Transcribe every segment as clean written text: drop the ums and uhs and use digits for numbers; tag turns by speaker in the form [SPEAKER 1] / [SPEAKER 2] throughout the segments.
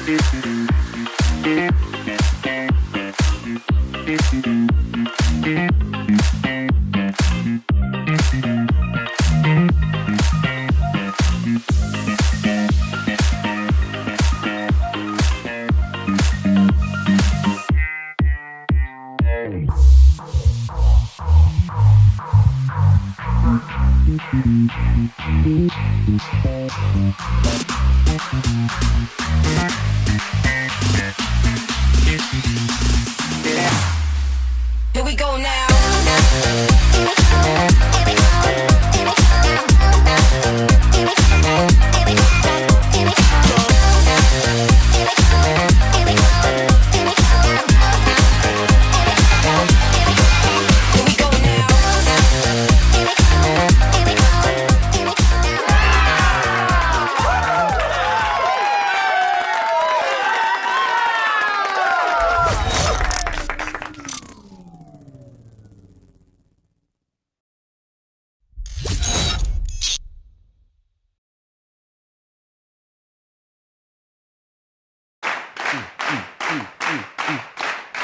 [SPEAKER 1] Here we go now.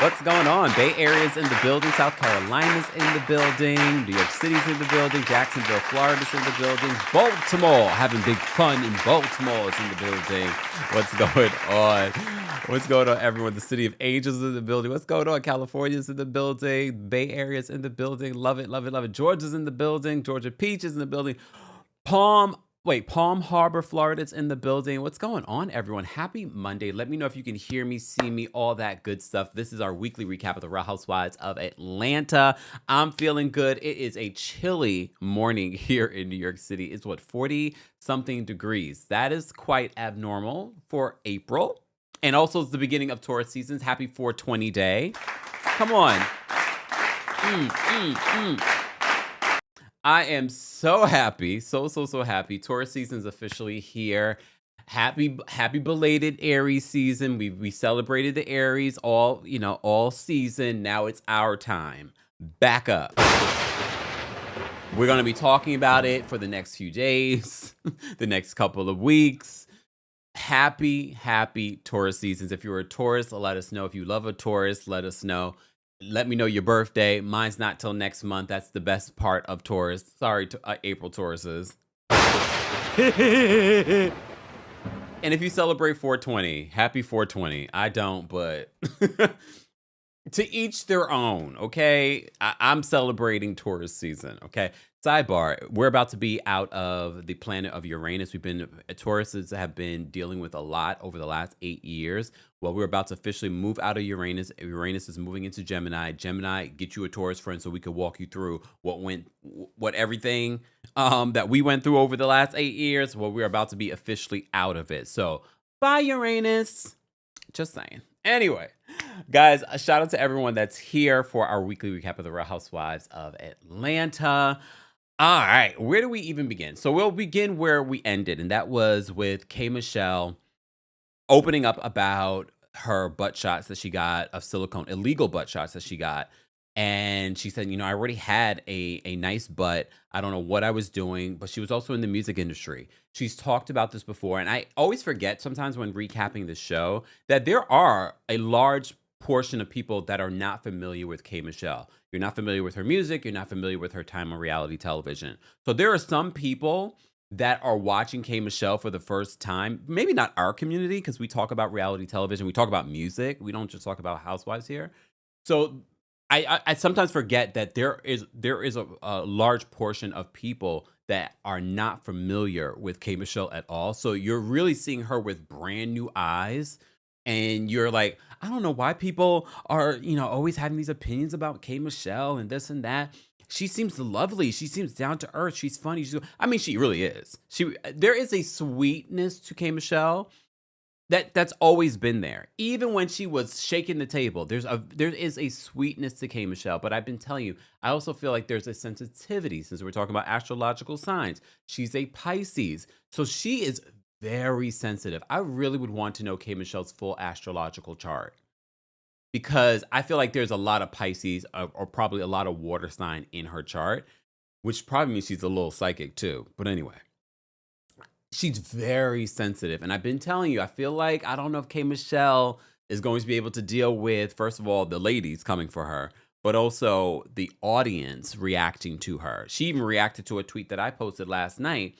[SPEAKER 2] What's going on? Bay Area's in the building. South Carolina's in the building. New York City's in the building. Jacksonville, Florida's in the building. Baltimore, having big fun in Baltimore is in the building. What's going on? What's going on, everyone? The City of Angels is in the building. What's going on? California's in the building. Bay Area's in the building. Love it, love it, love it. Georgia's in the building. Georgia Peach is in the building. Palm Harbor, Florida's in the building. What's going on, everyone? Happy Monday. Let me know if you can hear me, see me, all that good stuff. This is our weekly recap of the Real Housewives of Atlanta. I'm feeling good. It is a chilly morning here in New York City. It's 40-something degrees. That is quite abnormal for April. And also it's the beginning of Taurus seasons. Happy 420 day. Come on. I am so happy, so happy. Taurus season's officially here. Happy belated Aries season. We celebrated the Aries all season. Now it's our time. Back up. We're going to be talking about it for the next few days, the next couple of weeks. Happy Taurus seasons. If you're a Taurus, let us know. If you love a Taurus, let us know. Let me know your birthday. Mine's not till next month. That's the best part of Taurus. Sorry, April Tauruses. And if you celebrate 420, happy 420. I don't, but to each their own, okay? I'm celebrating Taurus season, okay? Sidebar, we're about to be out of the planet of Uranus. Tauruses have been dealing with a lot over the last 8 years. Well, we're about to officially move out of Uranus. Uranus is moving into Gemini. Gemini, get you a Taurus friend so we could walk you through what everything that we went through over the last 8 years. Well, we're about to be officially out of it. So, bye Uranus. Just saying. Anyway, guys, a shout out to everyone that's here for our weekly recap of the Real Housewives of Atlanta. All right, where do we even begin? So we'll begin where we ended, and that was with K. Michelle opening up about her butt shots that she got of silicone, illegal butt shots that she got. And she said, I already had a nice butt. I don't know what I was doing, but she was also in the music industry. She's talked about this before. And I always forget sometimes when recapping the show that there are a large portion of people that are not familiar with K. Michelle. You're not familiar with her music. You're not familiar with her time on reality television. So there are some people that are watching K. Michelle for the first time. Maybe not our community, because we talk about reality television. We talk about music. We don't just talk about housewives here. So I sometimes forget that there is a large portion of people that are not familiar with K. Michelle at all. So you're really seeing her with brand new eyes. And you're like, I don't know why people are, always having these opinions about K. Michelle and this and that. She seems lovely. She seems down to earth. She's funny. She really is. There is a sweetness to K. Michelle that's always been there. Even when she was shaking the table, there is a sweetness to K. Michelle. But I've been telling you, I also feel like there's a sensitivity since we're talking about astrological signs. She's a Pisces. So she is very sensitive. I really would want to know K. Michelle's full astrological chart, because I feel like there's a lot of Pisces or probably a lot of water sign in her chart, which probably means she's a little psychic too. But anyway, she's very sensitive. And I've been telling you, I feel like I don't know if K Michelle is going to be able to deal with, first of all, the ladies coming for her, but also the audience reacting to her. She even reacted to a tweet that I posted last night.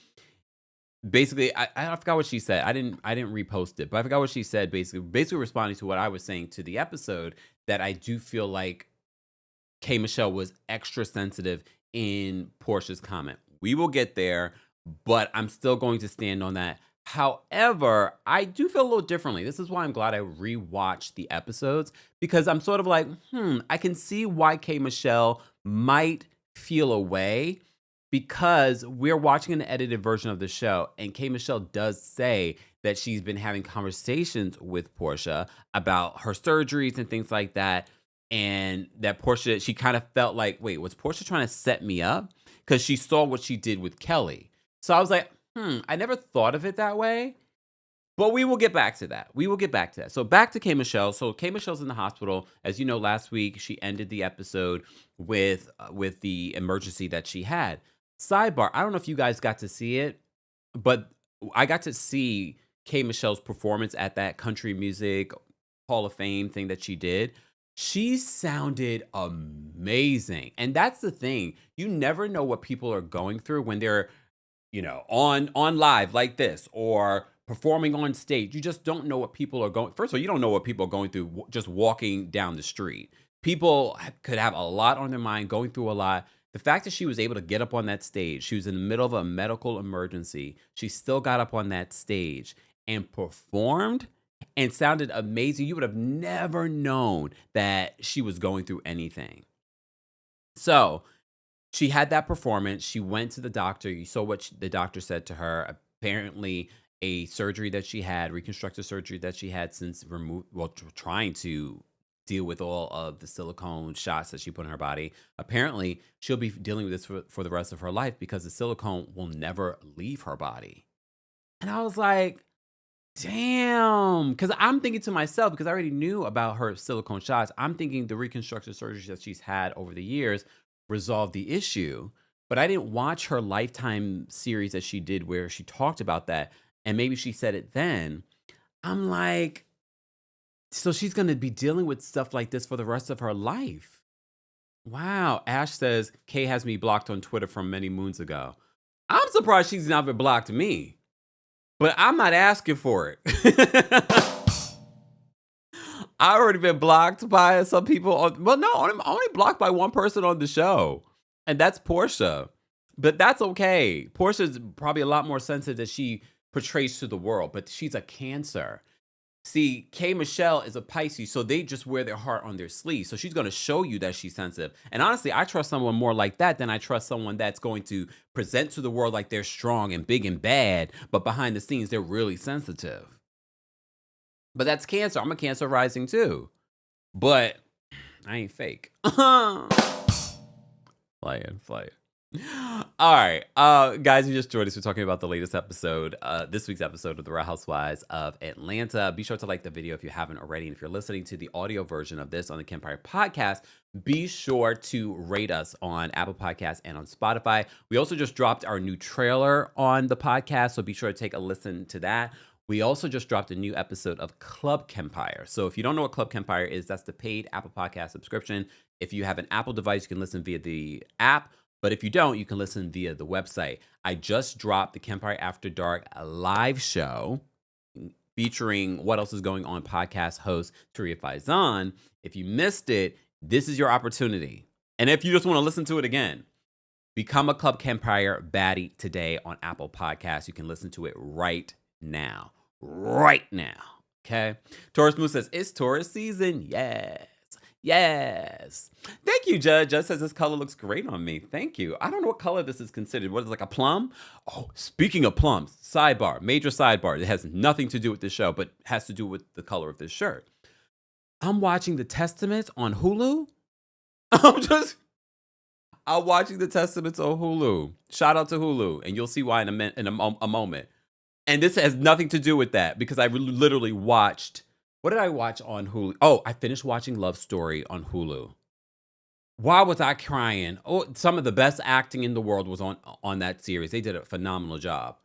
[SPEAKER 2] Basically, I forgot what she said. I didn't repost it, but I forgot what she said. Basically responding to what I was saying to the episode, that I do feel like K Michelle was extra sensitive in Porsha's comment. We will get there, but I'm still going to stand on that. However, I do feel a little differently. This is why I'm glad I rewatched the episodes, because I'm sort of like, I can see why K Michelle might feel a way, because we're watching an edited version of the show, and K Michelle does say that she's been having conversations with Porsha about her surgeries and things like that. And that Porsha, she kind of felt like, wait, was Porsha trying to set me up? Because she saw what she did with Kelli. So I was like, I never thought of it that way. But we will get back to that. So back to K Michelle. So K Michelle's in the hospital. As you know, last week she ended the episode with the emergency that she had. Sidebar, I don't know if you guys got to see it, but I got to see K Michelle's performance at that country music Hall of Fame thing that she did. She sounded amazing. And that's the thing. You never know what people are going through when they're, on live like this, or performing on stage. You just don't know what people are going. First of all, you don't know what people are going through just walking down the street. People could have a lot on their mind, going through a lot. The fact that she was able to get up on that stage, she was in the middle of a medical emergency. She still got up on that stage and performed and sounded amazing. You would have never known that she was going through anything. So she had that performance. She went to the doctor. You saw what the doctor said to her. Apparently, a surgery that she had, reconstructive surgery that she had since trying to deal with all of the silicone shots that she put in her body. Apparently, she'll be dealing with this for the rest of her life, because the silicone will never leave her body. And I was like, damn. Because I'm thinking to myself, because I already knew about her silicone shots, I'm thinking the reconstructive surgeries that she's had over the years resolved the issue. But I didn't watch her Lifetime series that she did where she talked about that. And maybe she said it then. I'm like, so she's going to be dealing with stuff like this for the rest of her life. Wow. Ash says, Kay has me blocked on Twitter from many moons ago. I'm surprised she's never blocked me. But I'm not asking for it. I've already been blocked by some people. Only blocked by one person on the show. And that's Porsha. But that's okay. Portia's probably a lot more sensitive than she portrays to the world. But she's a Cancer. See, K Michelle is a Pisces, so they just wear their heart on their sleeve. So she's going to show you that she's sensitive. And honestly, I trust someone more like that than I trust someone that's going to present to the world like they're strong and big and bad, but behind the scenes, they're really sensitive. But that's Cancer. I'm a Cancer rising too. But I ain't fake. Playing. All right, guys, you just joined us. We're talking about the latest episode, this week's episode of the Real Housewives of Atlanta. Be sure to like the video if you haven't already. And if you're listening to the audio version of this on the Kempire podcast, be sure to rate us on Apple Podcasts and on Spotify. We also just dropped our new trailer on the podcast, so be sure to take a listen to that. We also just dropped a new episode of Club Kempire. So if you don't know what Club Kempire is, that's the paid Apple Podcast subscription. If you have an Apple device, you can listen via the app. But if you don't, you can listen via the website. I just dropped the Kempire After Dark live show featuring What Else Is Going On podcast host Taria Faison. If you missed it, this is your opportunity. And if you just want to listen to it again, become a Club Kempire baddie today on Apple Podcasts. You can listen to it right now. Okay? Taurus Moose says, it's Taurus season. Yes. Thank you, Judge. Judge says this color looks great on me. Thank you. I don't know what color this is considered. What is it, like a plum? Oh, speaking of plums, major sidebar. It has nothing to do with this show, but has to do with the color of this shirt. I'm watching The Testaments on Hulu. I'm watching The Testaments on Hulu. Shout out to Hulu, and you'll see why in a moment. And this has nothing to do with that, because I literally watched. What did I watch on Hulu? Oh, I finished watching Love Story on Hulu. Why was I crying? Oh, some of the best acting in the world was on that series. They did a phenomenal job.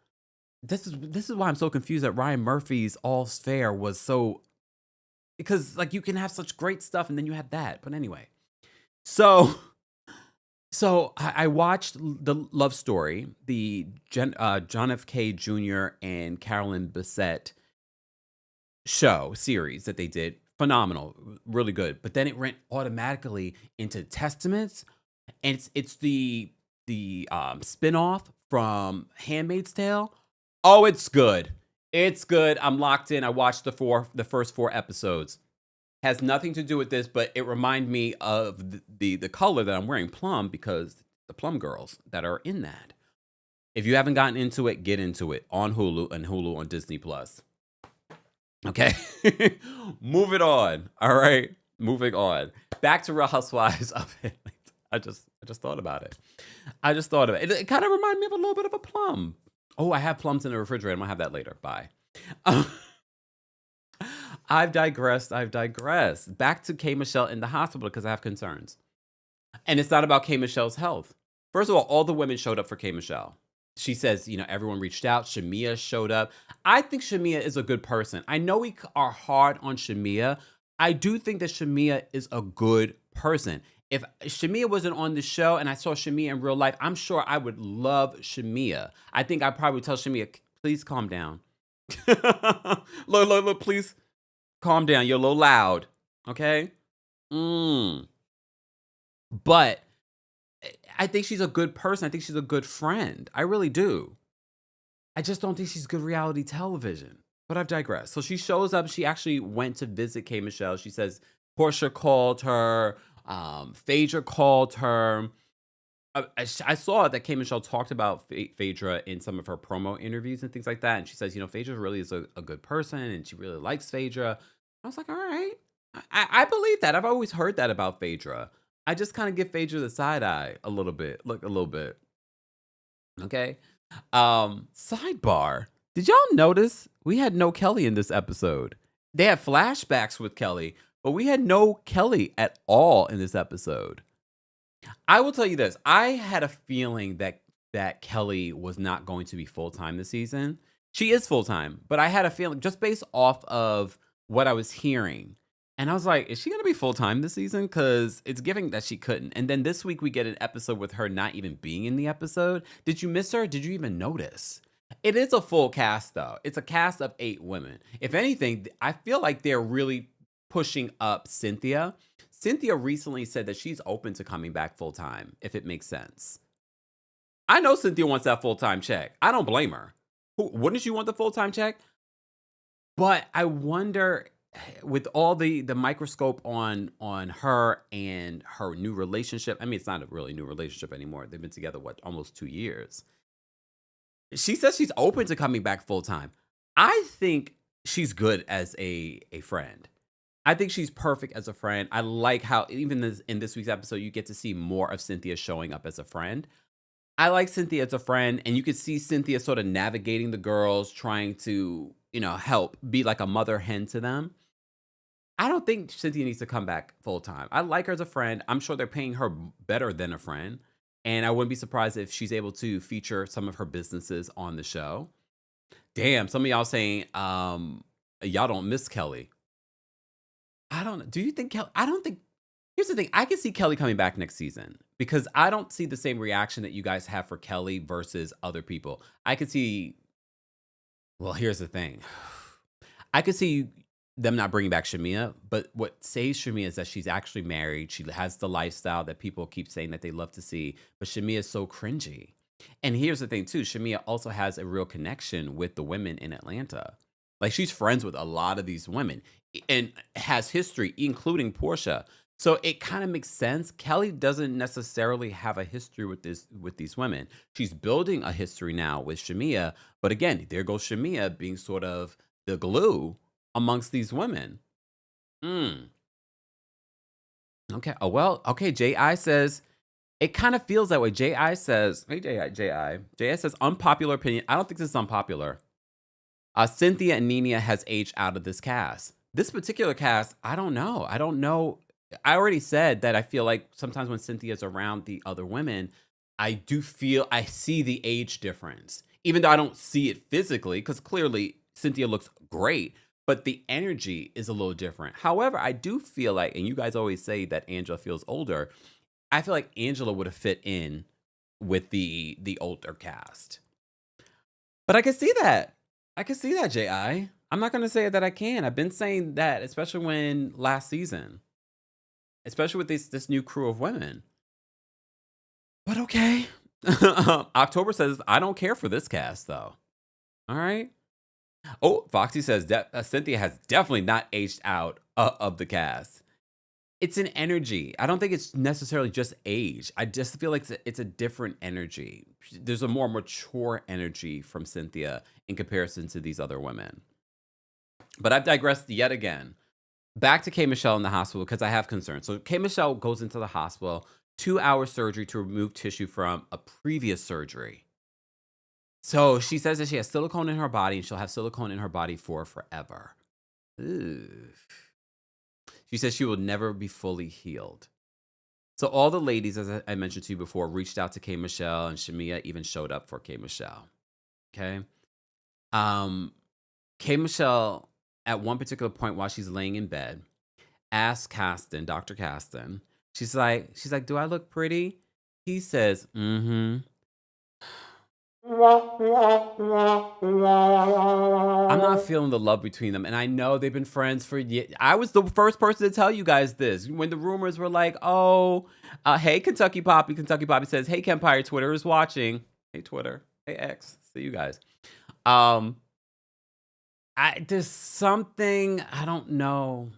[SPEAKER 2] this is why I'm so confused that Ryan Murphy's All's Fair was so, because like you can have such great stuff and then you have that. But anyway, so I watched the Love Story, the John F. K. Jr. and Carolyn Bessette show series that they did. Phenomenal, really good. But then it went automatically into Testaments, and it's the spinoff from Handmaid's Tale. Oh, it's good. It's good. I'm locked in. I watched the first 4 episodes. Has nothing to do with this, but it reminded me of the color that I'm wearing, plum, because the plum girls that are in that. If you haven't gotten into it, get into it on Hulu, and Hulu on Disney Plus. Okay. Moving on. All right. Moving on. Back to Real Housewives of Atlanta. I just thought about it. I just thought of it. It kind of reminded me of a little bit of a plum. Oh, I have plums in the refrigerator. I'm gonna have that later. Bye. I've digressed. Back to K. Michelle in the hospital because I have concerns. And it's not about K. Michelle's health. First of all the women showed up for K. Michelle. She says, everyone reached out. Shamia showed up. I think Shamia is a good person. I know we are hard on Shamia. I do think that Shamia is a good person. If Shamia wasn't on the show and I saw Shamia in real life, I'm sure I would love Shamia. I think I'd probably tell Shamia, please calm down. Look, please calm down. You're a little loud. Okay? But I think she's a good person. I think she's a good friend. I really do. I just don't think she's good reality television. But I've digressed. So she shows up. She actually went to visit K. Michelle. She says Porsha called her. Phaedra called her. I saw that K. Michelle talked about Phaedra in some of her promo interviews and things like that. And she says, Phaedra really is a good person and she really likes Phaedra. I was like, all right. I believe that. I've always heard that about Phaedra. I just kind of give Phaedra the side eye a little bit. Look, a little bit. Okay. Sidebar. Did y'all notice we had no Kelli in this episode? They had flashbacks with Kelli, but we had no Kelli at all in this episode. I will tell you this. I had a feeling that Kelli was not going to be full-time this season. She is full-time, but I had a feeling just based off of what I was hearing. And I was like, is she going to be full-time this season? Because it's giving that she couldn't. And then this week we get an episode with her not even being in the episode. Did you miss her? Did you even notice? It is a full cast, though. It's a cast of 8 women. If anything, I feel like they're really pushing up Cynthia. Cynthia recently said that she's open to coming back full-time, if it makes sense. I know Cynthia wants that full-time check. I don't blame her. Wouldn't you want the full-time check? But I wonder, with all the microscope on her and her new relationship. I mean, it's not a really new relationship anymore. They've been together, almost 2 years. She says she's open to coming back full-time. I think she's good as a friend. I think she's perfect as a friend. I like how even in this week's episode, you get to see more of Cynthia showing up as a friend. I like Cynthia as a friend, and you could see Cynthia sort of navigating the girls, trying to, help be like a mother hen to them. I don't think Cynthia needs to come back full-time. I like her as a friend. I'm sure they're paying her better than a friend. And I wouldn't be surprised if she's able to feature some of her businesses on the show. Damn, some of y'all saying y'all don't miss Kelli. I don't know. Do you think Kelli? I don't think. Here's the thing. I can see Kelli coming back next season because I don't see the same reaction that you guys have for Kelli versus other people. I could see. Well, here's the thing. I could see them not bringing back Shamia, but what saves Shamia is that she's actually married. She has the lifestyle that people keep saying that they love to see, but Shamia is so cringy. And here's the thing too, Shamia also has a real connection with the women in Atlanta. Like she's friends with a lot of these women and has history, including Porsha. So it kind of makes sense. Kelli doesn't necessarily have a history with these women. She's building a history now with Shamia, but again, there goes Shamia being sort of the glue amongst these women. Okay. Oh, well, okay. J.I. says, it kind of feels that way. J.I. says, hey, J.I. says, unpopular opinion. I don't think this is unpopular. Cynthia and Nina has aged out of this cast. This particular cast, I don't know. I already said that I feel like sometimes when Cynthia's around the other women, I see the age difference. even though I don't see it physically, because clearly Cynthia looks great, but the energy is a little different. However, I do feel like, and you guys always say that Angela feels older, I feel like Angela would have fit in with the older cast. But I can see that. I can see that, J.I. I'm not going to say that I can. I've been saying that, especially when last season. Especially with this new crew of women. But okay. October says, I don't care for this cast, though. All right. Oh, Foxy says Cynthia has definitely not aged out of the cast. It's an energy. I don't think it's necessarily just age. I just feel like it's a different energy. There's a more mature energy from Cynthia in comparison to these other women. But I've digressed yet again. Back to K. Michelle in the hospital because I have concerns. So K. Michelle goes into the hospital, 2-hour surgery to remove tissue from a previous surgery. So she says that she has silicone in her body and she'll have silicone in her body for forever. Ooh. She says she will never be fully healed. So all the ladies, as I mentioned to you before, reached out to K. Michelle, and Shamia even showed up for K. Michelle. Okay. K. Michelle, at one particular point while she's laying in bed, asked Dr. Caston, she's like, do I look pretty? He says, mm-hmm. I'm not feeling the love between them. And I know they've been friends for years. I was the first person to tell you guys this. When the rumors were like, oh, hey, Kentucky Poppy. Kentucky Poppy says, hey, Kempire, Twitter is watching. Hey, Twitter. Hey, X. See you guys. There's something, I don't know.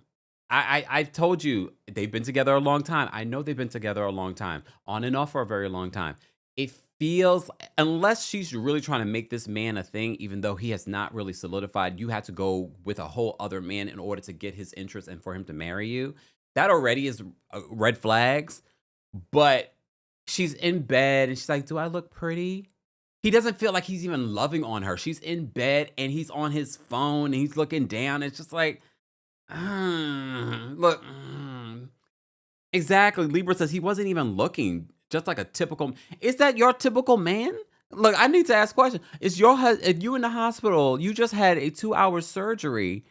[SPEAKER 2] I've told you, they've been together a long time. I know they've been together a long time. On and off for a very long time. It feels, unless she's really trying to make this man a thing, even though he has not really solidified, you had to go with a whole other man in order to get his interest and for him to marry you. That already is red flags. But she's in bed and she's like, do I look pretty? He doesn't feel like he's even loving on her. She's in bed and he's on his phone and he's looking down. It's just like, look. Exactly. Libra says he wasn't even looking. Just like a typical. Is that your typical man? Look, I need to ask a question. If you in the hospital, you just had a 2-hour surgery,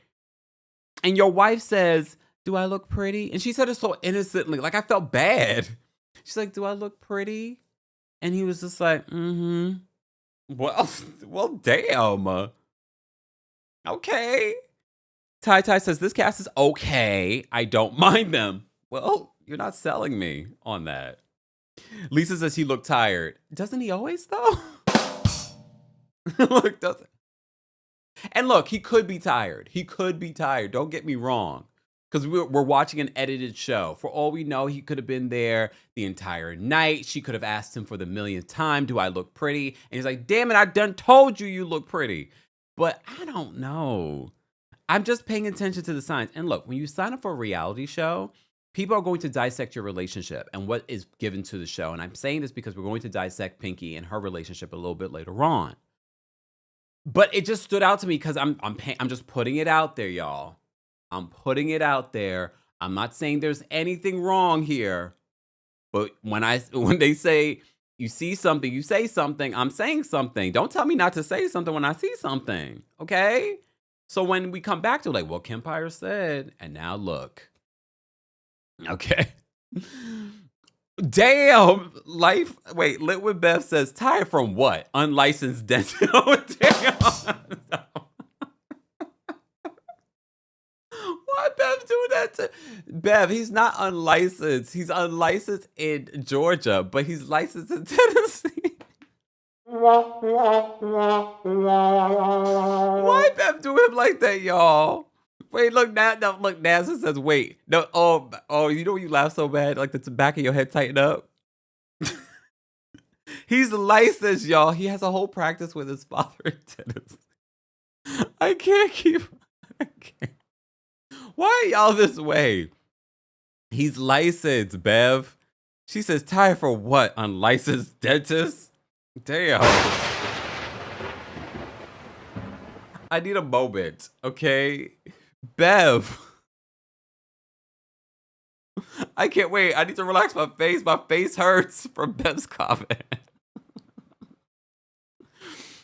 [SPEAKER 2] and your wife says, "Do I look pretty?" And she said it so innocently, like I felt bad. She's like, "Do I look pretty?" And he was just like, "Mm-hmm." Well, damn. Okay. Tai says this cast is okay. I don't mind them. Well, you're not selling me on that. Lisa says he looked tired. Doesn't he always, though? Look, doesn't. And look, he could be tired. He could be tired. Don't get me wrong. Because we're watching an edited show. For all we know, he could have been there the entire night. She could have asked him for the millionth time, do I look pretty? And he's like, damn it, I done told you look pretty. But I don't know. I'm just paying attention to the signs. And look, when you sign up for a reality show, people are going to dissect your relationship and what is given to the show. And I'm saying this because we're going to dissect Pinky and her relationship a little bit later on. But it just stood out to me because I'm just putting it out there, y'all. I'm putting it out there. I'm not saying there's anything wrong here. But when they say you see something, you say something, I'm saying something. Don't tell me not to say something when I see something. Okay? So when we come back to like, well, Kempire said, and now look. Okay. Damn. Life. Wait, Lit with Beth says, tired from what? Unlicensed dental. Damn. Why Bev do that to Bev? He's not unlicensed. He's unlicensed in Georgia, but he's licensed in Tennessee. Why Bev do him like that, y'all? Wait, look, look, NASA says, wait. No, you know when you laugh so bad, like the back of your head tighten up? He's licensed, y'all. He has a whole practice with his father in Tennessee. I can't. Why are y'all this way? He's licensed, Bev. She says, tired for what? Unlicensed dentist? Damn. I need a moment, okay? Bev. I can't wait. I need to relax my face. My face hurts from Bev's comment.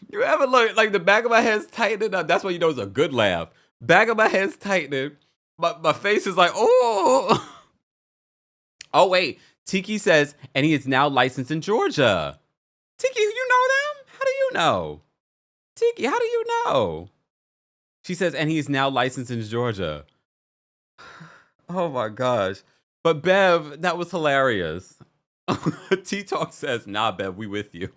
[SPEAKER 2] You ever look like the back of my head's tightening up? That's when you know it's a good laugh. Back of my head's tightening. But my face is like, oh. Oh, wait. Tiki says, and he is now licensed in Georgia. Tiki, you know them? How do you know? Tiki, how do you know? She says, and he is now licensed in Georgia. Oh my gosh. But Bev, that was hilarious. T-Talk says, nah, Bev, we with you.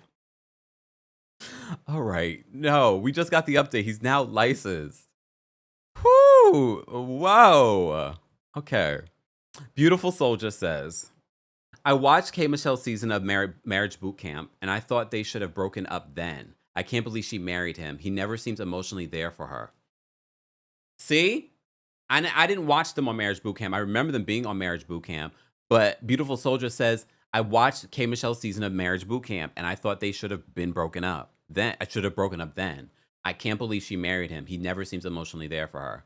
[SPEAKER 2] All right. No, we just got the update. He's now licensed. Whoo! Whoa. Okay. Beautiful Soldier says, I watched K. Michelle's season of Marriage Boot Camp, and I thought they should have broken up then. I can't believe she married him. He never seems emotionally there for her. See? I didn't watch them on Marriage Boot Camp. I remember them being on Marriage Boot Camp, but Beautiful Soldier says, I watched K. Michelle's season of Marriage Boot Camp, and I thought they should have been broken up. Then I should have broken up then. I can't believe she married him. He never seems emotionally there for her.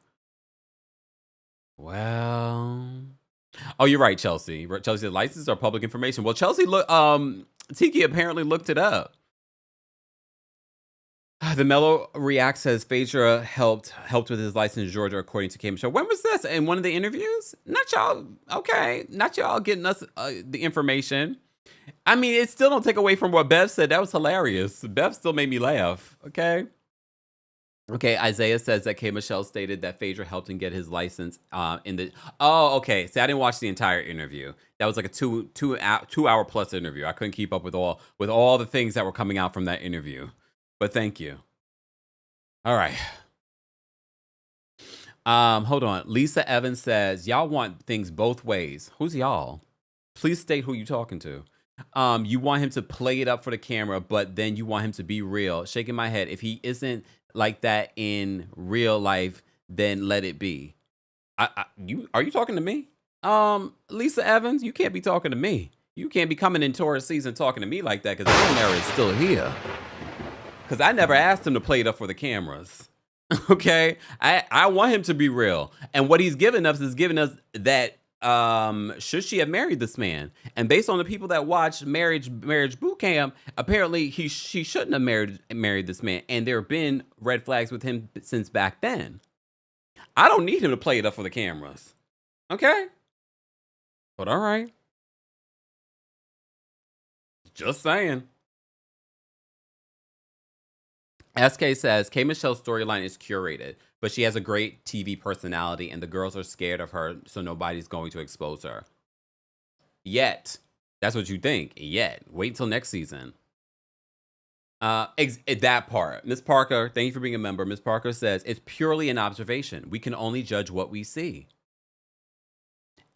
[SPEAKER 2] Well, oh, you're right, Chelsea. Chelsea said licenses are public information. Well, Chelsea Tiki apparently looked it up. The Mellow React says Phaedra helped with his license in Georgia, according to K. Michelle. When was this? In one of the interviews? Not y'all. Okay, not y'all getting us the information. I mean, it still don't take away from what Bev said. That was hilarious. Bev still made me laugh. Okay. Okay, Isaiah says that K. Michelle stated that Phaedra helped him get his license in the... Oh, okay. See, I didn't watch the entire interview. That was like a two hour plus interview. I couldn't keep up with all the things that were coming out from that interview. But thank you. All right. Hold on. Lisa Evans says, y'all want things both ways. Who's y'all? Please state who you talking to. You want him to play it up for the camera, but then you want him to be real. Shaking my head. If he isn't like that in real life, then let it be. Are you talking to me? Lisa Evans, you can't be talking to me. You can't be coming in Taurus season talking to me like that, because the mirror is still here. Because I never asked him to play it up for the cameras. Okay? I want him to be real. And what he's given us is giving us that should she have married this man? And based on the people that watched Marriage Boot Camp, apparently she shouldn't have married this man. And there have been red flags with him since back then. I don't need him to play it up for the cameras. Okay? But all right. Just saying. SK says, K. Michelle's storyline is curated, but she has a great TV personality and the girls are scared of her, so nobody's going to expose her. Yet. That's what you think. Yet. Wait till next season. That part. Miss Parker, thank you for being a member. Miss Parker says, it's purely an observation. We can only judge what we see.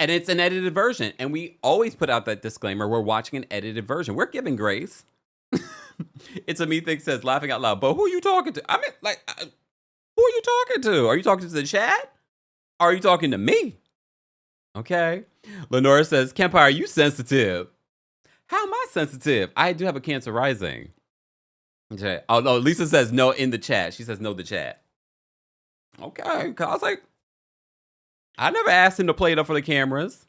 [SPEAKER 2] And it's an edited version. And we always put out that disclaimer. We're watching an edited version. We're giving grace. It's a me thing says, laughing out loud. But who are you talking to? I mean, like, who are you talking to? Are you talking to the chat? Are you talking to me? Okay. Lenora says, Kempire, are you sensitive? How am I sensitive? I do have a Cancer rising. Okay. Oh, no. Lisa says no in the chat. She says no the chat. Okay. I was like, I never asked him to play it up for the cameras.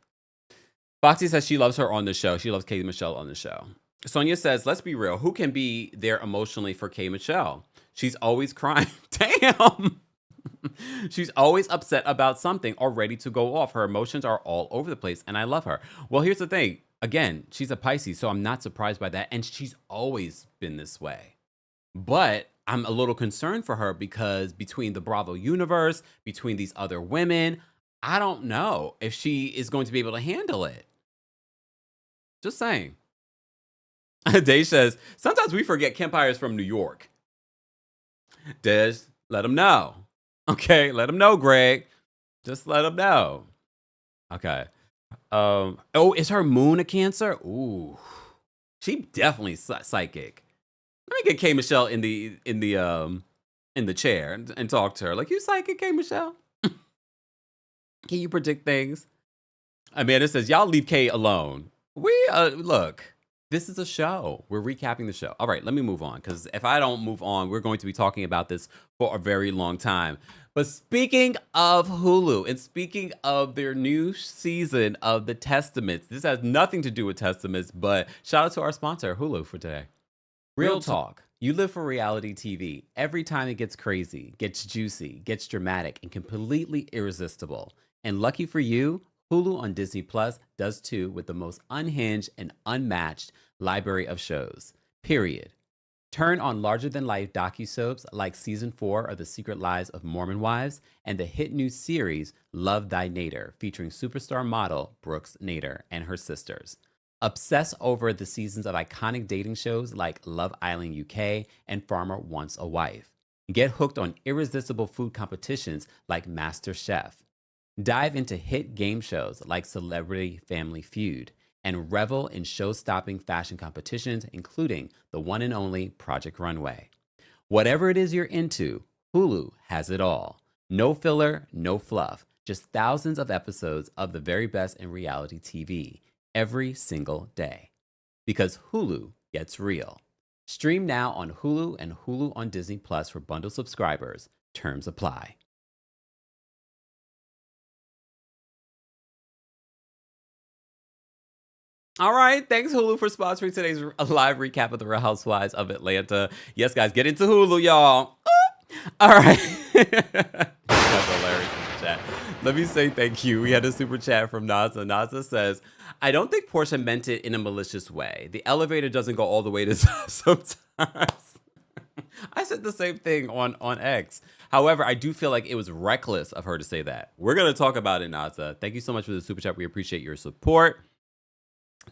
[SPEAKER 2] Foxy says she loves her on the show. She loves K. Michelle on the show. Sonia says, let's be real. Who can be there emotionally for K. Michelle? She's always crying. Damn. She's always upset about something or ready to go off. Her emotions are all over the place, and I love her. Well, here's the thing. Again, she's a Pisces, so I'm not surprised by that. And she's always been this way. But I'm a little concerned for her because between the Bravo universe, between these other women, I don't know if she is going to be able to handle it. Just saying. Dej says, sometimes we forget Kempire is from New York. Dej, let him know. Okay, let him know, Greg. Just let him know. Okay. Oh, is her moon a Cancer? Ooh. She definitely psychic. Let me get K. Michelle in the chair and talk to her. Like, you psychic, K. Michelle? Can you predict things? Amanda says, y'all leave K alone. We look. This is a show. We're recapping the show. All right, let me move on, because if I don't move on, we're going to be talking about this for a very long time. But speaking of Hulu and speaking of their new season of The Testaments, this has nothing to do with Testaments, but shout out to our sponsor, Hulu, for today. Real Talk. You live for reality TV. Every time it gets crazy, gets juicy, gets dramatic, and completely irresistible. And lucky for you, Hulu on Disney Plus does too, with the most unhinged and unmatched library of shows. Period. Turn on larger than life docusoaps like season 4 of The Secret Lives of Mormon Wives and the hit new series Love Thy Nader, featuring superstar model Brooks Nader and her sisters. Obsess over the seasons of iconic dating shows like Love Island UK and Farmer Wants a Wife. Get hooked on irresistible food competitions like Master Chef. Dive into hit game shows like Celebrity Family Feud and revel in show-stopping fashion competitions, including the one and only Project Runway. Whatever it is you're into, Hulu has it all. No filler, no fluff, just thousands of episodes of the very best in reality TV every single day. Because Hulu gets real. Stream now on Hulu and Hulu on Disney Plus for bundle subscribers. Terms apply. All right, thanks Hulu for sponsoring today's live recap of the Real Housewives of Atlanta. Yes, guys, get into Hulu, y'all. All right. That's hilarious in the chat. Let me say thank you. We had a super chat from Naza. Naza says, I don't think Porsha meant it in a malicious way. The elevator doesn't go all the way to top sometimes. I said the same thing on X. However, I do feel like it was reckless of her to say that. We're going to talk about it, Naza. Thank you so much for the super chat. We appreciate your support.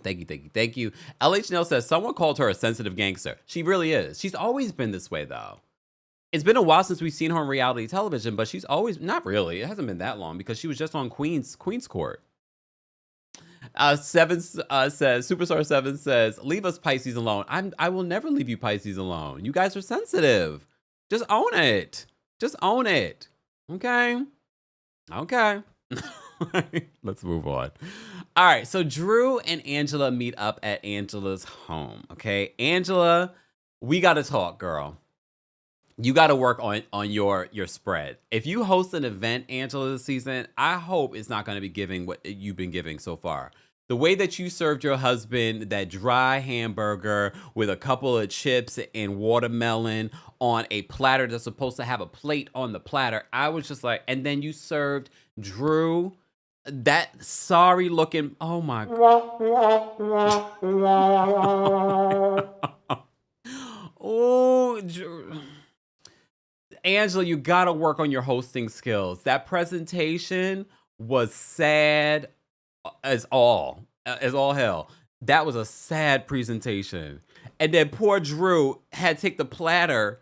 [SPEAKER 2] Thank you, thank you, thank you. LH Nell says, someone called her a sensitive gangster. She really is. She's always been this way, though. It's been a while since we've seen her on reality television, but she's always, not really, it hasn't been that long because she was just on Queen's Court. Superstar 7 says, leave us Pisces alone. I will never leave you Pisces alone. You guys are sensitive. Just own it. Just own it. Okay? Okay. Let's move on. All right, so Drew and Angela meet up at Angela's home. Okay, Angela, we got to talk, girl. You got to work on your spread. If you host an event, Angela, this season, I hope it's not going to be giving what you've been giving so far. The way that you served your husband that dry hamburger with a couple of chips and watermelon on a platter that's supposed to have a plate on the platter, I was just like, and then you served Drew that sorry looking, oh my God. Oh, Angela, you gotta work on your hosting skills. That presentation was sad as all hell. That was a sad presentation. And then poor Drew had to take the platter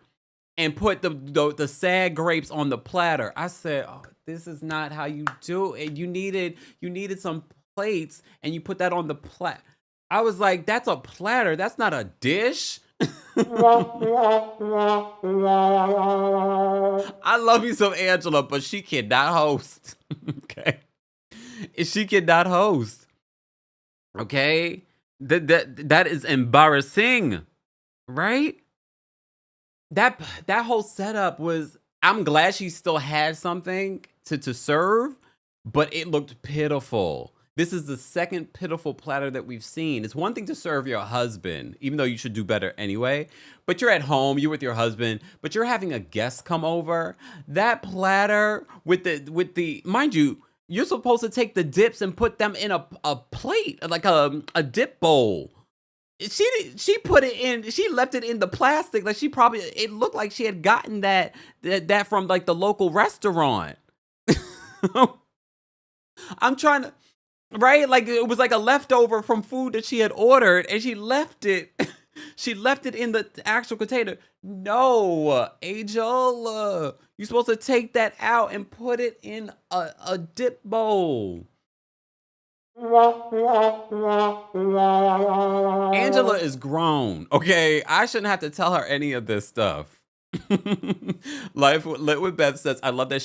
[SPEAKER 2] and put the sad grapes on the platter. I said, oh, this is not how you do it. You needed some plates and you put that on the platter. I was like, that's a platter. That's not a dish. I love you some Angela, but she cannot host. Okay. She cannot host. Okay. That is embarrassing. Right? That whole setup was, I'm glad she still had something to serve, but it looked pitiful. This is the second pitiful platter that we've seen. It's one thing to serve your husband, even though you should do better anyway, but you're at home, you're with your husband, but you're having a guest come over. That platter with the mind you, you're supposed to take the dips and put them in a plate, like a dip bowl. She put it in, she left it in the plastic. Like it looked like she had gotten that from like the local restaurant. I'm trying to, right? Like it was like a leftover from food that she had ordered and she left it in the actual container. No, Angel, you're supposed to take that out and put it in a dip bowl. Angela is grown, okay? I shouldn't have to tell her any of this stuff. Life Lit with Beth says, I love that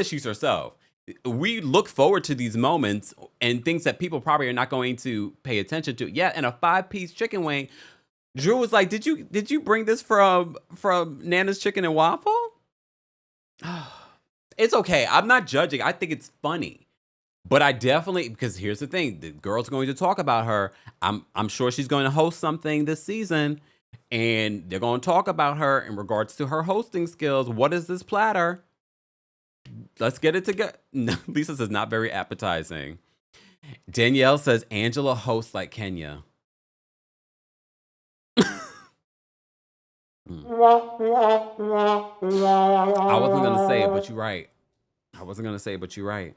[SPEAKER 2] she's herself. We look forward to these moments and things that people probably are not going to pay attention to. Yeah, and a 5-piece chicken wing. Drew was like, did you bring this from Nana's Chicken and Waffle? It's okay. I'm not judging. I think it's funny. But I definitely, because here's the thing, the girl's going to talk about her. I'm sure she's going to host something this season, And they're going to talk about her in regards to her hosting skills. What is this platter? Let's get it together. Lisa says, not very appetizing. Danielle says, Angela hosts like Kenya. I wasn't going to say it, but you're right.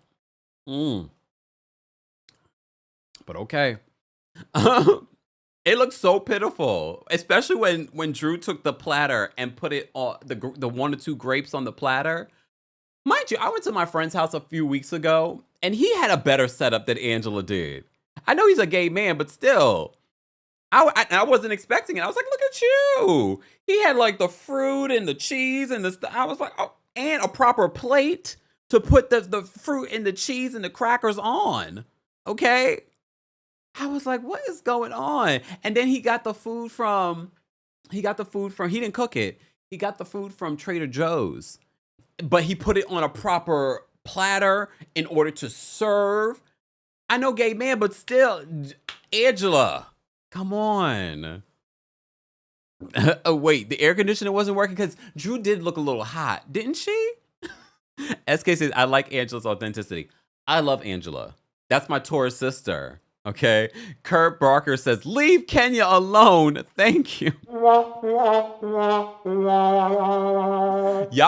[SPEAKER 2] But okay. It looks so pitiful, especially when Drew took the platter and put it on the 1 or 2 grapes on the platter. Mind you, I went to my friend's house a few weeks ago, and he had a better setup than Angela did. I know he's a gay man, but still, I wasn't expecting it. I was like, look at you. He had like the fruit and the cheese and the stuff. I was like, oh, and a proper plate to put the fruit and the cheese and the crackers on. Okay. I was like, what is going on? And then he got the food from, he didn't cook it. He got the food from Trader Joe's, but he put it on a proper platter in order to serve. I know gay man, but still, Angela, come on. Oh, wait, the air conditioner wasn't working because Drew did look a little hot, didn't she? SK says, I like Angela's authenticity. I love Angela. That's my Taurus sister. Okay. Kurt Barker says, leave Kenya alone. Thank you. Y'all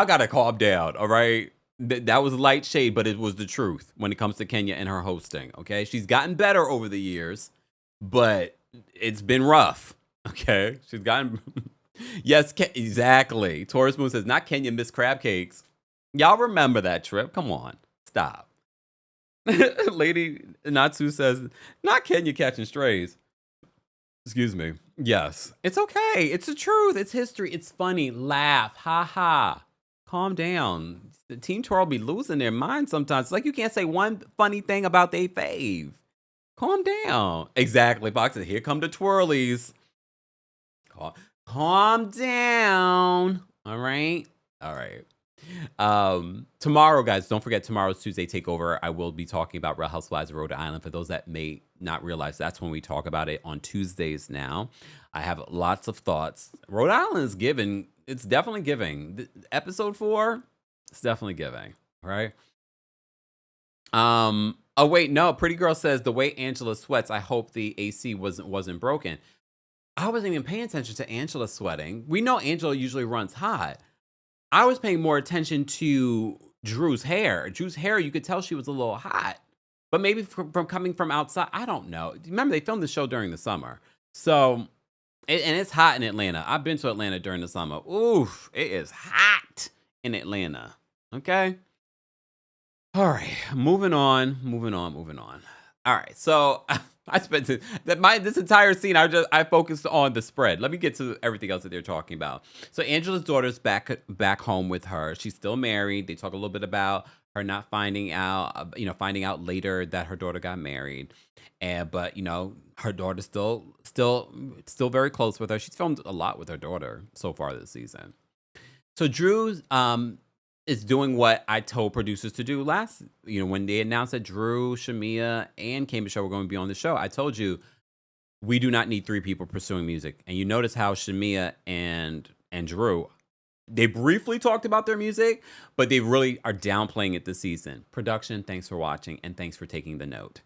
[SPEAKER 2] got to calm down. All right. That was light shade, but it was the truth when it comes to Kenya and her hosting. Okay. She's gotten better over the years, but it's been rough. Okay. She's gotten. Yes. Exactly. Taurus Moon says, not Kenya, Miss Crab Cakes. Y'all remember that trip. Come on. Stop. Lady Natsu says, not Kenya catching strays. Excuse me. Yes. It's okay. It's the truth. It's history. It's funny. Laugh. Ha ha. Calm down. The Team Twirl be losing their mind sometimes. It's like you can't say one funny thing about their fave. Calm down. Exactly. Fox said, here come the twirlies. Calm down. All right. All right. Tomorrow, guys, don't forget tomorrow's Tuesday Takeover. I will be talking about Real Housewives of Rhode Island. For those that may not realize, that's when we talk about it on Tuesdays now. I have lots of thoughts. Rhode Island is giving. It's definitely giving. Episode 4, it's definitely giving. Right? Oh wait, no. Pretty Girl says the way Angela sweats, I hope the AC wasn't broken. I wasn't even paying attention to Angela sweating. We know Angela usually runs hot. I was paying more attention to Drew's hair. Drew's hair, you could tell she was a little hot. But maybe from coming from outside, I don't know. Remember, they filmed the show during the summer. So, and it's hot in Atlanta. I've been to Atlanta during the summer. Oof, it is hot in Atlanta. Okay? All right, moving on. All right, so I spent this entire scene. I focused on the spread. Let me get to everything else that they're talking about. So Angela's daughter's back home with her. She's still married. They talk a little bit about her not finding out later that her daughter got married, but her daughter's still very close with her. She's filmed a lot with her daughter so far this season. So Drew is doing what I told producers to do when they announced that Drew, Shamia, and Kempire were going to be on the show. I told you, we do not need 3 people pursuing music. And you notice how Shamia and Drew, they briefly talked about their music, but they really are downplaying it this season. Production, thanks for watching, and thanks for taking the note.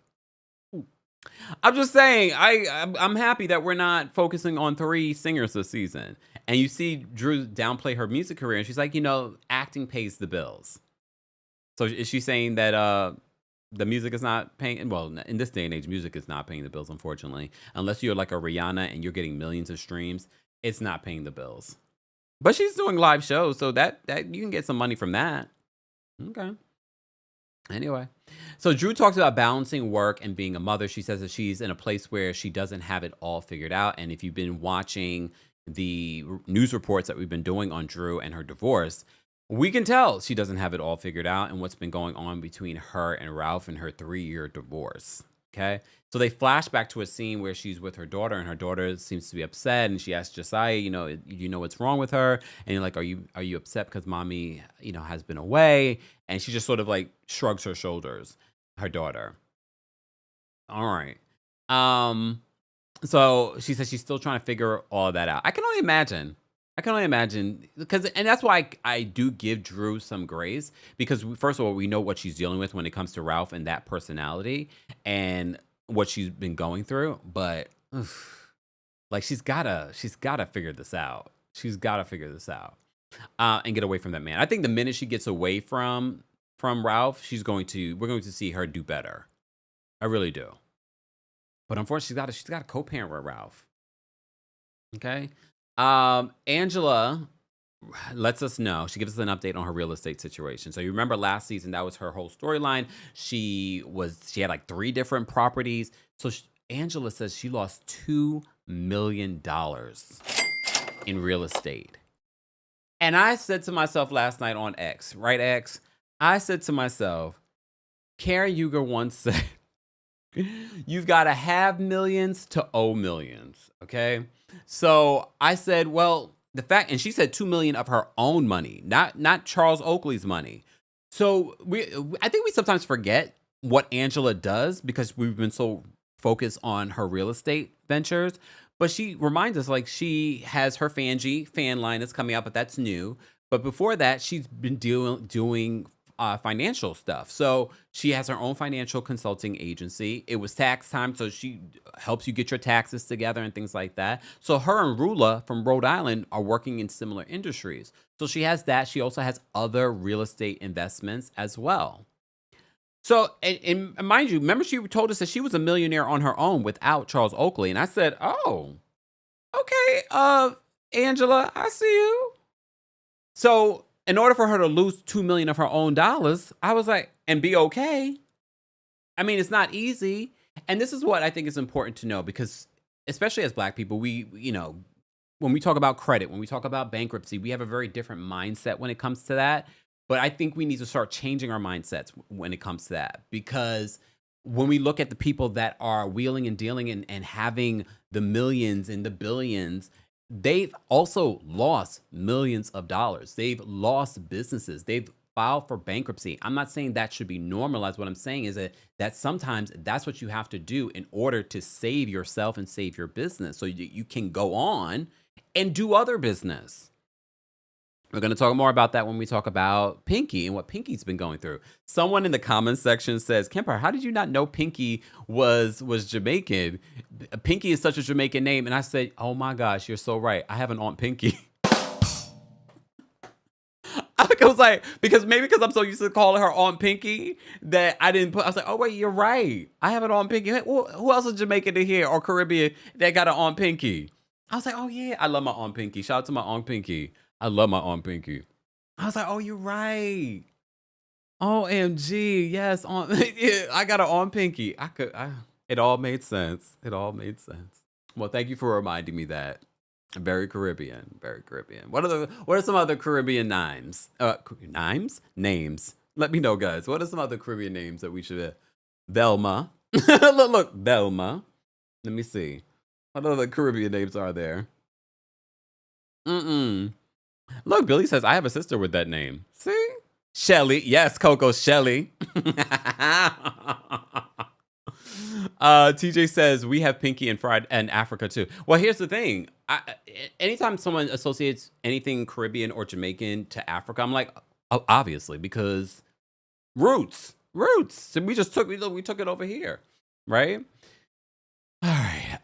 [SPEAKER 2] I'm just saying, I'm happy that we're not focusing on 3 singers this season. And you see Drew downplay her music career, and she's like, acting pays the bills. So is she saying that the music is not paying? Well, in this day and age, music is not paying the bills, unfortunately. Unless you're like a Rihanna and you're getting millions of streams, it's not paying the bills. But she's doing live shows, so that you can get some money from that. Okay. Anyway, so Drew talks about balancing work and being a mother. She says that she's in a place where she doesn't have it all figured out. And if you've been watching the news reports that we've been doing on Drew and her divorce, we can tell she doesn't have it all figured out and what's been going on between her and Ralph and her 3-year divorce. Okay. So they flash back to a scene where she's with her daughter, and her daughter seems to be upset, and she asks Josiah, you know what's wrong with her? And you're like, are you upset because mommy, has been away? And she just sort of like shrugs her shoulders, her daughter. All right. So she says she's still trying to figure all that out. I can only imagine. I can only imagine because, and that's why I do give Drew some grace because first of all, we know what she's dealing with when it comes to Ralph and that personality and what she's been going through. But like she's gotta figure this out. She's gotta figure this out and get away from that man. I think the minute she gets away from Ralph, we're going to see her do better. I really do. But unfortunately, she's got a co-parent with Ralph. Okay. Angela lets us know. She gives us an update on her real estate situation. So you remember last season, that was her whole storyline. She had like 3 different properties. So Angela says she lost $2 million in real estate. And I said to myself last night on X, right, X? I said to myself, Karen Yuger once said, you've got to have millions to owe millions, okay? So I said, well, and she said $2 million of her own money, not Charles Oakley's money. So I think we sometimes forget what Angela does because we've been so focused on her real estate ventures. But she reminds us, like, she has her fan line that's coming out, but that's new. But before that, she's been doing financial stuff. So she has her own financial consulting agency. It was tax time, so she helps you get your taxes together and things like that. So her and RHOA from Rhode Island are working in similar industries. So she has that. She also has other real estate investments as well. So, and mind you, remember she told us that she was a millionaire on her own without Charles Oakley. And I said, oh, okay, Angela, I see you. So in order for her to lose $2 million of her own dollars, I was like, and be okay. I mean, it's not easy. And this is what I think is important to know because especially as Black people, we, when we talk about credit, when we talk about bankruptcy, we have a very different mindset when it comes to that. But I think we need to start changing our mindsets when it comes to that. Because when we look at the people that are wheeling and dealing and having the millions and the billions, they've also lost millions of dollars. They've lost businesses. They've filed for bankruptcy. I'm not saying that should be normalized. What I'm saying is that sometimes that's what you have to do in order to save yourself and save your business so you can go on and do other business. We're going to talk more about that when we talk about Pinky and what Pinky's been going through. Someone in the comments section says, Kempire, how did you not know Pinky was Jamaican? Pinky is such a Jamaican name. And I said, oh my gosh, you're so right. I have an Aunt Pinky. I was like, because I'm so used to calling her Aunt Pinky that I was like, oh wait, you're right. I have an Aunt Pinky. Who else is Jamaican in here or Caribbean that got an Aunt Pinky? I was like, oh yeah, I love my Aunt Pinky. Shout out to my Aunt Pinky. I love my Aunt Pinky. I was like, oh, you're right. OMG. Yes. Yeah, I got an Aunt Pinky. It all made sense. It all made sense. Well, thank you for reminding me that. Very Caribbean. Very Caribbean. What are some other Caribbean names? Names. Let me know, guys. What are some other Caribbean names that we should Velma. look, Velma. Let me see. What other Caribbean names are there? Look, Billy says, I have a sister with that name. See? Shelly. Yes, Coco Shelly. TJ says, we have Pinky and Fried and Africa too. Well, here's the thing. Anytime someone associates anything Caribbean or Jamaican to Africa, I'm like, oh, obviously, because roots. So we took it over here. Right? All right.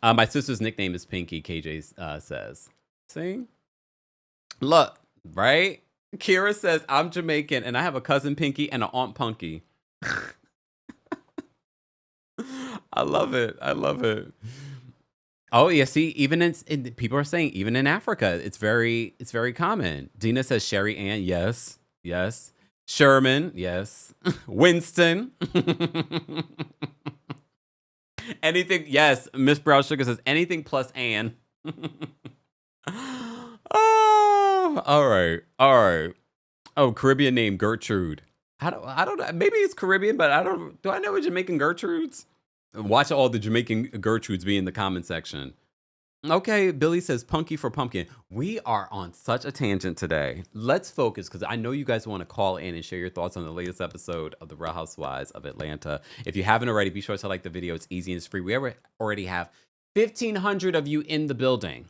[SPEAKER 2] My sister's nickname is Pinky, KJ says. See? Look, right? Kira says, I'm Jamaican and I have a cousin Pinky and an Aunt Punky. I love it. Oh, yeah, see, people are saying even in Africa, it's very common. Dina says Sherry Ann, yes. Sherman, yes. Winston. Anything, yes. Miss Brown Sugar says anything plus Ann. Oh, all right. Oh, Caribbean name Gertrude. I don't know. Maybe it's Caribbean, but do I know a Jamaican Gertrudes? Watch all the Jamaican Gertrudes be in the comment section. Okay, Billy says punky for pumpkin. We are on such a tangent today. Let's focus because I know you guys want to call in and share your thoughts on the latest episode of the Real Housewives of Atlanta. If you haven't already, be sure to like the video. It's easy and it's free. We already have 1,500 of you in the building.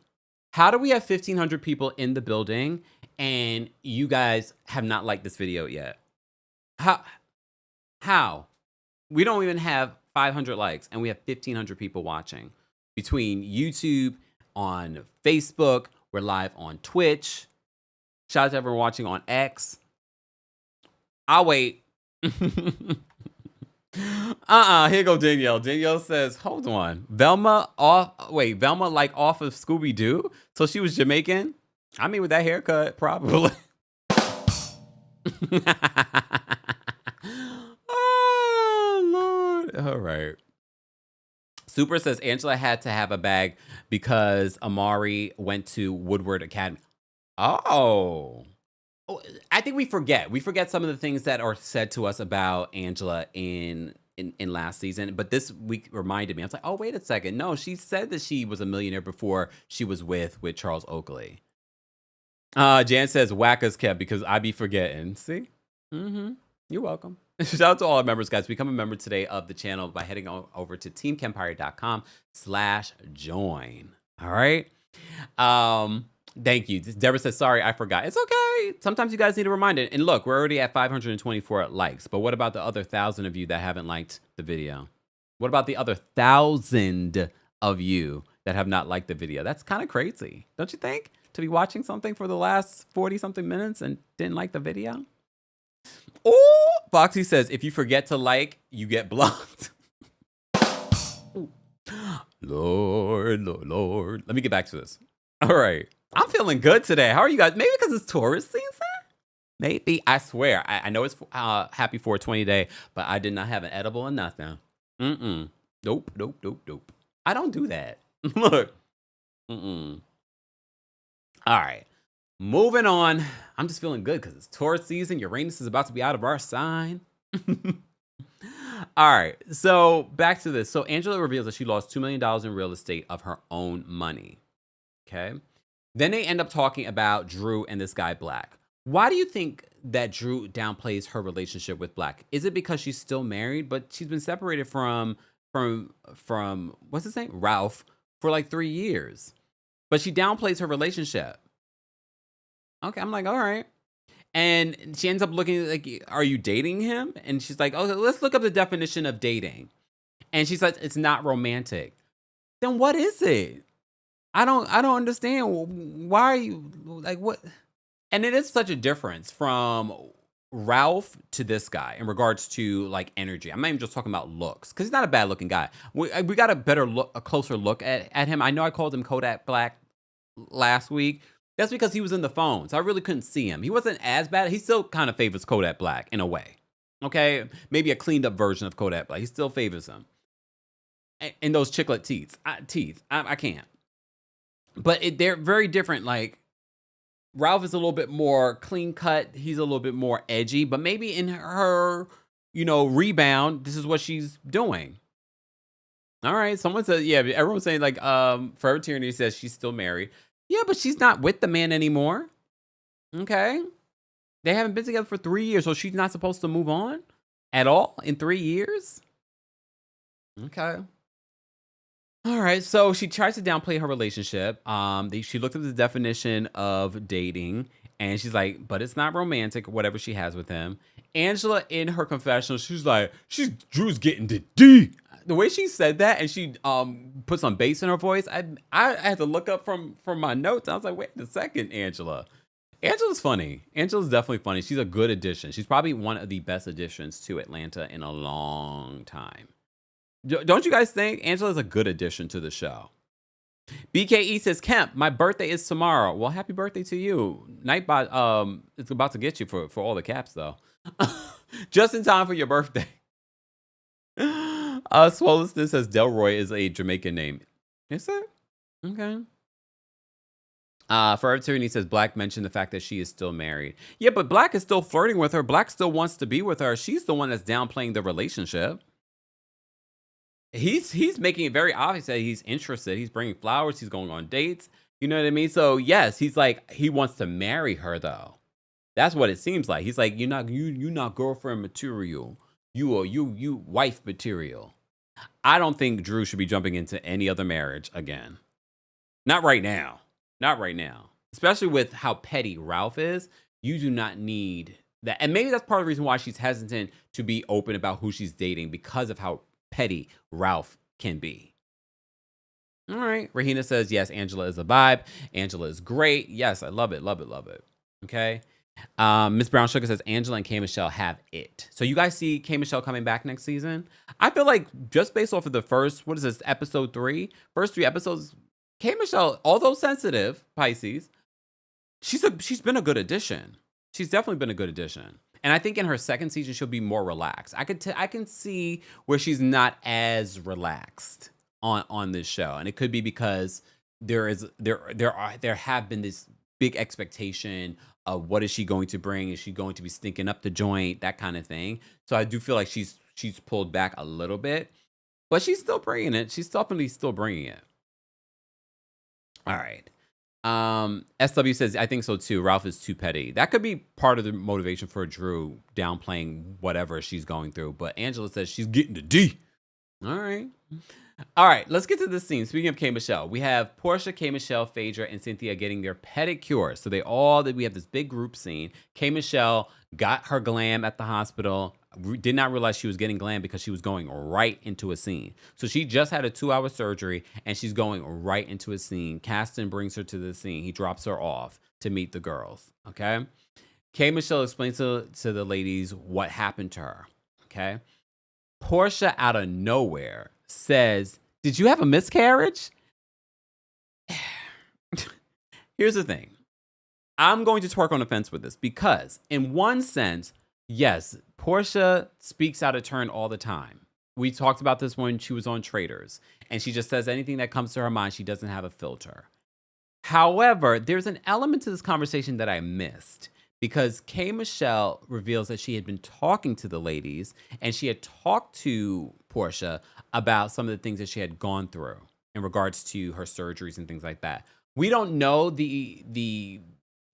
[SPEAKER 2] How do we have 1,500 people in the building and you guys have not liked this video yet? How? We don't even have 500 likes and we have 1,500 people watching. Between YouTube, on Facebook, we're live on Twitch. Shout out to everyone watching on X. I'll wait. Here go Danielle. Danielle says, hold on. Velma like off of Scooby-Doo? So she was Jamaican? I mean, with that haircut, probably. Oh, Lord. All right. Super says Angela had to have a bag because Amari went to Woodward Academy. Oh, I think we forget. We forget some of the things that are said to us about Angela in last season. But this week reminded me. I was like, oh, wait a second. No, she said that she was a millionaire before she was with Charles Oakley. Jan says whack us kept because I be forgetting. See? Mm-hmm. You're welcome. Shout out to all our members, guys. Become a member today of the channel by heading over to TheKempire.com/join. All right. Thank you. Deborah says, sorry, I forgot. It's okay. Sometimes you guys need a reminder. And look, we're already at 524 likes. But what about the other 1,000 of you that haven't liked the video? What about the other 1,000 of you that have not liked the video? That's kind of crazy, don't you think? To be watching something for the last 40-something minutes and didn't like the video? Oh, Foxy says, if you forget to like, you get blocked. Lord. Let me get back to this. All right. I'm feeling good today. How are you guys? Maybe because it's Taurus season? Maybe. I swear. I know it's happy 420 day, but I did not have an edible or nothing. Nope. I don't do that. Look. All right. Moving on. I'm just feeling good because it's Taurus season. Uranus is about to be out of our sign. All right. So back to this. So Angela reveals that she lost $2 million in real estate of her own money. Okay. Then they end up talking about Drew and this guy, Black. Why do you think that Drew downplays her relationship with Black? Is it because she's still married, but she's been separated from what's his name? Ralph for like 3 years, but she downplays her relationship. Okay, I'm like, all right. And she ends up looking like, are you dating him? And she's like, oh, let's look up the definition of dating. And she says, it's not romantic. Then what is it? I don't understand. Why are you like what? And it is such a difference from Ralph to this guy in regards to like energy. I'm not even just talking about looks because he's not a bad looking guy. We got a closer look at him. I know I called him Kodak Black last week. That's because he was in the phone, so I really couldn't see him. He wasn't as bad. He still kind of favors Kodak Black in a way. Okay, maybe a cleaned up version of Kodak Black. He still favors him. And those chiclet teeth, I can't. But they're very different. Like Ralph is a little bit more clean cut. He's a little bit more edgy. But maybe in her, rebound, this is what she's doing. All right. Someone says, yeah. Everyone's saying like, Forever Tyranny says she's still married. Yeah, but she's not with the man anymore. Okay. They haven't been together for 3 years, so she's not supposed to move on at all in 3 years. Okay. All right. So she tries to downplay her relationship. She looked up the definition of dating, and she's like, but it's not romantic, whatever she has with him. Angela, in her confessional, she's like, Drew's getting the D. The way she said that, and she put some bass in her voice, I had to look up from my notes. I was like, wait a second, Angela. Angela's funny. Angela's definitely funny. She's a good addition. She's probably one of the best additions to Atlanta in a long time. Don't you guys think Angela's a good addition to the show? BKE says, Kemp, my birthday is tomorrow. Well, happy birthday to you. Nightbot, it's about to get you for all the caps, though. Just in time for your birthday. Swoleston says Delroy is a Jamaican name. Is it? Okay. Forever Tyranny says Black mentioned the fact that she is still married. Yeah, but Black is still flirting with her. Black still wants to be with her. She's the one that's downplaying the relationship. he's making it very obvious that he's interested. He's bringing flowers. He's going on dates. You know what I mean? So yes, he's like he wants to marry her though. That's what it seems like. He's like you're not girlfriend material. You wife material. I don't think Drew should be jumping into any other marriage again. Not right now. Not right now. Especially with how petty Ralph is. You do not need that. And maybe that's part of the reason why she's hesitant to be open about who she's dating because of how petty Ralph can be. All right. Rahina says, yes, Angela is a vibe. Angela is great. Yes, I love it. Love it. Love it. Okay. Miss Brown Sugar says Angela and K. Michelle have it. So you guys see K. Michelle coming back next season? I feel like just based off of the first, what is this, episode 3? First 3 episodes, K. Michelle, although sensitive, Pisces, she's been a good addition. She's definitely been a good addition. And I think in her second season, she'll be more relaxed. I can see where she's not as relaxed on this show. And it could be because there have been this big expectation of what is she going to bring? Is she going to be stinking up the joint? That kind of thing. So I do feel like she's pulled back a little bit, but she's still bringing it. She's definitely still bringing it. All right. SW says, I think so too. Ralph is too petty. That could be part of the motivation for Drew downplaying whatever she's going through. But Angela says she's getting the D. All right. All right, let's get to this scene. Speaking of K. Michelle, we have Porsha, K. Michelle, Phaedra, and Cynthia getting their pedicure. So we have this big group scene. K. Michelle got her glam at the hospital. We did not realize she was getting glam because she was going right into a scene. So she just had a 2-hour surgery and she's going right into a scene. Caston brings her to the scene. He drops her off to meet the girls. Okay. K. Michelle explains to the ladies what happened to her. Okay. Porsha out of nowhere says, did you have a miscarriage? Here's the thing. I'm going to twerk on the fence with this because in one sense, yes, Porsha speaks out of turn all the time. We talked about this when she was on Traders, and she just says anything that comes to her mind. She doesn't have a filter. However, there's an element to this conversation that I missed because K. Michelle reveals that she had been talking to the ladies and she had talked to Porsha about some of the things that she had gone through in regards to her surgeries and things like that. We don't know the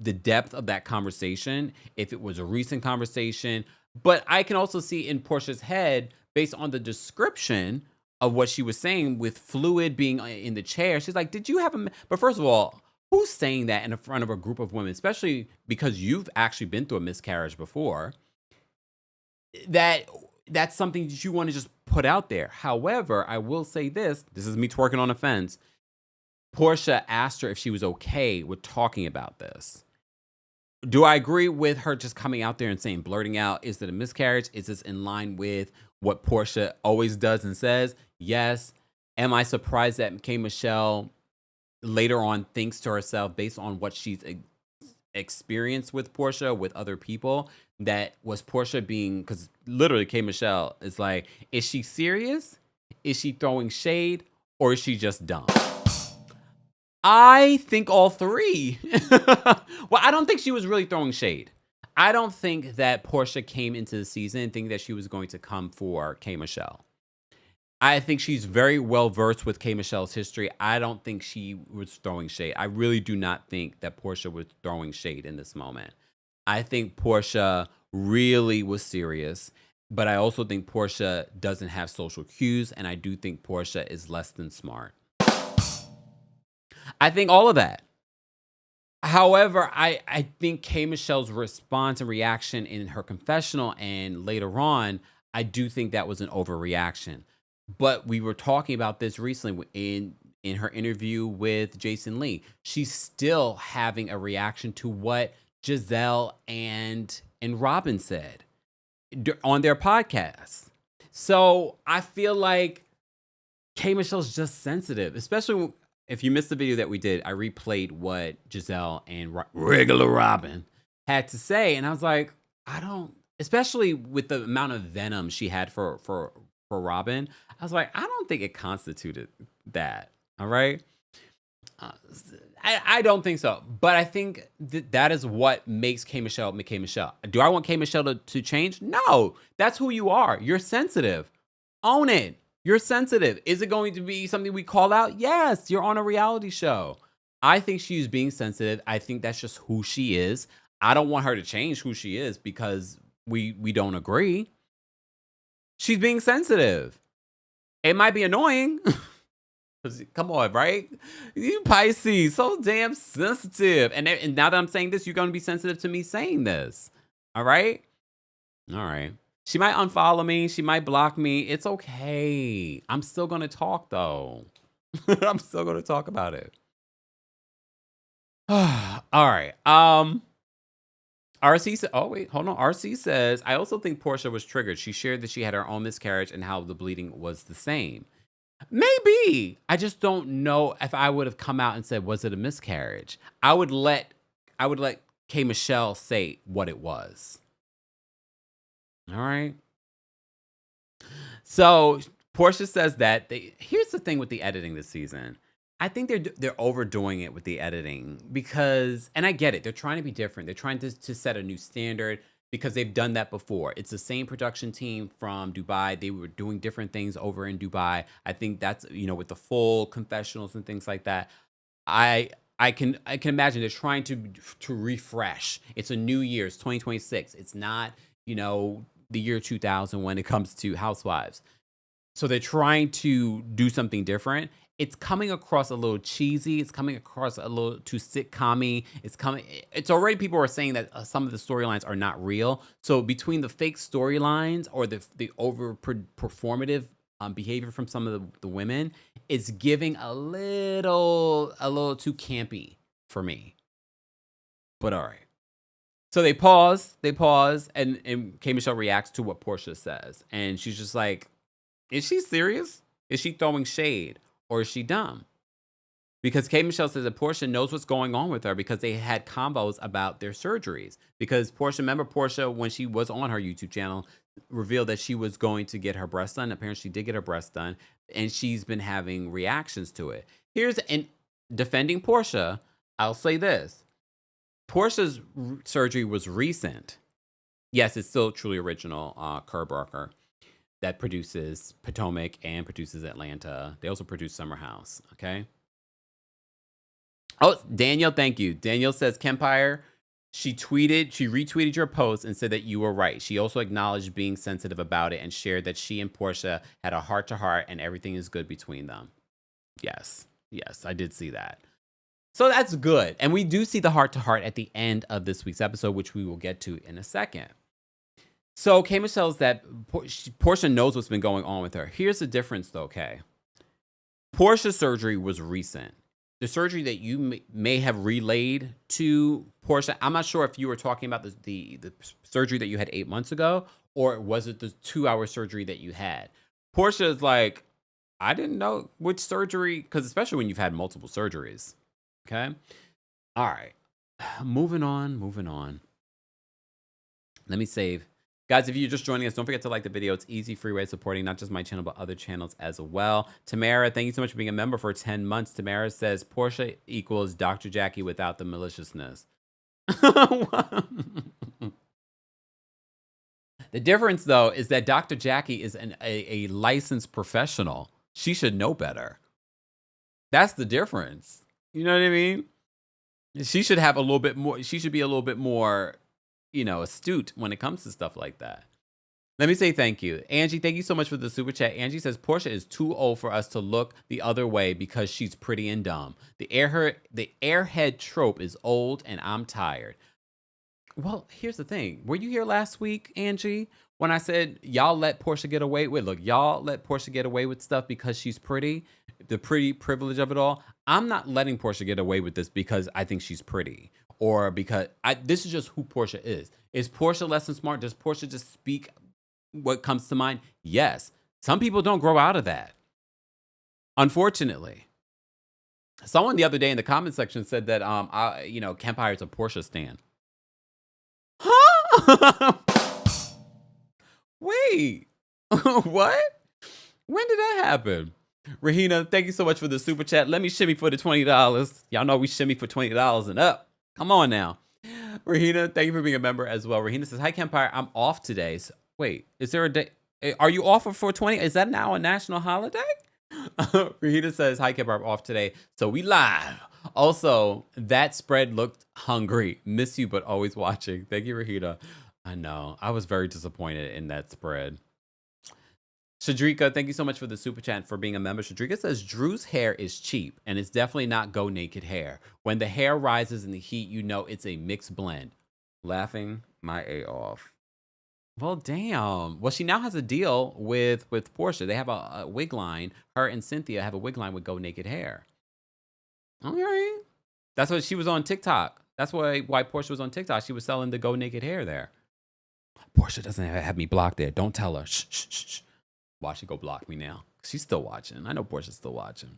[SPEAKER 2] depth of that conversation, if it was a recent conversation, but I can also see in Porsha's head, based on the description of what she was saying with fluid being in the chair, she's like, did you have a... But first of all, who's saying that in front of a group of women, especially because you've actually been through a miscarriage before, that's something that you want to just put out there. However, I will say this is me twerking on a fence. Porsha asked her if she was okay with talking about this. Do I agree with her just coming out there and saying, blurting out, is it a miscarriage? Is this in line with what Porsha always does and says? Yes. Am I surprised that K. Michelle later on thinks to herself, based on what she's experienced with Porsha, with other people, that was Porsha being, because literally K. Michelle is like, is she serious? Is she throwing shade? Or is she just dumb? I think all three. Well, I don't think she was really throwing shade. I don't think that Porsha came into the season thinking that she was going to come for K. Michelle. I think she's very well versed with K. Michelle's history. I don't think she was throwing shade. I really do not think that Porsha was throwing shade in this moment. I think Porsha really was serious, but I also think Porsha doesn't have social cues, and I do think Porsha is less than smart. I think all of that. However, I think K. Michelle's response and reaction in her confessional and later on, I do think that was an overreaction. But we were talking about this recently in her interview with Jason Lee. She's still having a reaction to what Giselle and Robin said on their podcast. So I feel like K. Michelle's just sensitive, especially if you missed the video that we did. I replayed what Giselle and regular Robin had to say, and I was like, I don't, especially with the amount of venom she had for Robin, I was like, I don't think it constituted that. All right. I don't think so. But I think that is what makes K. Michelle K. Michelle. Do I want K. Michelle to change? No, that's who you are. You're sensitive. Own it. You're sensitive. Is it going to be something we call out? Yes, you're on a reality show. I think she's being sensitive. I think that's just who she is. I don't want her to change who she is because we don't agree. She's being sensitive. It might be annoying. Come on, right? You Pisces, so damn sensitive. And now that I'm saying this, you're going to be sensitive to me saying this. All right? All right. She might unfollow me. She might block me. It's okay. I'm still going to talk, though. I'm still going to talk about it. All right. RC said, oh, wait, hold on. RC says, I also think Porsha was triggered. She shared that she had her own miscarriage and how the bleeding was the same. Maybe. I just don't know if I would have come out and said, was it a miscarriage? I would let K. Michelle say what it was. All right. So Porsha says that here's the thing with the editing this season. I think they're overdoing it with the editing because, and I get it, they're trying to be different. They're trying to set a new standard because they've done that before. It's the same production team from Dubai. They were doing different things over in Dubai. I think that's, with the full confessionals and things like that. I can imagine they're trying to refresh. It's a new year. It's 2026. It's not, the year 2000 when it comes to Housewives. So they're trying to do something different. It's coming across a little cheesy. It's coming across a little too sitcom-y. It's already, people are saying that some of the storylines are not real. So between the fake storylines or the over performative behavior from some of the women, it's giving a little too campy for me. But all right. So they pause, and K. Michelle reacts to what Porsha says. And she's just like, is she serious? Is she throwing shade? Or is she dumb? Because K. Michelle says that Porsha knows what's going on with her because they had combos about their surgeries. Because remember Porsha, when she was on her YouTube channel, revealed that she was going to get her breast done. Apparently she did get her breast done. And she's been having reactions to it. And defending Porsha, I'll say this. Porsha's surgery was recent. Yes, it's still Truly Original, Kerr Barker, that produces Potomac and produces Atlanta. They also produce Summer House, okay? Oh, Daniel, thank you. Daniel says, Kempire, she retweeted your post and said that you were right. She also acknowledged being sensitive about it and shared that she and Porsha had a heart-to-heart and everything is good between them. Yes, I did see that. So that's good. And we do see the heart-to-heart at the end of this week's episode, which we will get to in a second. So K. Michelle's that Porsha knows what's been going on with her. Here's the difference, though, Kay. Porsha's surgery was recent. The surgery that you may have relayed to Porsha, I'm not sure if you were talking about the surgery that you had 8 months ago, or was it the 2-hour surgery that you had? Porsha is like, I didn't know which surgery, because especially when you've had multiple surgeries. Okay? All right. Moving on. Let me save. Guys, if you're just joining us, don't forget to like the video. It's easy, free way of supporting not just my channel, but other channels as well. Tamara, thank you so much for being a member for 10 months. Tamara says, Porsha equals Dr. Jackie without the maliciousness. The difference, though, is that Dr. Jackie is a licensed professional. She should know better. That's the difference. You know what I mean? She should have a little bit more. She should be a little bit more, astute when it comes to stuff like that. Let me say thank you. Angie, thank you so much for the super chat. Angie says, Porsha is too old for us to look the other way because she's pretty and dumb. The airhead trope is old and I'm tired. Well, here's the thing. Were you here last week, Angie, when I said y'all let Porsha get away with? Look, y'all let Porsha get away with stuff because she's pretty. The pretty privilege of it all. I'm not letting Porsha get away with this because I think she's pretty or because this is just who Porsha is. Is Porsha less than smart? Does Porsha just speak what comes to mind? Yes. Some people don't grow out of that. Unfortunately. Someone the other day in the comment section said that Kempire is a Porsha stan. Huh? Wait. What? When did that happen? Rahina, thank you so much for the super chat. Let me shimmy for the $20. Y'all know we shimmy for $20 and up. Come on now. Rahina, thank you for being a member as well. Rahina says, hi, Kempire. I'm off today. So, wait, is there a day? Are you off for 420? Is that now a national holiday? Rahita says, hi, Kempire, I'm off today. So we live. Also, that spread looked hungry. Miss you, but always watching. Thank you, Rahita. I know. I was very disappointed in that spread. Shadrika, thank you so much for the super chat for being a member. Shadrika says, Drew's hair is cheap, and it's definitely not go naked hair. When the hair rises in the heat, you know it's a mixed blend. Laughing my A off. Well, damn. Well, she now has a deal with Porsha. They have a wig line. Her and Cynthia have a wig line with Go Naked Hair. All right. That's what she was on TikTok. That's why Porsha was on TikTok. She was selling the Go Naked Hair there. Porsha doesn't have me blocked there. Don't tell her. Shh, shh, shh. Why she go block me now? She's still watching. I know Porsha's still watching.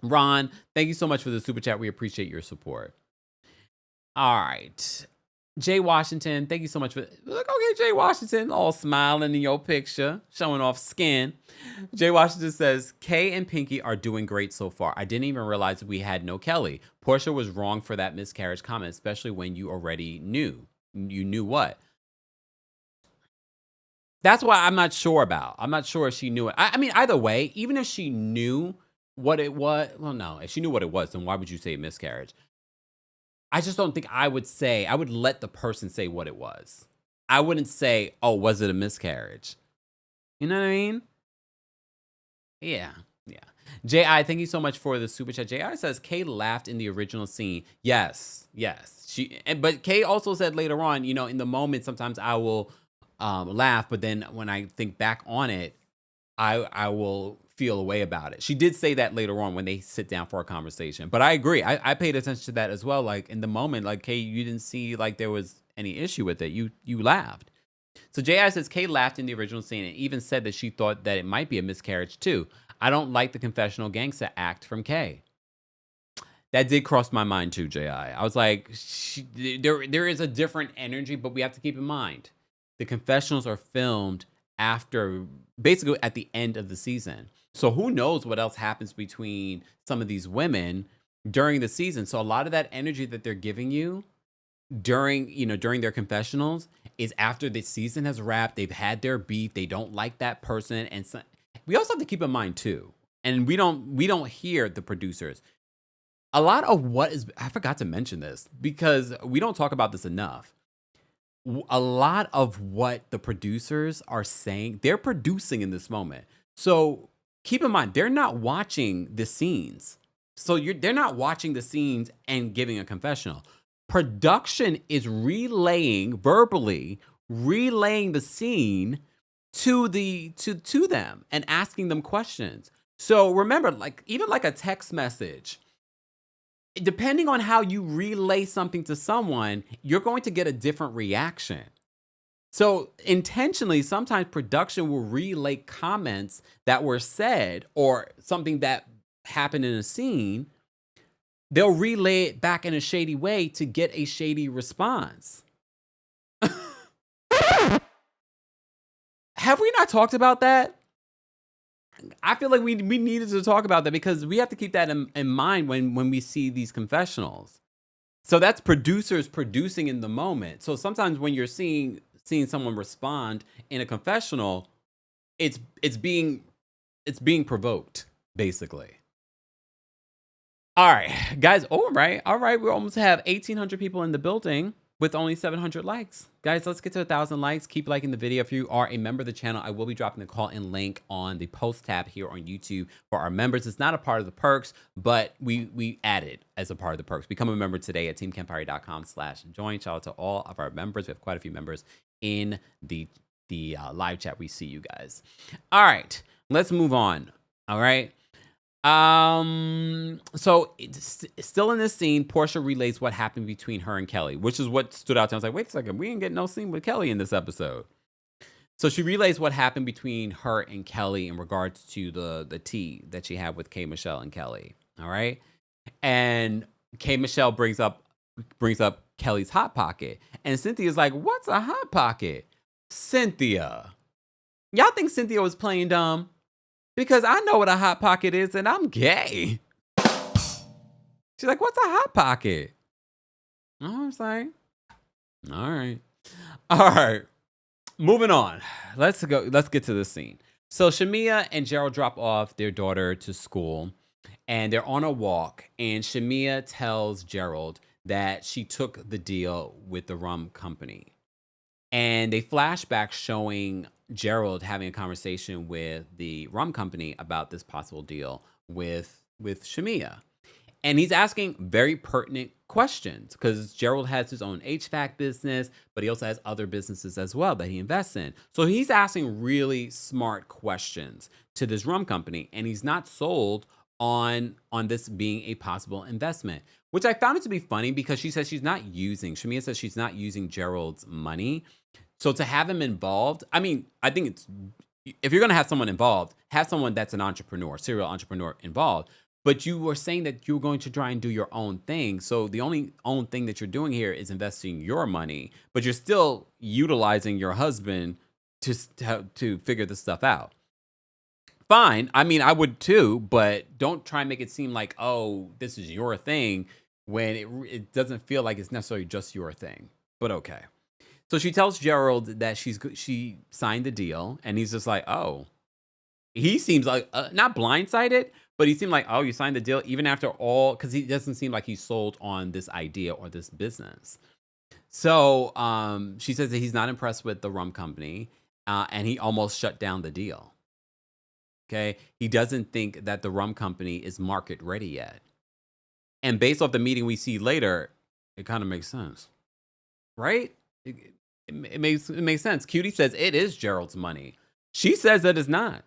[SPEAKER 2] Ron, thank you so much for the super chat. We appreciate your support. All right. Jay Washington, thank you so much for look. Okay, Jay Washington, all smiling in your picture, showing off skin. Jay Washington says, Kay and Pinky are doing great so far. I didn't even realize we had no Kelli. Porsha was wrong for that miscarriage comment, especially when you already knew. You knew what? That's why I'm not sure about. I'm not sure if she knew it. I mean, either way, even if she knew what it was, well, no, if she knew what it was, then why would you say miscarriage? I just don't think I would say, I would let the person say what it was. I wouldn't say, oh, was it a miscarriage? You know what I mean? Yeah. J.I., thank you so much for the super chat. J.I. says, Kay laughed in the original scene. Yes. But Kay also said later on, in the moment, sometimes I will laugh, but then when I think back on it, I will feel a way about it. She did say that later on when they sit down for a conversation. But I agree. I paid attention to that as well. Like in the moment, like Kay, you didn't see like there was any issue with it. You laughed. So J.I. says Kay laughed in the original scene and even said that she thought that it might be a miscarriage too. I don't like the confessional gangster act from Kay. That did cross my mind too, J.I. I was like, there is a different energy, but we have to keep in mind the confessionals are filmed after, basically at the end of the season. So who knows what else happens between some of these women during the season. So a lot of that energy that they're giving you during their confessionals is after the season has wrapped. They've had their beef. They don't like that person. And so, we also have to keep in mind too, and we don't hear the producers. A lot of I forgot to mention this because we don't talk about this enough. A lot of what the producers are saying, they're producing in this moment. So keep in mind, they're not watching the scenes. So they're not watching the scenes and giving a confessional. Production is verbally relaying the scene to them and asking them questions. So remember, even a text message, depending on how you relay something to someone, you're going to get a different reaction. So intentionally, sometimes production will relay comments that were said or something that happened in a scene. They'll relay it back in a shady way to get a shady response. Have we not talked about that? I feel like we needed to talk about that because we have to keep that in mind when we see these confessionals. So that's producers producing in the moment. So sometimes when you're seeing someone respond in a confessional, it's being provoked, basically. All right, guys. All right. We almost have 1,800 people in the building with only 700 likes. Guys, let's get to 1,000 likes. Keep liking the video. If you are a member of the channel, I will be dropping the call-in link on the post tab here on YouTube for our members. It's not a part of the perks, but we add it as a part of the perks. Become a member today at TheKempire.com/join. Shout out to all of our members. We have quite a few members in the live chat. We see you guys. All right, let's move on. All right. So it's still in this scene, Porsha relays what happened between her and Kelli, which is what stood out to me. I was like, wait a second, we didn't get no scene with Kelli in this episode. So she relays what happened between her and Kelli in regards to the tea that she had with K. Michelle and Kelli. All right. And K. Michelle brings up Kelly's hot pocket. And Cynthia's like, what's a hot pocket? Cynthia. Y'all think Cynthia was playing dumb? Because I know what a hot pocket is and I'm gay. She's like, what's a hot pocket? I was like, all right. Moving on. Let's go. Let's get to the scene. So Shamia and Gerald drop off their daughter to school, and they're on a walk. And Shamia tells Gerald that she took the deal with the rum company. And they flash back showing Gerald having a conversation with the rum company about this possible deal with Shamia. And he's asking very pertinent questions because Gerald has his own HVAC business, but he also has other businesses as well that he invests in. So he's asking really smart questions to this rum company, and he's not sold on this being a possible investment, which I found it to be funny because Shamia says she's not using Gerald's money. So to have him involved, I mean, I think if you're going to have someone involved, have someone that's an entrepreneur, serial entrepreneur involved. But you were saying that you were going to try and do your own thing. So the only own thing that you're doing here is investing your money, but you're still utilizing your husband to figure this stuff out. Fine. I mean, I would too, but don't try and make it seem like, oh, this is your thing when it doesn't feel like it's necessarily just your thing. But okay. So she tells Gerald that she signed the deal, and he's just like, oh. He seems like not blindsided, but he seemed like, oh, you signed the deal even after all, because he doesn't seem like he's sold on this idea or this business. So she says that he's not impressed with the rum company, and he almost shut down the deal. Okay, he doesn't think that the rum company is market ready yet. And based off the meeting we see later, it kind of makes sense, right? It makes sense. Cutie says it is Gerald's money. She says that it's not.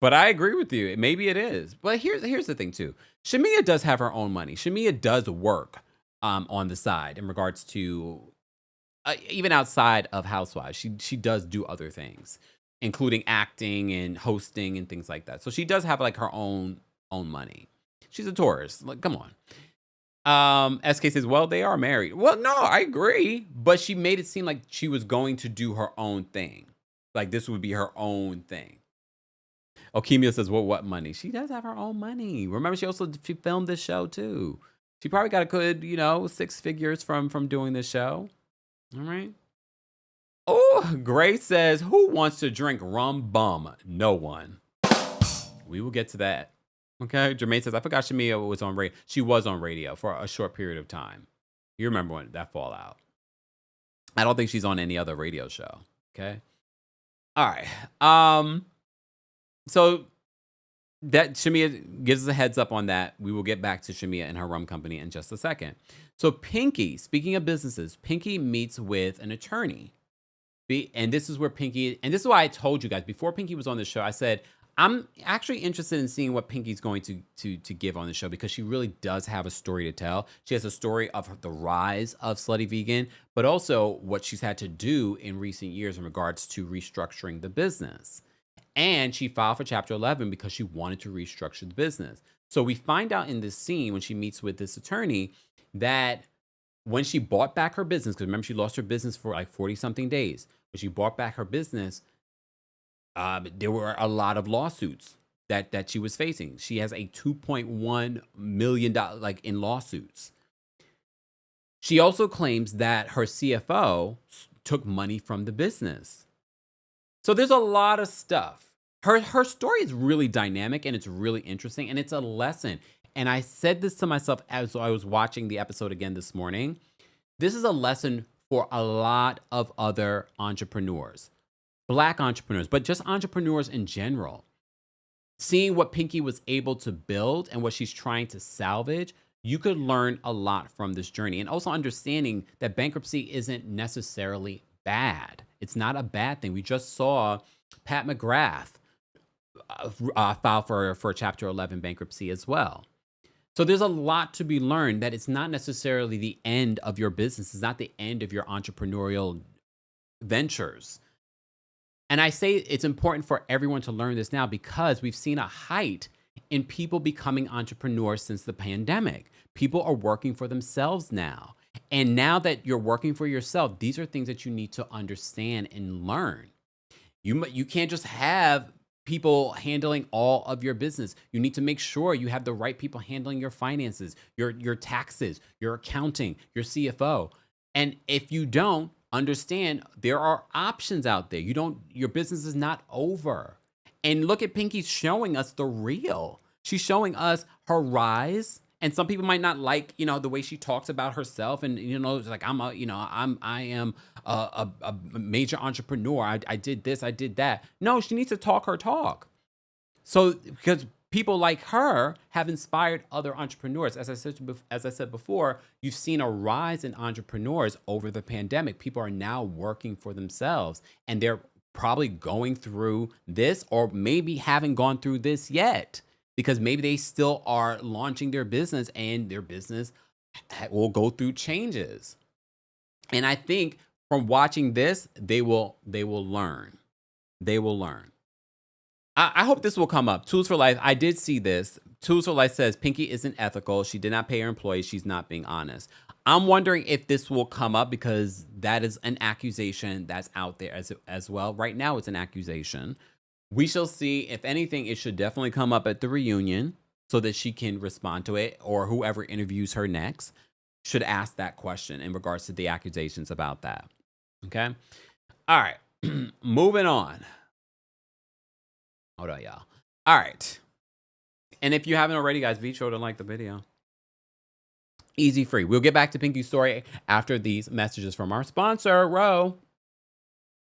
[SPEAKER 2] But I agree with you. Maybe it is. But here's the thing too. Shamia does have her own money. Shamia does work on the side in regards to even outside of Housewives. She does do other things, including acting and hosting and things like that. So she does have like her own money. She's a Taurus. Like, come on. SK says, well, they are married. Well, no, I agree. But she made it seem like she was going to do her own thing. Like this would be her own thing. Oh, CAMEO says, well, what money? She does have her own money. Remember, she filmed this show too. She probably got a good, 6 figures from doing this show. All right. Oh, Grace says, who wants to drink rum bum? No one. We will get to that. Okay. Jermaine says, I forgot Shamia was on radio. She was on radio for a short period of time. You remember when that fallout. I don't think she's on any other radio show. Okay. All right. So that Shamia gives us a heads up on that. We will get back to Shamia and her rum company in just a second. So Pinky, speaking of businesses, Pinky meets with an attorney. And this is where and this is why I told you guys before Pinky was on the show, I said, I'm actually interested in seeing what Pinky's going to give on the show because she really does have a story to tell. She has a story of the rise of Slutty Vegan, but also what she's had to do in recent years in regards to restructuring the business. And she filed for Chapter 11 because she wanted to restructure the business. So we find out in this scene when she meets with this attorney that when she bought back her business, because remember she lost her business for like 40-something days. When she bought back her business, there were a lot of lawsuits that she was facing. She has a $2.1 million in lawsuits. She also claims that her CFO took money from the business. So there's a lot of stuff. Her story is really dynamic and it's really interesting and it's a lesson. And I said this to myself as I was watching the episode again this morning. This is a lesson for a lot of other entrepreneurs, Black entrepreneurs, but just entrepreneurs in general. Seeing what Pinky was able to build and what she's trying to salvage, you could learn a lot from this journey. And also understanding that bankruptcy isn't necessarily bad. It's not a bad thing. We just saw Pat McGrath file for Chapter 11 bankruptcy as well. So there's a lot to be learned that it's not necessarily the end of your business. It's not the end of your entrepreneurial ventures. And I say it's important for everyone to learn this now because we've seen a height in people becoming entrepreneurs since the pandemic. People are working for themselves now. And now that you're working for yourself, these are things that you need to understand and learn. You can't just have people handling all of your business. You need to make sure you have the right people handling your finances, your taxes, your accounting, your CFO. And if you don't, understand there are options out there. Your business is not over. And look at Pinky showing us the real. She's showing us her rise. And some people might not like, the way she talks about herself. And, it's like, I am a major entrepreneur. I did this, I did that. No, she needs to talk her talk. So, because people like her have inspired other entrepreneurs. As I said before, you've seen a rise in entrepreneurs over the pandemic. People are now working for themselves, and they're probably going through this, or maybe haven't gone through this yet, because maybe they still are launching their business, and their business will go through changes. And I think from watching this, they will learn. They will learn. I hope this will come up. Tools for Life. I did see this. Tools for Life says Pinky isn't ethical. She did not pay her employees. She's not being honest. I'm wondering if this will come up, because that is an accusation that's out there as well. Right now, it's an accusation. We shall see. If anything, it should definitely come up at the reunion so that she can respond to it, or whoever interviews her next should ask that question in regards to the accusations about that. Okay? All right. Moving on. Hold on, y'all. All right. And if you haven't already, guys, be sure to like the video. Easy free. We'll get back to Pinky's story after these messages from our sponsor, RHOA.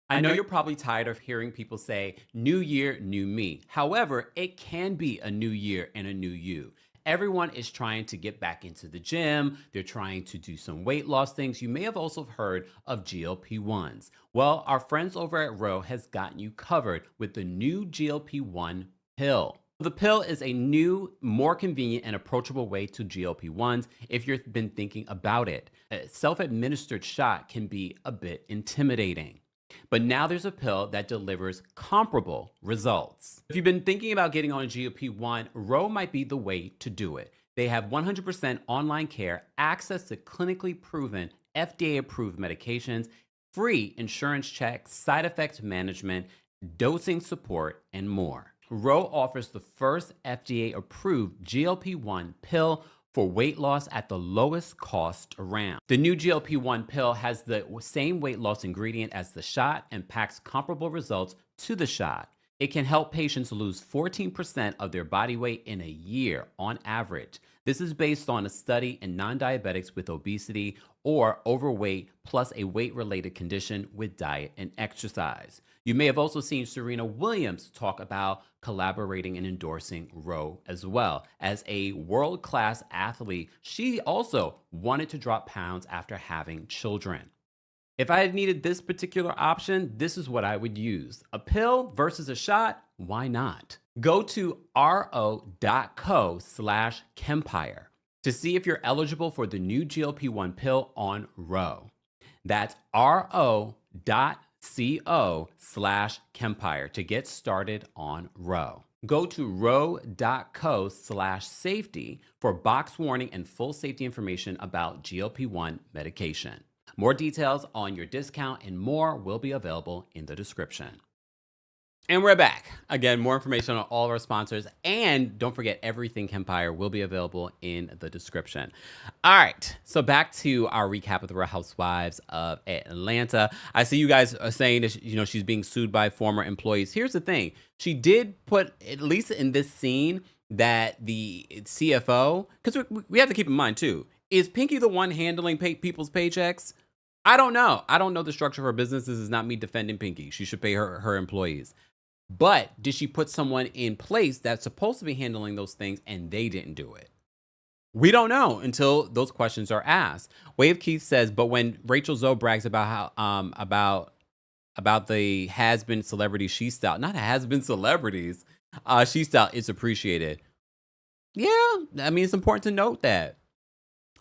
[SPEAKER 2] I know you're probably tired of hearing people say, new year, new me. However, it can be a new year and a new you. Everyone is trying to get back into the gym. They're trying to do some weight loss things. You may have also heard of GLP-1s. Well, our friends over at RHOA has gotten you covered with the new GLP-1 pill. The pill is a new, more convenient and approachable way to GLP-1s if you've been thinking about it. A self-administered shot can be a bit intimidating. But now there's a pill that delivers comparable results. If you've been thinking about getting on a GLP-1, RHOA might be the way to do it. They have 100% online care, access to clinically proven, FDA-approved medications, free insurance checks, side effect management, dosing support, and more. RHOA offers the first FDA-approved GLP-1 pill for weight loss at the lowest cost around. The new GLP-1 pill has the same weight loss ingredient as the shot and packs comparable results to the shot. It can help patients lose 14% of their body weight in a year on average. This is based on a study in non-diabetics with obesity or overweight plus a weight-related condition with diet and exercise. You may have also seen Serena Williams talk about collaborating and endorsing RHOA as well. As a world-class athlete, she also wanted to drop pounds after having children. If I had needed this particular option, this is what I would use. A pill versus a shot? Why not? Go to ro.co/Kempire to see if you're eligible for the new GLP-1 pill on RHOA. That's ro.co/Kempire to get started on RHOA. Go to ro.co/safety for box warning and full safety information about GLP-1 medication. More details on your discount and more will be available in the description. And we're back. Again, more information on all of our sponsors. And don't forget, everything Kempire will be available in the description. All right. So back to our recap of the Real Housewives of Atlanta. I see you guys are saying that, she's being sued by former employees. Here's the thing. She did put, at least in this scene, that the CFO, because we have to keep in mind too, is Pinky the one handling people's paychecks? I don't know. I don't know the structure of her business. This is not me defending Pinky. She should pay her employees. But did she put someone in place that's supposed to be handling those things and they didn't do it? We don't know until those questions are asked. Wave Keith says, but when Rachel Zoe brags about how about the has-been celebrity she style, not has-been celebrities, she style is appreciated. Yeah, I mean, it's important to note that.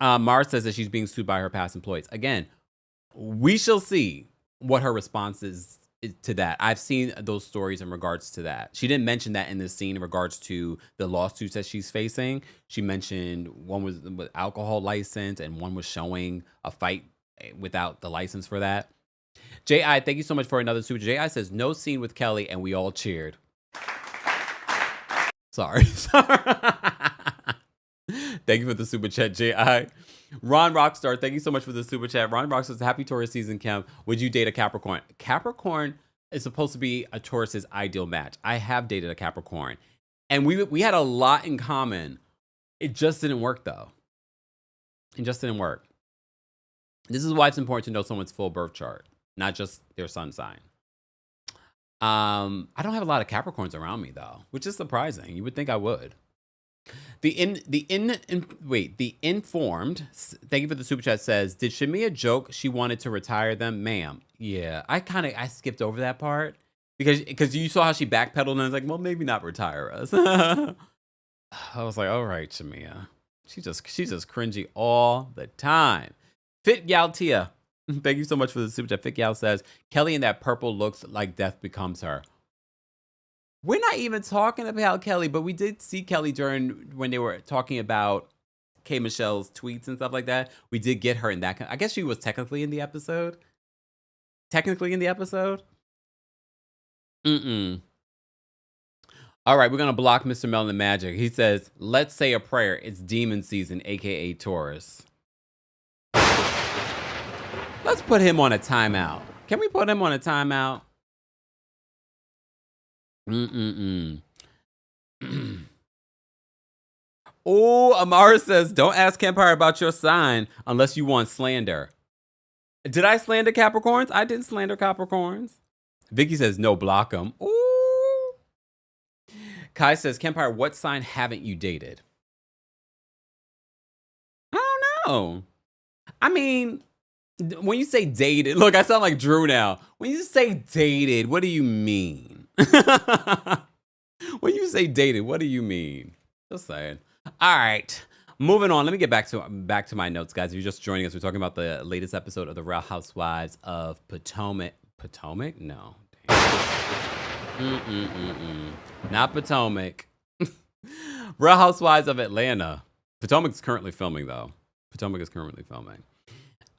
[SPEAKER 2] Mars says that she's being sued by her past employees. Again, we shall see what her response is to that. I've seen those stories in regards to that. She didn't mention that in this scene in regards to the lawsuits that she's facing. She mentioned one was with alcohol license and one was showing a fight without the license for that. J.I., thank you so much for another super. J.I. says, no scene with Kelli and we all cheered. Sorry. Thank you for the super chat, J.I. Ron Rockstar, thank you so much for the super chat. Ron Rockstar says, happy Taurus season, Kim. Would you date a Capricorn? Capricorn is supposed to be a Taurus's ideal match. I have dated a Capricorn, and we had a lot in common. It just didn't work, though. It just didn't work. This is why it's important to know someone's full birth chart, not just their sun sign. I don't have a lot of Capricorns around me, though, which is surprising. You would think I would. The informed, thank you for the super chat, says, did Shamia joke she wanted to retire them? Ma'am. Yeah, I skipped over that part because you saw how she backpedaled and I was like, well, maybe not retire us. I was like, all right, Shamia. She's just cringy all the time. Fit Gal Tia, thank you so much for the super chat. Fit Gal says, Kelli in that purple looks like death becomes her. We're not even talking about Kelli, but we did see Kelli when they were talking about K. Michelle's tweets and stuff like that. We did get her in that. I guess she was technically in the episode. All right, we're going to block Mr. Melon Magic. He says, let's say a prayer. It's demon season, a.k.a. Taurus. Let's put him on a timeout. Can we put him on a timeout? Oh, Amara says, don't ask Kempire about your sign unless you want slander. Did I slander Capricorns? I didn't slander Capricorns. Vicky says, no, block them. Ooh. Kai says, Kempire, what sign haven't you dated? I don't know. I mean, when you say dated, look, I sound like Drew now. When you say dated, what do you mean? When you say dated, what do you mean? Just saying. All right, moving on. Let me get back to my notes, guys. If you're just joining us, we're talking about the latest episode of the Real Housewives of Potomac. Potomac? No. Not Potomac. Real Housewives of Atlanta. Potomac is currently filming, though.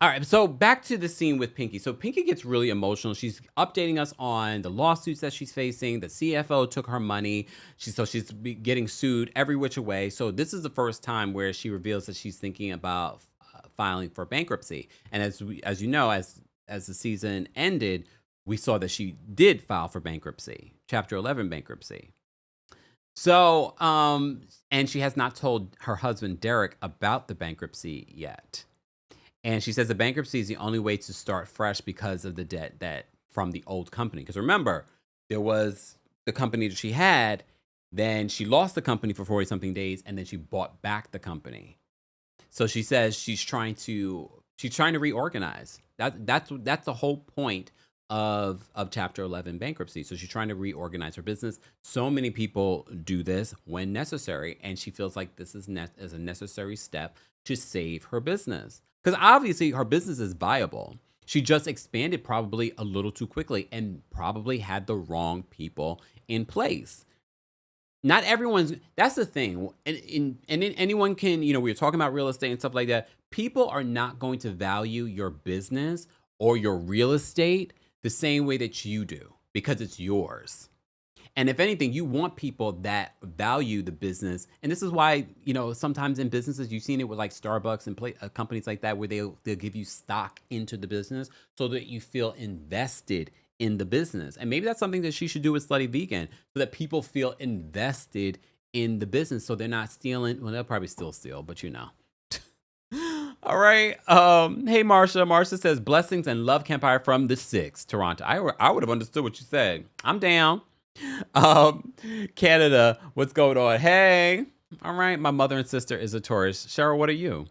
[SPEAKER 2] All right, so back to the scene with Pinky. So Pinky gets really emotional. She's updating us on the lawsuits that she's facing. The CFO took her money. She's getting sued every which way. So this is the first time where she reveals that she's thinking about filing for bankruptcy. And as you know, as the season ended, we saw that she did file for bankruptcy, Chapter 11 bankruptcy. So, and she has not told her husband, Derek, about the bankruptcy yet. And she says the bankruptcy is the only way to start fresh because of the debt that from the old company. Because remember, there was the company that she had, then she lost the company for 40-something days, and then she bought back the company. So she says she's trying to reorganize. That's the whole point of Chapter 11 bankruptcy. So she's trying to reorganize her business. So many people do this when necessary, and she feels like this is a necessary step to save her business. Because obviously her business is viable. She just expanded probably a little too quickly and probably had the wrong people in place. Not everyone's, that's the thing. And anyone can, we were talking about real estate and stuff like that. People are not going to value your business or your real estate the same way that you do because it's yours. And if anything, you want people that value the business. And this is why, sometimes in businesses, you've seen it with like Starbucks and companies like that, where they'll give you stock into the business so that you feel invested in the business. And maybe that's something that she should do with Slutty Vegan, so that people feel invested in the business. So they're not stealing. Well, they'll probably still steal, but All right. Hey, Marsha. Marsha says, blessings and love, Kempire from the 6th, Toronto. I would have understood what you said. I'm down. Canada, what's going on? Hey. All right. My mother and sister is a Taurus. Cheryl, what are you?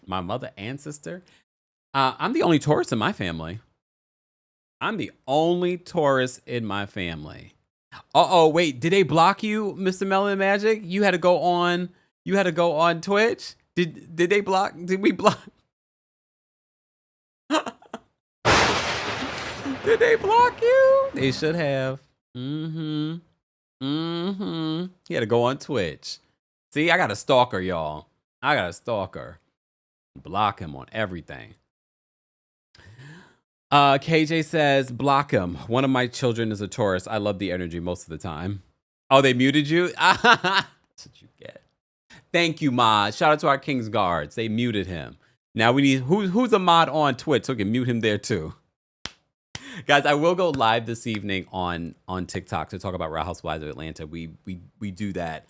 [SPEAKER 2] My mother and sister? I'm the only Taurus in my family. Wait, did they block you, Mr. Melon Magic? You had to go on Twitch? Did they block? Did we block? Did they block you? They should have. He had to go on Twitch. See, I got a stalker, y'all. I got a stalker. Block him on everything. KJ says, block him. One of my children is a Taurus. I love the energy most of the time. Oh, they muted you? That's what you get. Thank you, mod. Shout out to our King's Guards. They muted him. Now we need who's a mod on Twitch so we can mute him there too. Guys, I will go live this evening on TikTok to talk about Real Housewives of Atlanta. We do that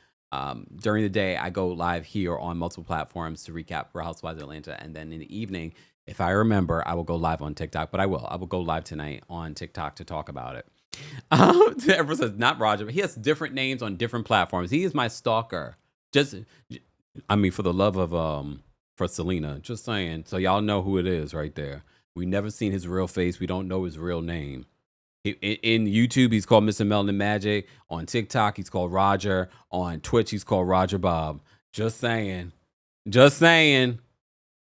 [SPEAKER 2] during the day. I go live here on multiple platforms to recap Real Housewives of Atlanta, and then in the evening, if I remember, I will go live on TikTok. But I will go live tonight on TikTok to talk about it. Everyone says not Roger, but he has different names on different platforms. He is my stalker. I mean, for the love of for Selena, just saying. So y'all know who it is right there. We never seen his real face. We don't know his real name. In YouTube, he's called Mr. Melanin Magic. On TikTok, he's called Roger. On Twitch, he's called Roger Bob. Just saying. Just saying.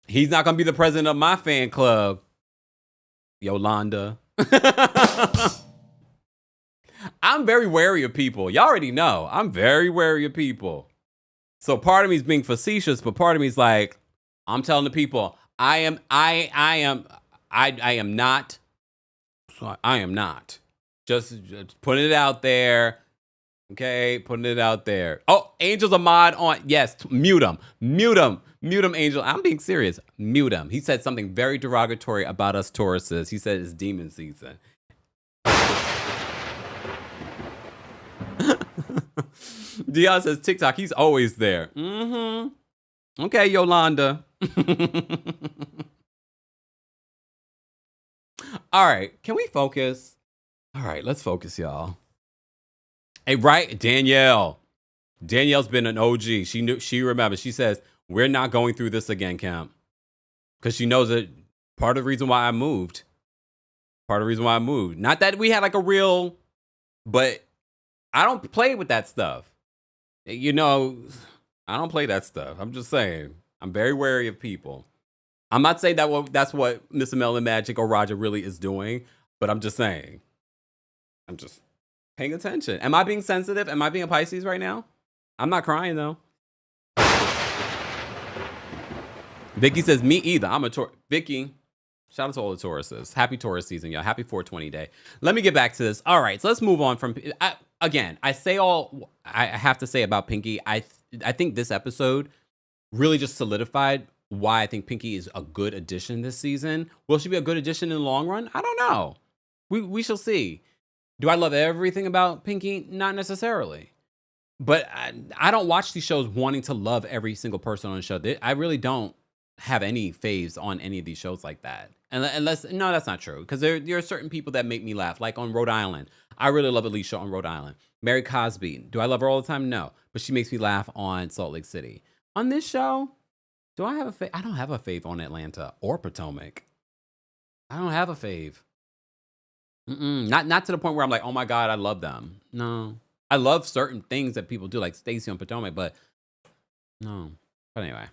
[SPEAKER 2] He's not going to be the president of my fan club. Yolanda. I'm very wary of people. Y'all already know. I'm very wary of people. So part of me is being facetious, but part of me is like, I'm telling the people, I am not. Just putting it out there. Okay, putting it out there. Oh, Angel's a mod on. Yes, mute him. Mute him, Angel. I'm being serious. Mute him. He said something very derogatory about us Tauruses. He said it's demon season. Dion says TikTok. He's always there. Mm-hmm. Okay, Yolanda. All right, can we focus? All right, let's focus, y'all. Hey, right, Danielle. Danielle's been an OG. She remembers. She says, we're not going through this again, Kemp. Because she knows that part of the reason why I moved. Not that we had like a real, but I don't play with that stuff. You know, I don't play that stuff. I'm just saying. I'm very wary of people. I'm not saying that's what Mr. Melanin Magic or Roger really is doing, but I'm just saying. I'm just paying attention. Am I being sensitive? Am I being a Pisces right now? I'm not crying, though. Vicky says, me either. I'm a Taurus. Vicky, shout out to all the Tauruses. Happy Taurus season, y'all. Happy 420 day. Let me get back to this. All right, so let's move on from... Again, I have to say about Pinky, I think this episode really just solidified why I think Pinky is a good addition this season. Will she be a good addition in the long run? I don't know. We shall see. Do I love everything about Pinky? Not necessarily. But I don't watch these shows wanting to love every single person on the show. I really don't have any faves on any of these shows like that. Unless, no, that's not true. Because there are certain people that make me laugh. Like on Rhode Island. I really love Alicia on Rhode Island. Mary Cosby. Do I love her all the time? No. But she makes me laugh on Salt Lake City. On this show, do I have a fave? I don't have a fave on Atlanta or Potomac. I don't have a fave. Not to the point where I'm like, oh my God, I love them. No. I love certain things that people do, like Stacey on Potomac, but no. But anyway.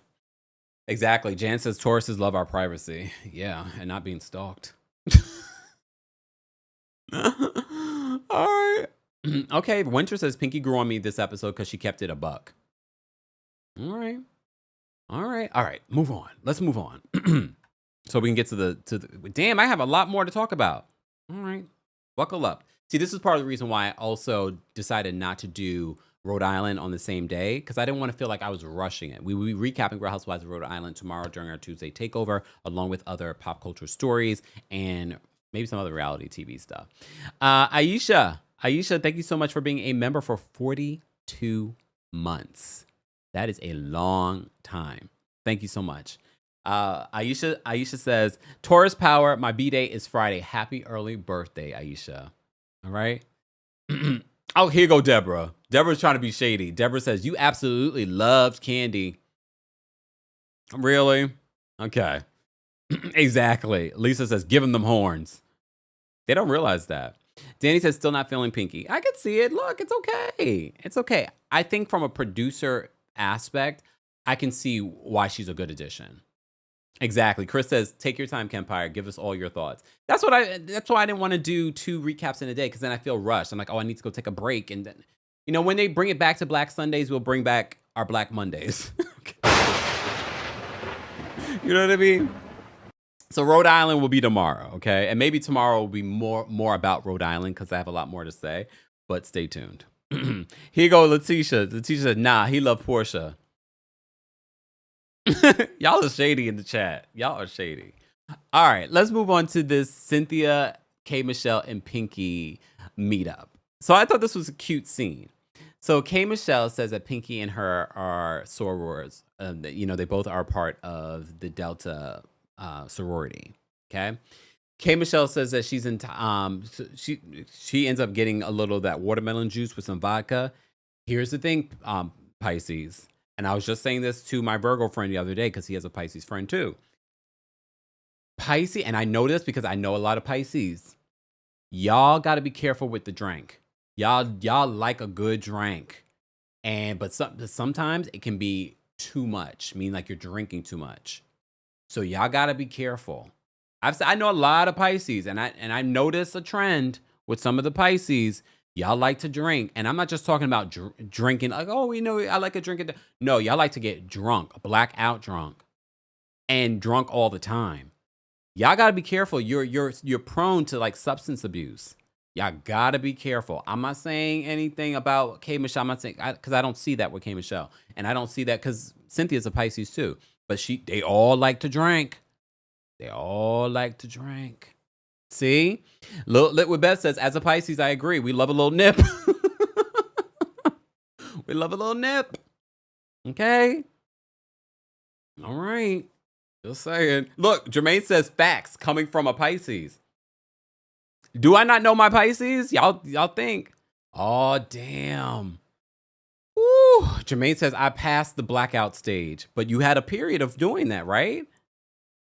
[SPEAKER 2] Exactly. Jan says Tauruses love our privacy. Yeah, and not being stalked. All right. Okay, Winter says Pinky grew on me this episode because she kept it a buck. All right. Move on. Let's move on. So we can get to the damn, I have a lot more to talk about. All right. Buckle up. See, this is part of the reason why I also decided not to do Rhode Island on the same day, because I didn't want to feel like I was rushing it. We will be recapping Real Housewives of Rhode Island tomorrow during our Tuesday takeover, along with other pop culture stories and maybe some other reality TV stuff. Aisha, thank you so much for being a member for 42 months. That is a long time. Thank you so much. Aisha says, Taurus power, my B-day is Friday. Happy early birthday, Aisha. All right. Oh, here go Deborah. Deborah's trying to be shady. Deborah says, you absolutely loved Candy. Really? Okay. Exactly. Lisa says, give them horns. They don't realize that. Danny says, still not feeling Pinky. I can see it. Look, it's okay. It's okay. I think from a producer aspect, I can see why she's a good addition. Exactly. Chris says, take your time, Kempire. Give us all your thoughts. That's why I didn't want to do 2 recaps in a day, because then I feel rushed. I'm like, oh, I need to go take a break. And then, you know, when they bring it back to Black Sundays, we'll bring back our Black Mondays. You know what I mean? So Rhode Island will be tomorrow, okay? And maybe tomorrow will be more about Rhode Island, because I have a lot more to say. But stay tuned. Here you go, Letitia. Letitia said, nah, he loved Porsha. Y'all are shady in the chat. Y'all are shady. All right, let's move on to this Cynthia, K. Michelle, and Pinky meetup. So I thought this was a cute scene. So K. Michelle says that Pinky and her are sorors. They both are part of the Delta sorority. Okay. K. Michelle says that she's she ends up getting a little of that watermelon juice with some vodka. Here's the thing, Pisces. And I was just saying this to my Virgo friend the other day because he has a Pisces friend too. Pisces, and I know this because I know a lot of Pisces. Y'all got to be careful with the drink. Y'all like a good drink, but sometimes it can be too much. Mean like you're drinking too much. So y'all got to be careful. I know a lot of Pisces, and I noticed a trend with some of the Pisces. Y'all like to drink, and I'm not just talking about drinking. Like, oh, I like a drink. No, y'all like to get drunk, blackout drunk, and drunk all the time. Y'all gotta be careful. You're prone to like substance abuse. Y'all gotta be careful. I'm not saying anything about K. Michelle. I'm not saying because I don't see that with K. Michelle, and I don't see that because Cynthia's a Pisces too. But they all like to drink. They all like to drink. See, Liquid Beth says, as a Pisces, I agree. We love a little nip. We love a little nip. Okay. All right. Just saying. Look, Jermaine says facts coming from a Pisces. Do I not know my Pisces? Y'all think? Oh, damn. Woo. Jermaine says, I passed the blackout stage, but you had a period of doing that, right?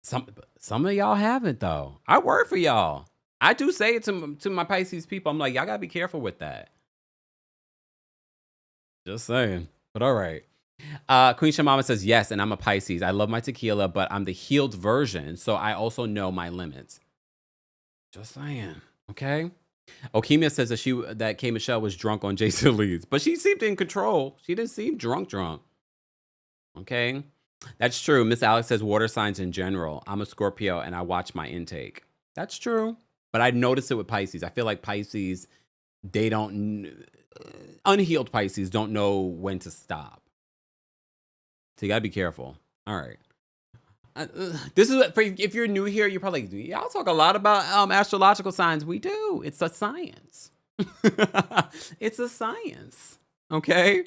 [SPEAKER 2] Some of y'all haven't, though. I work for y'all. I do say it to my Pisces people. I'm like, y'all got to be careful with that. Just saying. But all right. Queen Shamama says, yes, and I'm a Pisces. I love my tequila, but I'm the healed version, so I also know my limits. Just saying. Okay. Okemia says that K. Michelle was drunk on Jason Lee's, but she seemed in control. She didn't seem drunk. Okay. That's true. Miss Alex says water signs in general. I'm a Scorpio and I watch my intake. That's true. But I notice it with Pisces. I feel like Pisces, unhealed Pisces don't know when to stop. So you got to be careful. All right. This is if you're new here, you're probably like, y'all talk a lot about astrological signs. We do. It's a science. It's a science. Okay.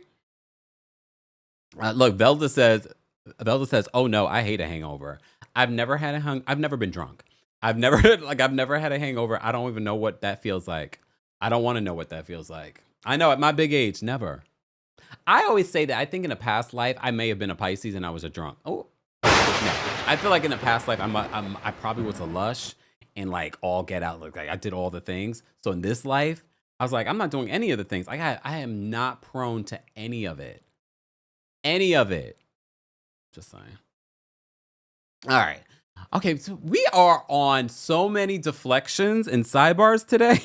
[SPEAKER 2] Look, Velda says, oh no, I hate a hangover. I've never been drunk. I've never had a hangover. I don't even know what that feels like. I don't want to know what that feels like. I know at my big age, never. I always say that I think in a past life, I may have been a Pisces and I was a drunk. Oh, no. I feel like in a past life, I probably was a lush and like all get out. Like I did all the things. So in this life, I was like, I'm not doing any of the things. I am not prone to any of it. Any of it. Just saying. All right. Okay, so we are on so many deflections and sidebars today.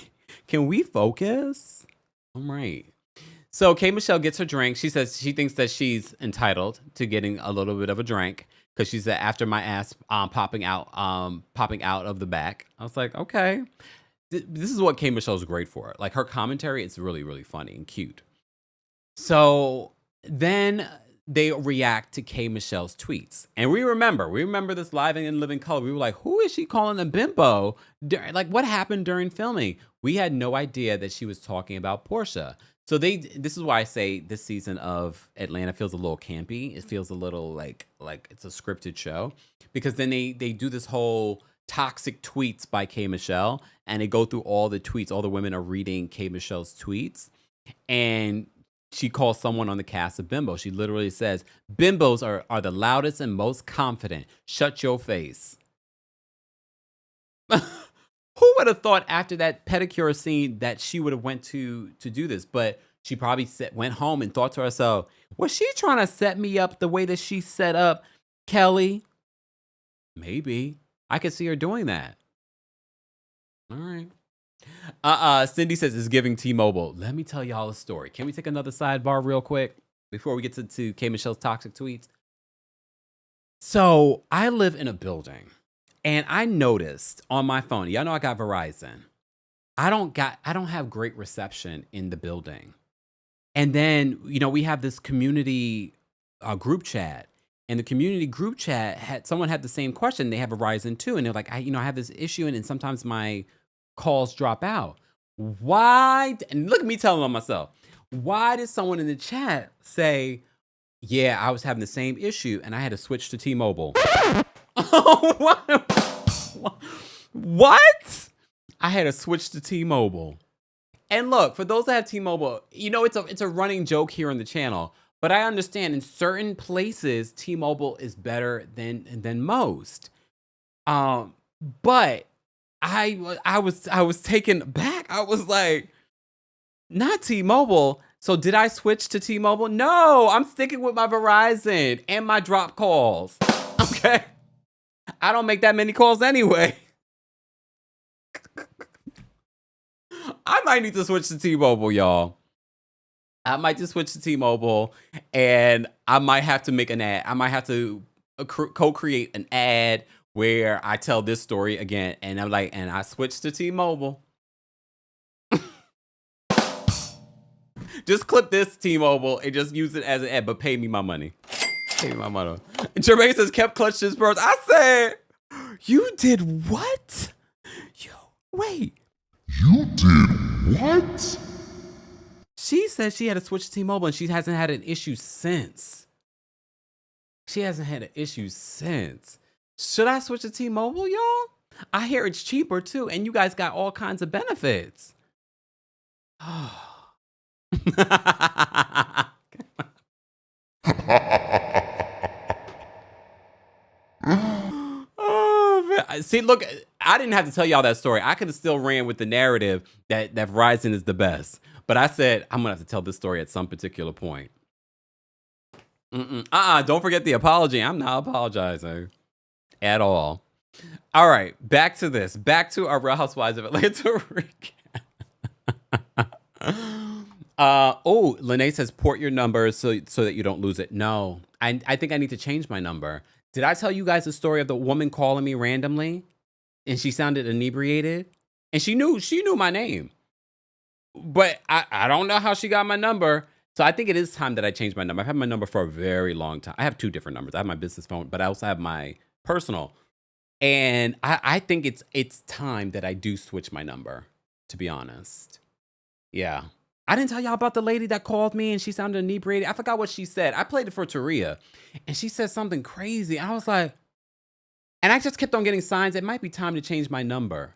[SPEAKER 2] Can we focus? All right. So K. Michelle gets her drink. She says she thinks that she's entitled to getting a little bit of a drink because she said after my ass popping out of the back. I was like, okay. This is what K. Michelle's great for. Like her commentary is really, really funny and cute. So then they react to K. Michelle's tweets. And we remember this live and in living color. We were like, who is she calling a bimbo? Like what happened during filming? We had no idea that she was talking about Porsha. So this is why I say this season of Atlanta feels a little campy. It feels a little like it's a scripted show because then they do this whole toxic tweets by K. Michelle and they go through all the tweets. All the women are reading K. Michelle's tweets and she calls someone on the cast a bimbo. She literally says, bimbos are the loudest and most confident. Shut your face. Who would have thought after that pedicure scene that she would have went to do this? But she probably went home and thought to herself, was she trying to set me up the way that she set up Kelli? Maybe. I could see her doing that. All right. Cindy says it's giving T-Mobile. Let me tell y'all a story. Can we take another sidebar real quick before we get to K. Michelle's toxic tweets? So I live in a building. And I noticed on my phone, y'all know I got Verizon. I don't have great reception in the building. And then, we have this community group chat and the community group chat someone had the same question. They have Verizon too, and they're like, I have this issue, and sometimes my calls drop out. Why? And look at me telling on myself. Why did someone in the chat say, yeah, I was having the same issue and I had to switch to T-Mobile? What? I had to switch to T-Mobile. And look, for those that have T-Mobile, it's a running joke here on the channel. But I understand in certain places, T-Mobile is better than most. But I was taken back. I was like, not T-Mobile. So did I switch to T-Mobile? No, I'm sticking with my Verizon and my drop calls. Okay. I don't make that many calls anyway. I might need to switch to T-Mobile, y'all. I might just switch to T-Mobile, and I might have to make an ad. I might have to co-create an ad where I tell this story again, and I'm like, and I switched to T-Mobile. Just clip this T-Mobile and just use it as an ad, but pay me my money. Pay me my money. Jermaine says, kept clutched his pearls. I said, you did what? Wait.
[SPEAKER 3] You did what?
[SPEAKER 2] She said she had to switch to T-Mobile and she hasn't had an issue since. Should I switch to T-Mobile, y'all? I hear it's cheaper too, and you guys got all kinds of benefits. Oh, man. See, look, I didn't have to tell y'all that story. I could have still ran with the narrative that Verizon is the best. But I said, I'm going to have to tell this story at some particular point. Don't forget the apology. I'm not apologizing at all. All right, back to this. Back to our Real Housewives of Atlanta recap. Lene says, port your number so that you don't lose it. No, I think I need to change my number. Did I tell you guys the story of the woman calling me randomly? And she sounded inebriated? And she knew my name. But I don't know how she got my number. So I think it is time that I change my number. I've had my number for a very long time. I have two different numbers. I have my business phone, but I also have my personal. And I think it's time that I do switch my number, to be honest. Yeah. I didn't tell y'all about the lady that called me and she sounded inebriated. I forgot what she said. I played it for Taria and she said something crazy. I was like, and I just kept on getting signs. It might be time to change my number.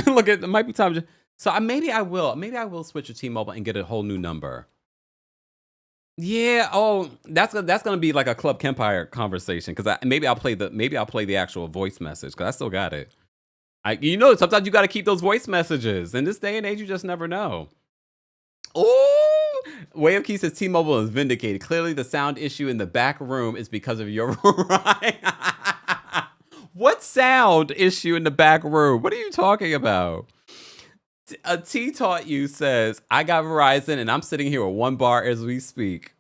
[SPEAKER 2] Look, it might be time to. So maybe I will switch to T-Mobile and get a whole new number. Yeah. Oh, that's gonna be like a Club Kempire conversation because maybe I'll play the actual voice message because I still got it. Sometimes you got to keep those voice messages. In this day and age, you just never know. Oh, Way of Key says T-Mobile is vindicated. Clearly, the sound issue in the back room is because of your right. What sound issue in the back room? What are you talking about? A T Taught You says, I got Verizon and I'm sitting here with one bar as we speak.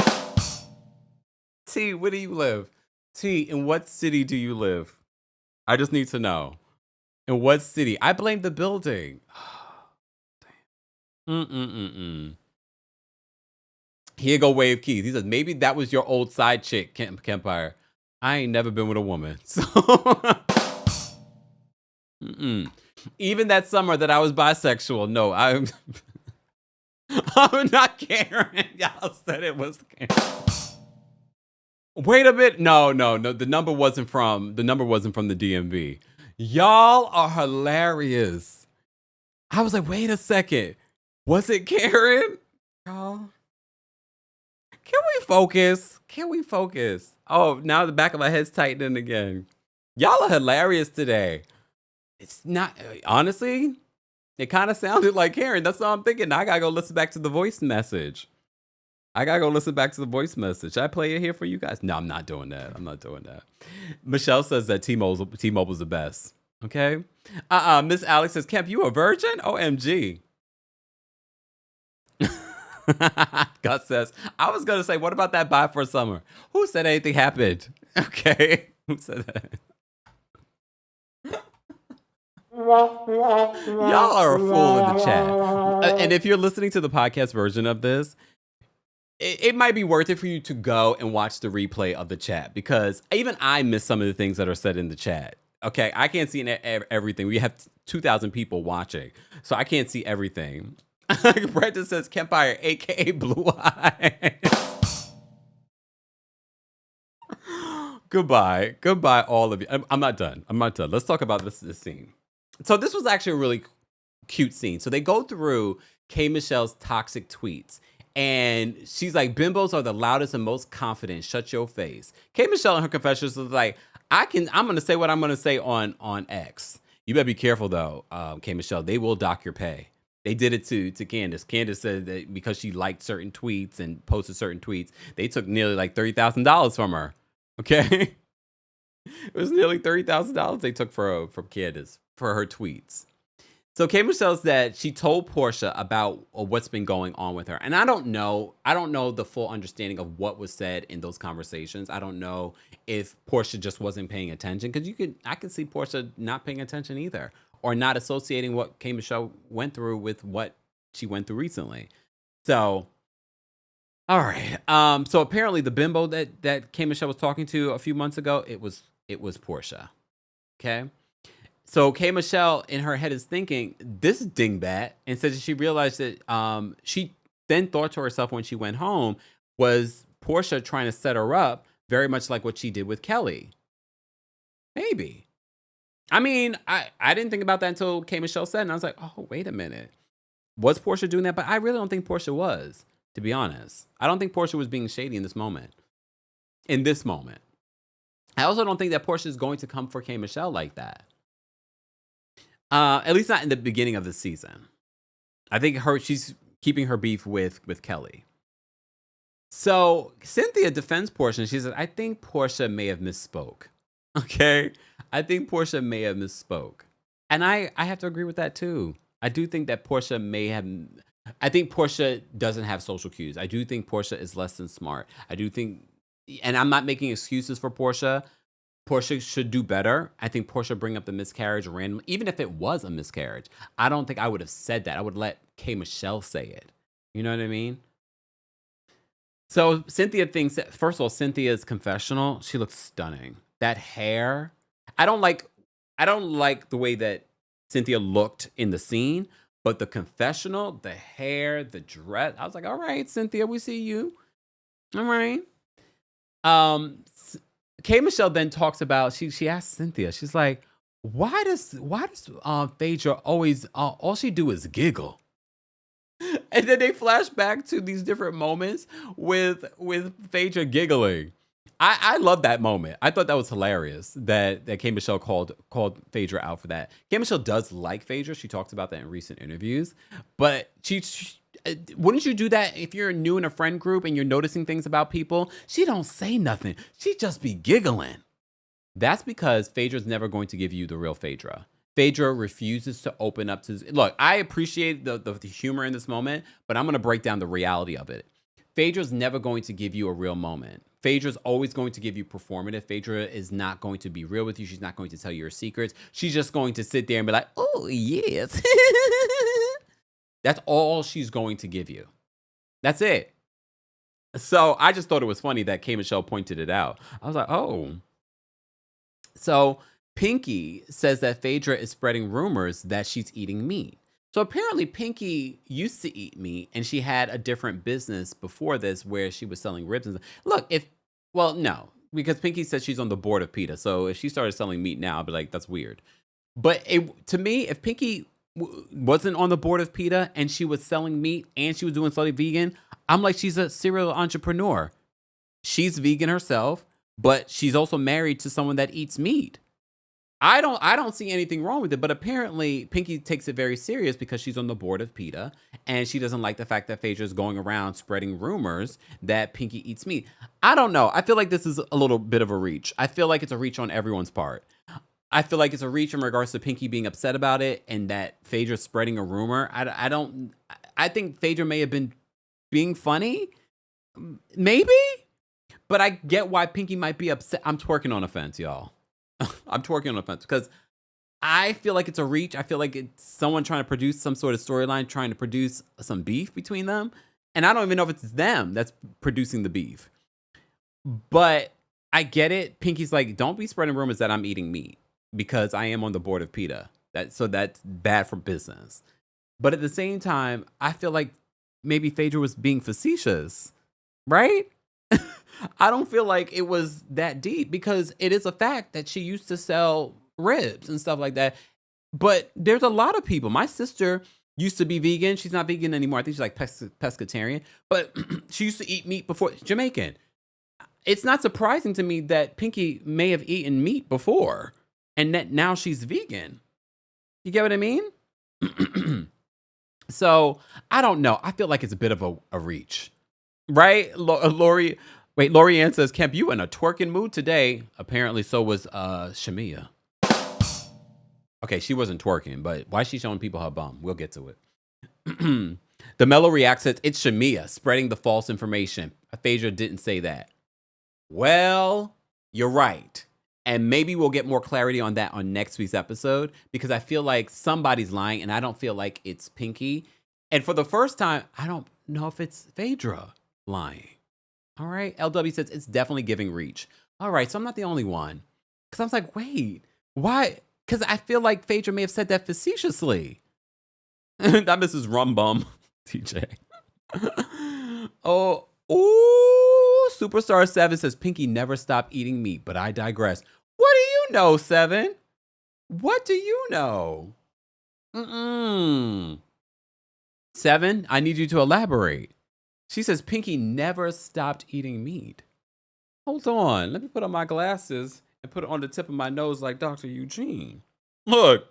[SPEAKER 2] T, where do you live? T, in what city do you live? I just need to know. In what city? I blame the building. Here go Wave Keys. He says, maybe that was your old side chick, Kempire. I ain't never been with a woman. So even that summer that I was bisexual, no, I'm not Karen. Y'all said it was Karen. Wait a minute. No. The number wasn't from the DMV. Y'all are hilarious. I was like, wait a second. Was it Karen? Y'all. Can we focus? Oh, now the back of my head's tightening again. Y'all are hilarious today. It's not, honestly, it kind of sounded like Karen. That's all I'm thinking. I gotta go listen back to the voice message. Should I play it here for you guys? No, I'm not doing that. Michelle says that T-Mobile's the best. Okay. Miss Alex says, Kemp, you a virgin? OMG. Gus says, I was going to say, what about that buy for summer? Who said anything happened? Okay. Who said that? Y'all are a fool in the chat. And if you're listening to the podcast version of this, it might be worth it for you to go and watch the replay of the chat, because even I missed some of the things that are said in the chat. Okay, I can't see everything. We have 2,000 people watching, so I can't see everything. Brenda says Kempire, aka Blue Eyes. Goodbye, all of you. I'm not done. Let's talk about this scene. So this was actually a really cute scene. So they go through K Michelle's toxic tweets. And she's like, bimbos are the loudest and most confident. Shut your face. K Michelle in her confessions was like, I'm gonna say what I'm gonna say on X. You better be careful though, K Michelle. They will dock your pay. They did it to Candace. Candace said that because she liked certain tweets and posted certain tweets, they took nearly like $30,000 from her. Okay. It was nearly $30,000 they took from Candace for her tweets. So K Michelle said she told Porsha about what's been going on with her. And I don't know the full understanding of what was said in those conversations. I don't know if Porsha just wasn't paying attention, because I could see Porsha not paying attention either, or not associating what K Michelle went through with what she went through recently. So, all right. So apparently the bimbo that K Michelle was talking to a few months ago, it was Porsha. Okay. So K Michelle in her head is thinking, this dingbat, and says she realized that she then thought to herself when she went home, was Porsha trying to set her up, very much like what she did with Kelli. Maybe. I mean, I didn't think about that until K Michelle said it, and I was like, oh, wait a minute. Was Porsha doing that? But I really don't think Porsha was, to be honest. I don't think Porsha was being shady in this moment. I also don't think that Porsha is going to come for K Michelle like that. At least not in the beginning of the season. I think she's keeping her beef with Kelli. So Cynthia defends Porsha, and she says, I think Porsha may have misspoke. Okay? I think Porsha may have misspoke. And I have to agree with that too. I do think that Porsha I think Porsha doesn't have social cues. I do think Porsha is less than smart. I do think, and I'm not making excuses for Porsha. Porsha should do better. I think Porsha bring up the miscarriage randomly. Even if it was a miscarriage, I don't think I would have said that. I would let K Michelle say it. You know what I mean? So Cynthia thinks that, first of all, Cynthia's confessional, she looks stunning. That hair, I don't like the way that Cynthia looked in the scene, but the confessional, the hair, the dress, I was like, all right, Cynthia, we see you. All right. K Michelle then talks about, she asked Cynthia, she's like, why does Phaedra always all she do is giggle? And then they flash back to these different moments with Phaedra giggling. I love that moment. I thought that was hilarious that K Michelle called Phaedra out for that. K Michelle does like Phaedra. She talks about that in recent interviews. But she wouldn't you do that if you're new in a friend group and you're noticing things about people? She don't say nothing. She just be giggling. That's because Phaedra's never going to give you the real Phaedra. Phaedra refuses to open up to... Look, I appreciate the humor in this moment, but I'm going to break down the reality of it. Phaedra's never going to give you a real moment. Phaedra's always going to give you performative. Phaedra is not going to be real with you. She's not going to tell you your secrets. She's just going to sit there and be like, oh, yes. That's all she's going to give you. That's it. So I just thought it was funny that K Michelle pointed it out. I was like, oh. So Pinky says that Phaedra is spreading rumors that she's eating meat. So apparently Pinky used to eat meat, and she had a different business before this where she was selling ribs. And look, no, because Pinky says she's on the board of PETA. So if she started selling meat now, I'd be like, that's weird. But to me, if Pinky wasn't on the board of PETA and she was selling meat and she was doing something vegan, I'm like, she's a serial entrepreneur. She's vegan herself, but she's also married to someone that eats meat. I don't see anything wrong with it, but apparently Pinky takes it very serious because she's on the board of PETA, and she doesn't like the fact that Phaedra is going around spreading rumors that Pinky eats meat. I don't know. I feel like this is a little bit of a reach. I feel like it's a reach on everyone's part. I feel like it's a reach in regards to Pinky being upset about it and that Phaedra's spreading a rumor. I think Phaedra may have been being funny, maybe, but I get why Pinky might be upset. I'm twerking on a fence, y'all. I'm twerking on a fence because I feel like it's a reach. I feel like it's someone trying to produce some sort of storyline, trying to produce some beef between them. And I don't even know if it's them that's producing the beef. But I get it. Pinky's like, don't be spreading rumors that I'm eating meat because I am on the board of PETA. So that's bad for business. But at the same time, I feel like maybe Phaedra was being facetious, right? I don't feel like it was that deep because it is a fact that she used to sell ribs and stuff like that. But there's a lot of people. My sister used to be vegan. She's not vegan anymore. I think she's like pescatarian. But she used to eat meat before. Jamaican. It's not surprising to me that Pinky may have eaten meat before and that now she's vegan. You get what I mean? So I don't know. I feel like it's a bit of a reach, right? Lori Ann says, Kemp, you in a twerking mood today. Apparently so was Shamia. Okay, she wasn't twerking, but why is she showing people her bum? We'll get to it. The Mellow reacts says, it's Shamia spreading the false information. Phaedra didn't say that. Well, you're right. And maybe we'll get more clarity on that on next week's episode because I feel like somebody's lying and I don't feel like it's Pinky. And for the first time, I don't know if it's Phaedra lying. All right. LW says it's definitely giving reach. All right. So I'm not the only one. Because I was like, wait, why? Because I feel like Phaedra may have said that facetiously. That Mrs. Rumbum, TJ. Oh, Superstar 7 says Pinky never stopped eating meat, but I digress. What do you know, 7? What do you know? 7, I need you to elaborate. She says Pinky never stopped eating meat. Hold on. Let me put on my glasses and put it on the tip of my nose like Dr. Eugene. Look.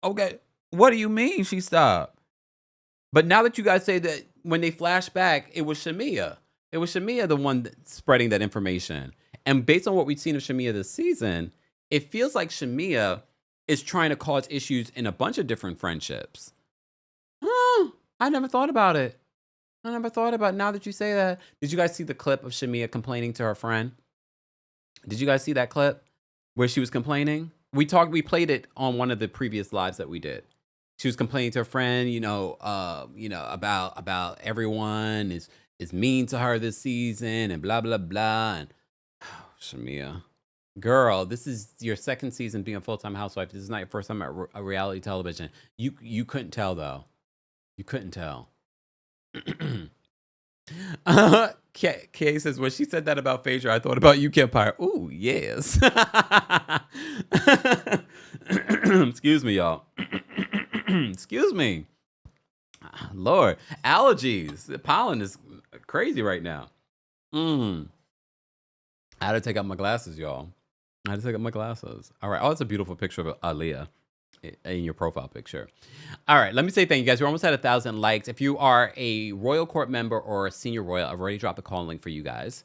[SPEAKER 2] Okay. What do you mean she stopped? But now that you guys say that when they flash back, it was Shamia. It was Shamia the one spreading that information. And based on what we've seen of Shamia this season, it feels like Shamia is trying to cause issues in a bunch of different friendships. I never thought about it. Now that you say that. Did you guys see the clip of Shamia complaining to her friend? Did you guys see that clip where she was complaining? We played it on one of the previous lives that we did. She was complaining to her friend, about everyone is mean to her this season and blah, blah, blah. And Shamia, girl, this is your second season being a full-time housewife. This is not your first time at a reality television. You couldn't tell, though. You couldn't tell. Kay says, when she said that about Phaedra, I thought about you, Kempire. Ooh, yes. Excuse me, y'all. Excuse me. Lord, allergies. The pollen is crazy right now. I had to take out my glasses, y'all. All right. Oh, it's a beautiful picture of Aaliyah in your profile picture. All right. Let me say thank you, guys. We're almost at 1,000 likes. If you are a Royal Court member or a senior royal, I've already dropped the call link for you guys.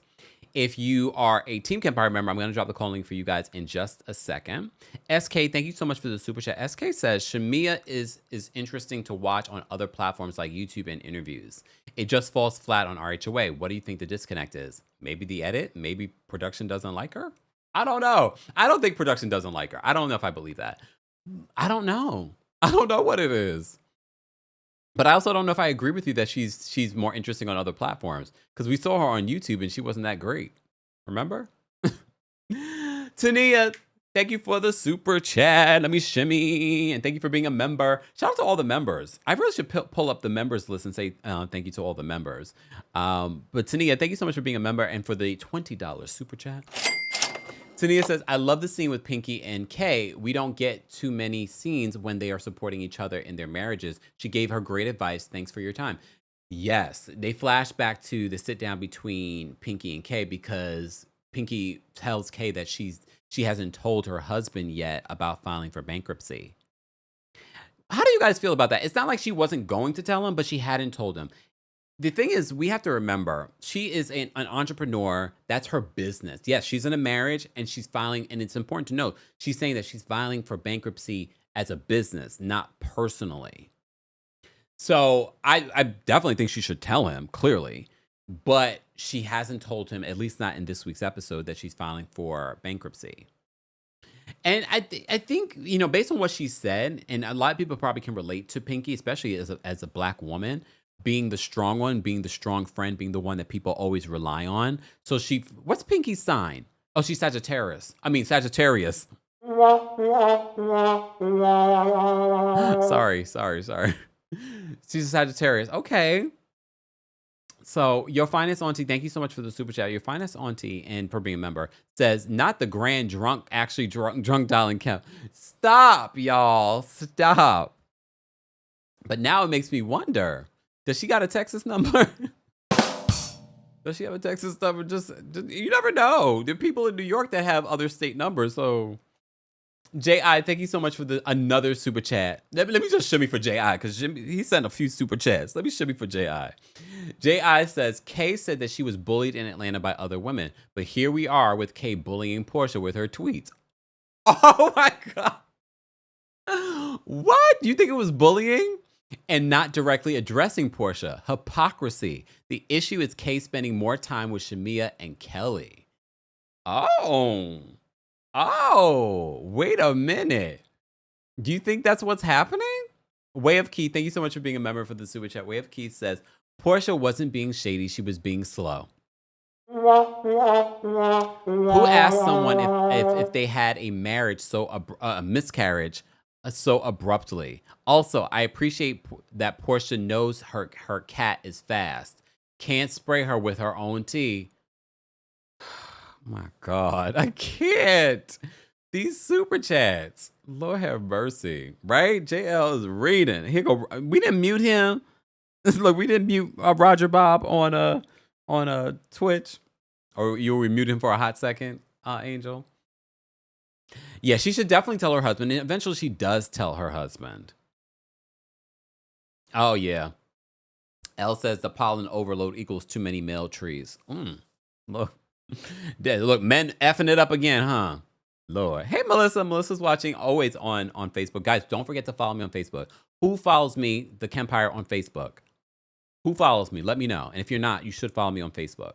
[SPEAKER 2] If you are a Team Kempire member, I'm going to drop the call link for you guys in just a second. SK, thank you so much for the super chat. SK says, Shamia is interesting to watch on other platforms like YouTube and interviews. It just falls flat on RHOA. What do you think the disconnect is? Maybe the edit? Maybe production doesn't like her? I don't know. I don't think production doesn't like her. I don't know if I believe that. I don't know. I don't know what it is. But I also don't know if I agree with you that she's more interesting on other platforms because we saw her on YouTube and she wasn't that great. Remember? Tania, thank you for the super chat. Let me shimmy. And thank you for being a member. Shout out to all the members. I really should pull up the members list and say thank you to all the members. But Tania, thank you so much for being a member and for the $20 super chat. Tania says, I love the scene with Pinky and Kay. We don't get too many scenes when they are supporting each other in their marriages. She gave her great advice. Thanks for your time. Yes, they flash back to the sit down between Pinky and Kay because Pinky tells Kay that she hasn't told her husband yet about filing for bankruptcy. How do you guys feel about that? It's not like she wasn't going to tell him, but she hadn't told him. The thing is, we have to remember, she is an entrepreneur. That's her business. Yes, she's in a marriage and she's filing. And it's important to note, she's saying that she's filing for bankruptcy as a business, not personally. So I definitely think she should tell him, clearly. But she hasn't told him, at least not in this week's episode, that she's filing for bankruptcy. And I think, based on what she said, and a lot of people probably can relate to Pinky, especially as a black woman, being the strong one, being the strong friend, being the one that people always rely on. So what's Pinky's sign? Oh, she's Sagittarius. Sagittarius. Sorry. She's a Sagittarius. Okay. So your finest auntie, thank you so much for the super chat. Your finest auntie, and for being a member, says, not the grand drunk, actually drunk dialing Kemp. Stop, y'all. Stop. But now it makes me wonder, does she got a Texas number? Does she have a Texas number? Just you never know. There are people in New York that have other state numbers. So J.I., thank you so much for another super chat. Let me just shimmy for J.I. because he sent a few super chats. Let me shimmy for J.I. J.I. says, Kay said that she was bullied in Atlanta by other women. But here we are with Kay bullying Porsha with her tweets. Oh my God. What? You think it was bullying? And not directly addressing Porsha. Hypocrisy. The issue is Kay spending more time with Shamia and Kelli. Oh, wait a minute. Do you think that's what's happening? Way of Keith, thank you so much for being a member for the super chat. Way of Keith says, Porsha wasn't being shady, she was being slow. Who asked someone if they had a marriage a miscarriage so abruptly? Also, I appreciate that Porsha knows her cat is fast. Can't spray her with her own tea. My God, I can't. These super chats. Lord have mercy. Right? JL is reading. Here go. We didn't mute him. Look, we didn't mute Roger Bob on Twitch. Or you were muting him for a hot second, Angel. Yeah, she should definitely tell her husband. And eventually she does tell her husband. Oh, yeah. L says the pollen overload equals too many male trees. Look. Look, men effing it up again, huh? Lord. Hey, Melissa. Melissa's watching always on Facebook. Guys, don't forget to follow me on Facebook. Who follows me, TheKempire, on Facebook? Who follows me? Let me know. And if you're not, you should follow me on Facebook.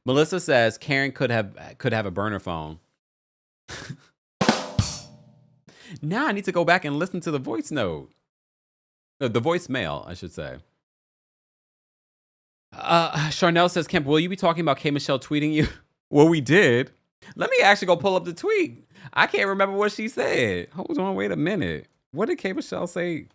[SPEAKER 2] Melissa says Karen could have a burner phone. Now I need to go back and listen to the voice note. The voicemail, I should say. Charnel says, Kemp, will you be talking about K. Michelle tweeting you? Well, we did. Let me actually go pull up the tweet. I can't remember what she said. Hold on, wait a minute. What did K. Michelle say?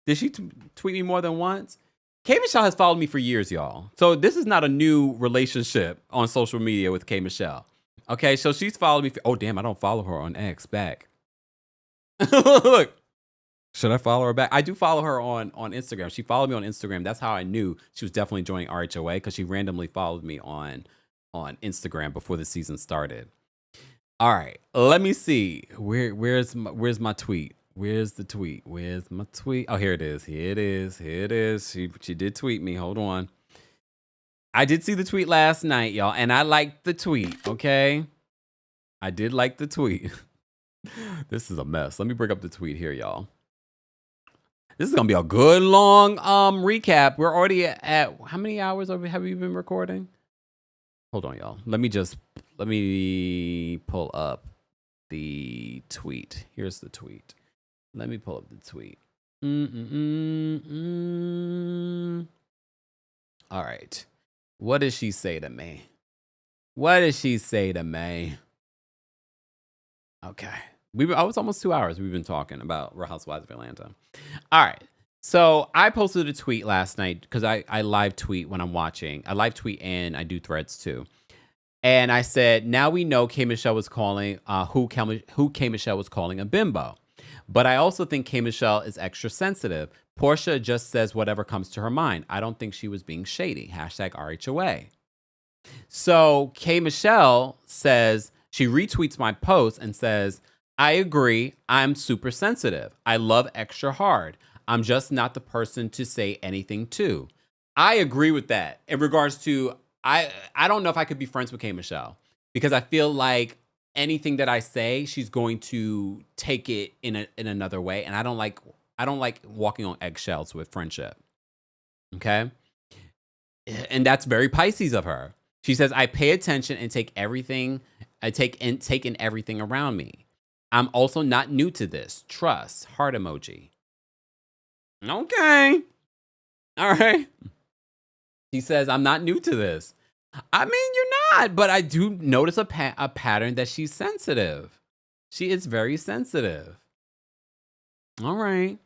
[SPEAKER 2] Did she tweet me more than once? K. Michelle has followed me for years, y'all. So this is not a new relationship on social media with K. Michelle. Okay, so she's followed me. Oh, damn, I don't follow her on X back. Look. Should I follow her back? I do follow her on Instagram. She followed me on Instagram. That's how I knew she was definitely joining RHOA, because she randomly followed me on Instagram before the season started. All right, let me see. Where's my tweet? Where's the tweet? Where's my tweet? Oh, here it is. Here it is. She did tweet me. Hold on. I did see the tweet last night, y'all, and I liked the tweet. Okay, I did like the tweet. This is a mess. Let me bring up the tweet here, y'all. This is going to be a good long recap. We're already at how many hours have we been recording? Hold on, y'all. Let me pull up the tweet. Here's the tweet. Let me pull up the tweet. All right. What did she say to me? Okay. I was almost 2 hours we've been talking about Real Housewives of Atlanta. All right. So I posted a tweet last night because I live tweet when I'm watching. I live tweet and I do threads too. And I said, now we know K. Michelle was calling who K. Michelle was calling a bimbo. But I also think K. Michelle is extra sensitive. Porsha just says whatever comes to her mind. I don't think she was being shady. #RHOA. So K. Michelle says, she retweets my post and says, I agree. I'm super sensitive. I love extra hard. I'm just not the person to say anything to. I agree with that. In regards to, I don't know if I could be friends with K. Michelle, because I feel like anything that I say, she's going to take it in another way. And I don't like walking on eggshells with friendship. Okay. And that's very Pisces of her. She says, I pay attention and take in everything around me. I'm also not new to this. Trust. Heart emoji. Okay. All right. He says, I'm not new to this. I mean, you're not, but I do notice a pattern that she's sensitive. She is very sensitive. All right.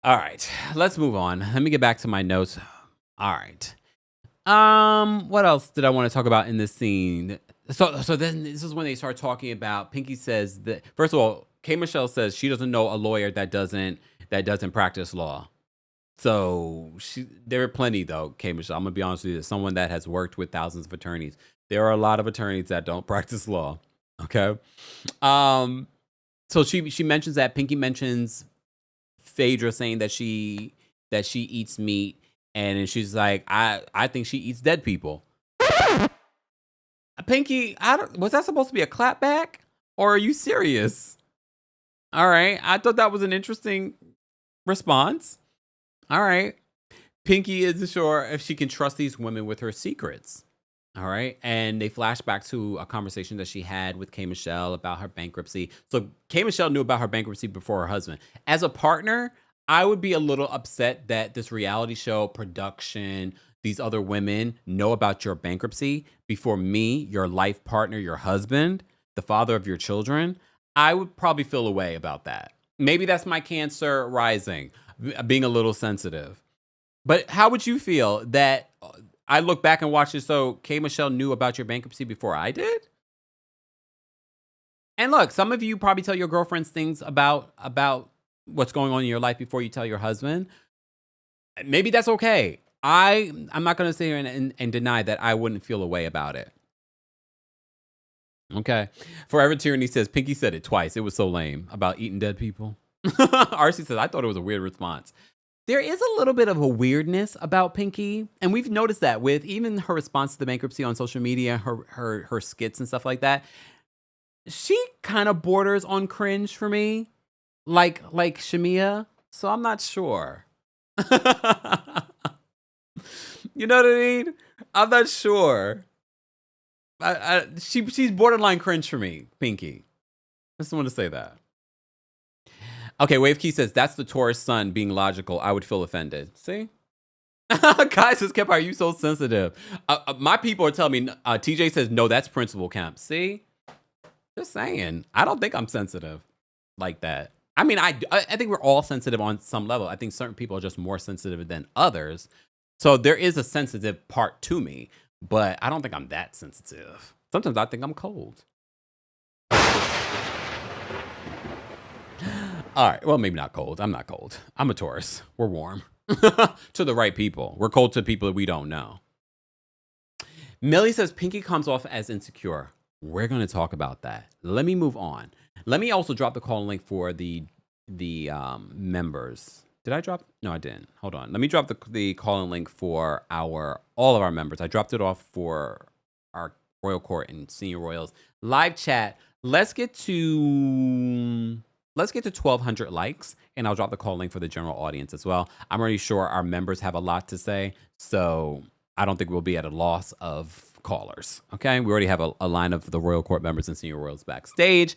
[SPEAKER 2] All right. Let's move on. Let me get back to my notes. All right. What else did I want to talk about in this scene? So then this is when they start talking about, Pinky says that, first of all, K. Michelle says she doesn't know a lawyer that doesn't practice law. So there are plenty though, K. Michelle. I'm gonna be honest with you, as someone that has worked with thousands of attorneys, there are a lot of attorneys that don't practice law. Okay. So she mentions that, Pinky mentions Phaedra saying that she eats meat, and then she's like, I think she eats dead people. Pinky, was that supposed to be a clapback, or are you serious? All right, I thought that was an interesting response. All right. Pinky isn't sure if she can trust these women with her secrets. All right. And they flash back to a conversation that she had with K. Michelle about her bankruptcy. So K. Michelle knew about her bankruptcy before her husband. As a partner, I would be a little upset that this reality show production, these other women know about your bankruptcy before me, your life partner, your husband, the father of your children. I would probably feel a way about that. Maybe that's my Cancer rising, being a little sensitive. But how would you feel that I look back and watch it, so K. Michelle knew about your bankruptcy before I did? And look, some of you probably tell your girlfriends things about what's going on in your life before you tell your husband. Maybe that's okay. I'm not going to sit here and deny that I wouldn't feel a way about it. Okay. Forever Tyranny says, Pinky said it twice. It was so lame about eating dead people. RC says, I thought it was a weird response. There is a little bit of a weirdness about Pinky, and we've noticed that with even her response to the bankruptcy on social media, her skits and stuff like that. She kind of borders on cringe for me, like Shamia. So I'm not sure. You know what I mean? I'm not sure. She's borderline cringe for me, Pinky. I just want to say that. Okay, Wave Key says, that's the Taurus sun being logical. I would feel offended. See? Guys, this Kempire, you so sensitive. My people are telling me, TJ says, no, that's principal Kemp. See? Just saying. I don't think I'm sensitive like that. I mean, I think we're all sensitive on some level. I think certain people are just more sensitive than others. So there is a sensitive part to me, but I don't think I'm that sensitive. Sometimes I think I'm cold. All right. Well, maybe not cold. I'm not cold. I'm a Taurus. We're warm. To the right people. We're cold to people that we don't know. Millie says Pinky comes off as insecure. We're going to talk about that. Let me move on. Let me also drop the call link for the members. Did I drop? No, I didn't. Hold on. Let me drop the call-in link for all of our members. I dropped it off for our Royal Court and Senior Royals live chat. Let's get to 1,200 likes, and I'll drop the call link for the general audience as well. I'm already sure our members have a lot to say, so I don't think we'll be at a loss of callers. Okay, we already have a line of the Royal Court members and Senior Royals backstage.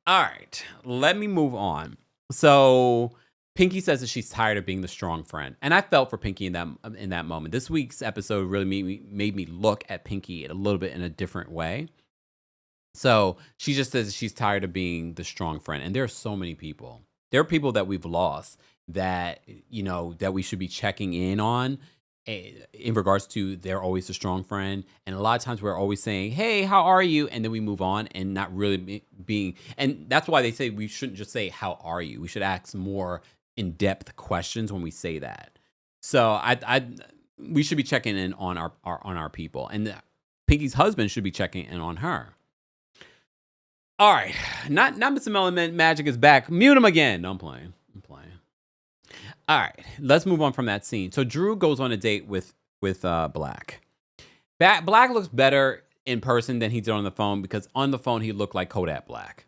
[SPEAKER 2] All right, let me move on. So Pinky says that she's tired of being the strong friend, and I felt for Pinky in that moment. This week's episode really made me look at Pinky a little bit in a different way. So she just says she's tired of being the strong friend, and there are so many people. There are people that we've lost that that we should be checking in on in regards to they're always the strong friend. And a lot of times we're always saying, hey, how are you? And then we move on and not really being, and that's why they say we shouldn't just say, how are you? We should ask more in-depth questions when we say that. So we should be checking in on our people, and Pinky's husband should be checking in on her. All right, not Mr. Melon Magic is back. Mute him again. No, I'm playing. All right, let's move on from that scene. So Drew goes on a date with Black. Black looks better in person than he did on the phone, because on the phone he looked like Kodak Black.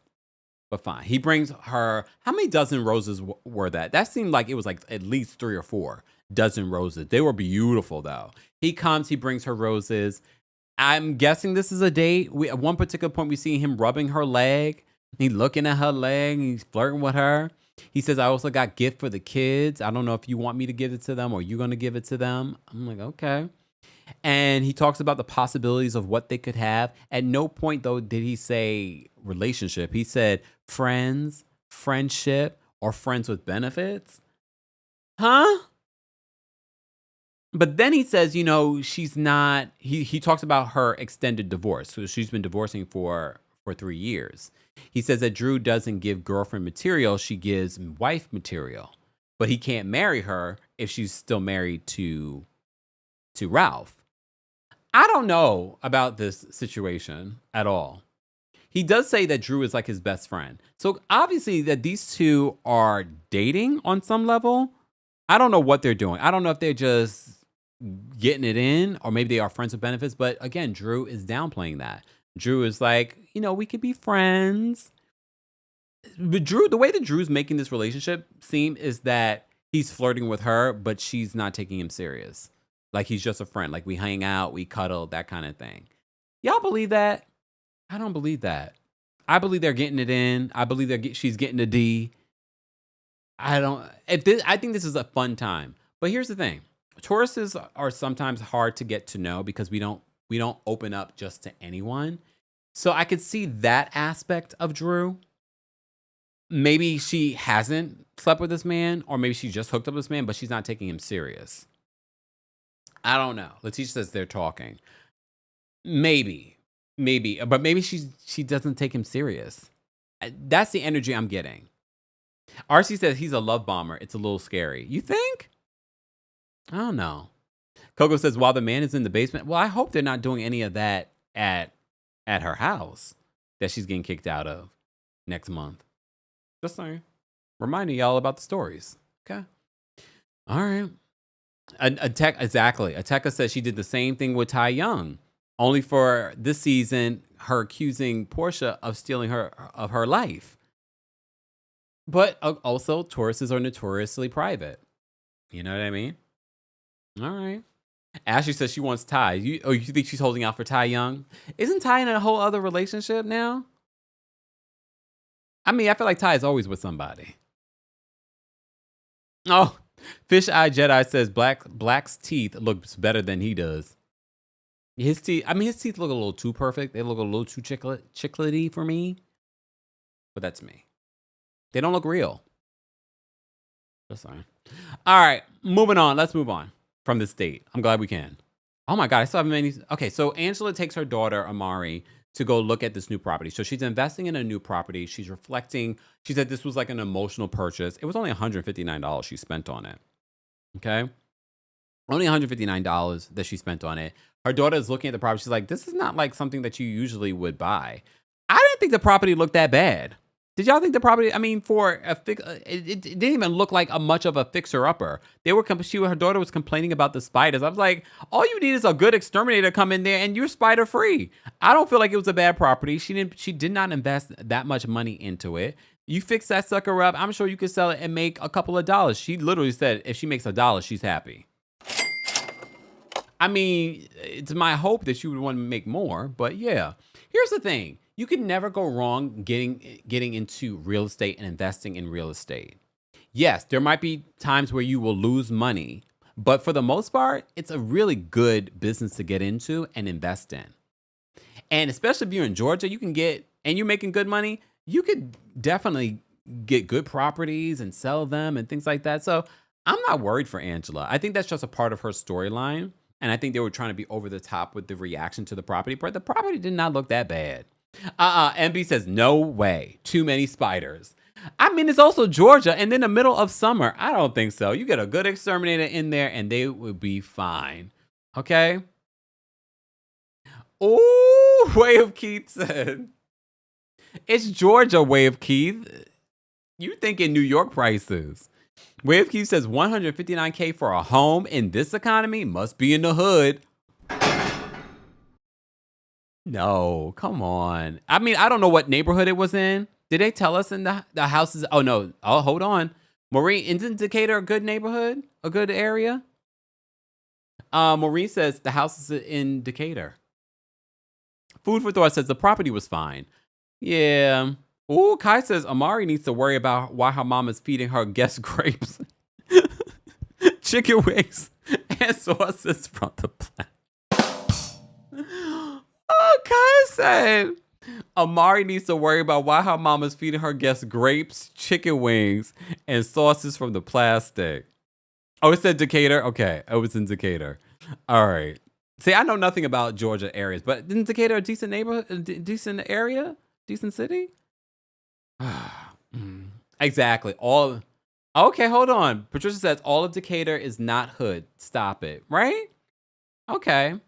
[SPEAKER 2] But fine, he brings her. How many dozen roses were that? That seemed like it was like at least 3 or 4 dozen roses. They were beautiful though. He comes, he brings her roses. I'm guessing this is a date. At one particular point, we see him rubbing her leg. He's looking at her leg. He's flirting with her. He says, I also got gift for the kids. I don't know if you want me to give it to them or you're going to give it to them. I'm like, okay. And he talks about the possibilities of what they could have. At no point, though, did he say relationship. He said friends, friendship, or friends with benefits. Huh? But then he says, she's not, he talks about her extended divorce. So she's been divorcing for 3 years. He says that Drew doesn't give girlfriend material. She gives wife material. But he can't marry her if she's still married to Ralph. I don't know about this situation at all. He does say that Drew is like his best friend. So obviously that these two are dating on some level. I don't know what they're doing. I don't know if they're just getting it in or maybe they are friends with benefits. But again, Drew is downplaying that. Drew is like, we could be friends. But Drew, the way that Drew's making this relationship seem is that he's flirting with her, but she's not taking him serious. Like he's just a friend. Like we hang out, we cuddle, that kind of thing. Y'all believe that? I don't believe that. I believe they're getting it in. I believe she's getting a D. I think this is a fun time. But here's the thing. Tauruses are sometimes hard to get to know because we don't open up just to anyone. So I could see that aspect of Drew. Maybe she hasn't slept with this man, or maybe she just hooked up with this man, but she's not taking him serious. I don't know. Letitia says they're talking. Maybe, but maybe she doesn't take him serious. That's the energy I'm getting. RC says he's a love bomber. It's a little scary. You think? I don't know. Coco says while the man is in the basement. Well, I hope they're not doing any of that at her house that she's getting kicked out of next month. Just saying. Reminding y'all about the stories. Okay. All right. Exactly. Ateka says she did the same thing with Ty Young. Only for this season, her accusing Porsha of stealing her life. But also, Tauruses are notoriously private. You know what I mean? All right. Ashley says she wants Ty. You think she's holding out for Ty Young? Isn't Ty in a whole other relationship now? I mean, I feel like Ty is always with somebody. Oh, Fish Eye Jedi says Black's teeth looks better than he does. His teeth look a little too perfect. They look a little too chiclety for me. But that's me. They don't look real. Just saying. All right, moving on. Let's move on from this date. I'm glad we can. Oh my God, I still have many. Okay, so Angela takes her daughter, Amari, to go look at this new property. So she's investing in a new property. She's reflecting. She said this was like an emotional purchase. It was only $159 she spent on it. Okay? Only $159 that she spent on it. Her daughter is looking at the property. She's like, this is not like something that you usually would buy. I didn't think the property looked that bad. Did y'all think the property, for it didn't even look like much of a fixer-upper. Her daughter was complaining about the spiders. I was like, all you need is a good exterminator to come in there and you're spider-free. I don't feel like it was a bad property. She did not invest that much money into it. You fix that sucker up, I'm sure you could sell it and make a couple of dollars. She literally said if she makes $1, she's happy. I mean, it's my hope that she would want to make more, but yeah. Here's the thing. You can never go wrong getting into real estate and investing in real estate. Yes, there might be times where you will lose money, but for the most part, it's a really good business to get into and invest in. And especially if you're in Georgia, and you're making good money, you could definitely get good properties and sell them and things like that. So I'm not worried for Angela. I think that's just a part of her storyline. And I think they were trying to be over the top with the reaction to the property, but the property did not look that bad. MB says, no way. Too many spiders. I mean, it's also Georgia and in the middle of summer. I don't think so. You get a good exterminator in there and they would be fine. Okay? Ooh, Way of Keith said. It's Georgia, Way of Keith. You thinking New York prices. Way of Keith says $159K for a home in this economy must be in the hood. No, come on. I mean, I don't know what neighborhood it was in. Did they tell us in the houses? Oh, no. Oh, hold on. Maureen, isn't Decatur a good neighborhood? A good area? Maureen says the house is in Decatur. Food for Thought says the property was fine. Yeah. Ooh, Kai says Amari needs to worry about why her mom is feeding her guest grapes, chicken wings, and sauces from the plant. Oh, Kai said Amari needs to worry about why her mom is feeding her guests grapes, chicken wings, and sauces from the plastic. Oh, it said Decatur? Okay, it was in Decatur. All right. See, I know nothing about Georgia areas, but isn't Decatur a decent neighborhood, decent area, decent city? Exactly. Okay, hold on. Patricia says all of Decatur is not hood. Stop it. Right? Okay.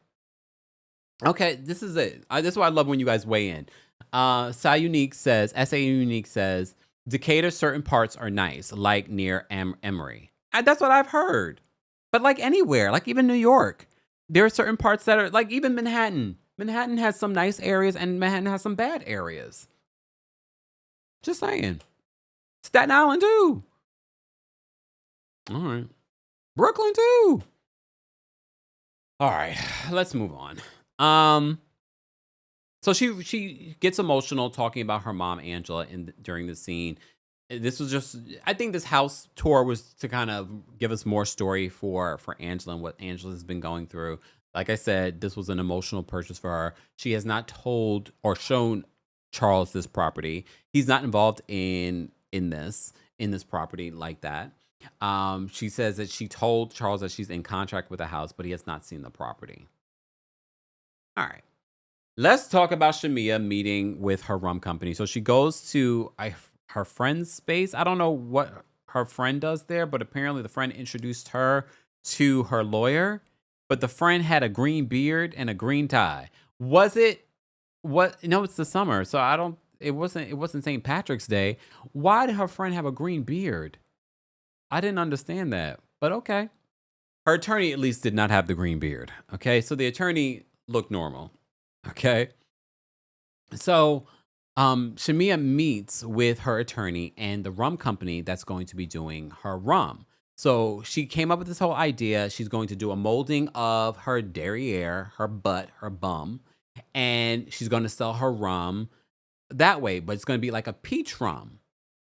[SPEAKER 2] Okay, this is it. This is why I love when you guys weigh in. SA Unique says, Decatur certain parts are nice, like near Emory. That's what I've heard. But like anywhere, like even New York, there are certain parts that are like even Manhattan. Manhattan has some nice areas and Manhattan has some bad areas. Just saying. Staten Island too. All right. Brooklyn too. All right, let's move on. So she gets emotional talking about her mom Angela during the scene. This was just, I think this house tour was to kind of give us more story for Angela and what Angela has been going through. Like I said, this was an emotional purchase for her. She has not told or shown Charles this property. He's not involved in this property like that. She says that she told Charles that she's in contract with the house, but he has not seen the property. All right. Let's talk about Shamia meeting with her rum company. So she goes to her friend's space. I don't know what her friend does there, but apparently the friend introduced her to her lawyer. But the friend had a green beard and a green tie. Was it what? No, it's the summer, so it wasn't St. Patrick's Day. Why did her friend have a green beard? I didn't understand that, but okay. Her attorney at least did not have the green beard. Okay, so the attorney looked normal. Okay. So Shamia meets with her attorney and the rum company that's going to be doing her rum. So she came up with this whole idea. She's going to do a molding of her derriere, her butt, her bum, and she's going to sell her rum that way. But it's going to be like a peach rum.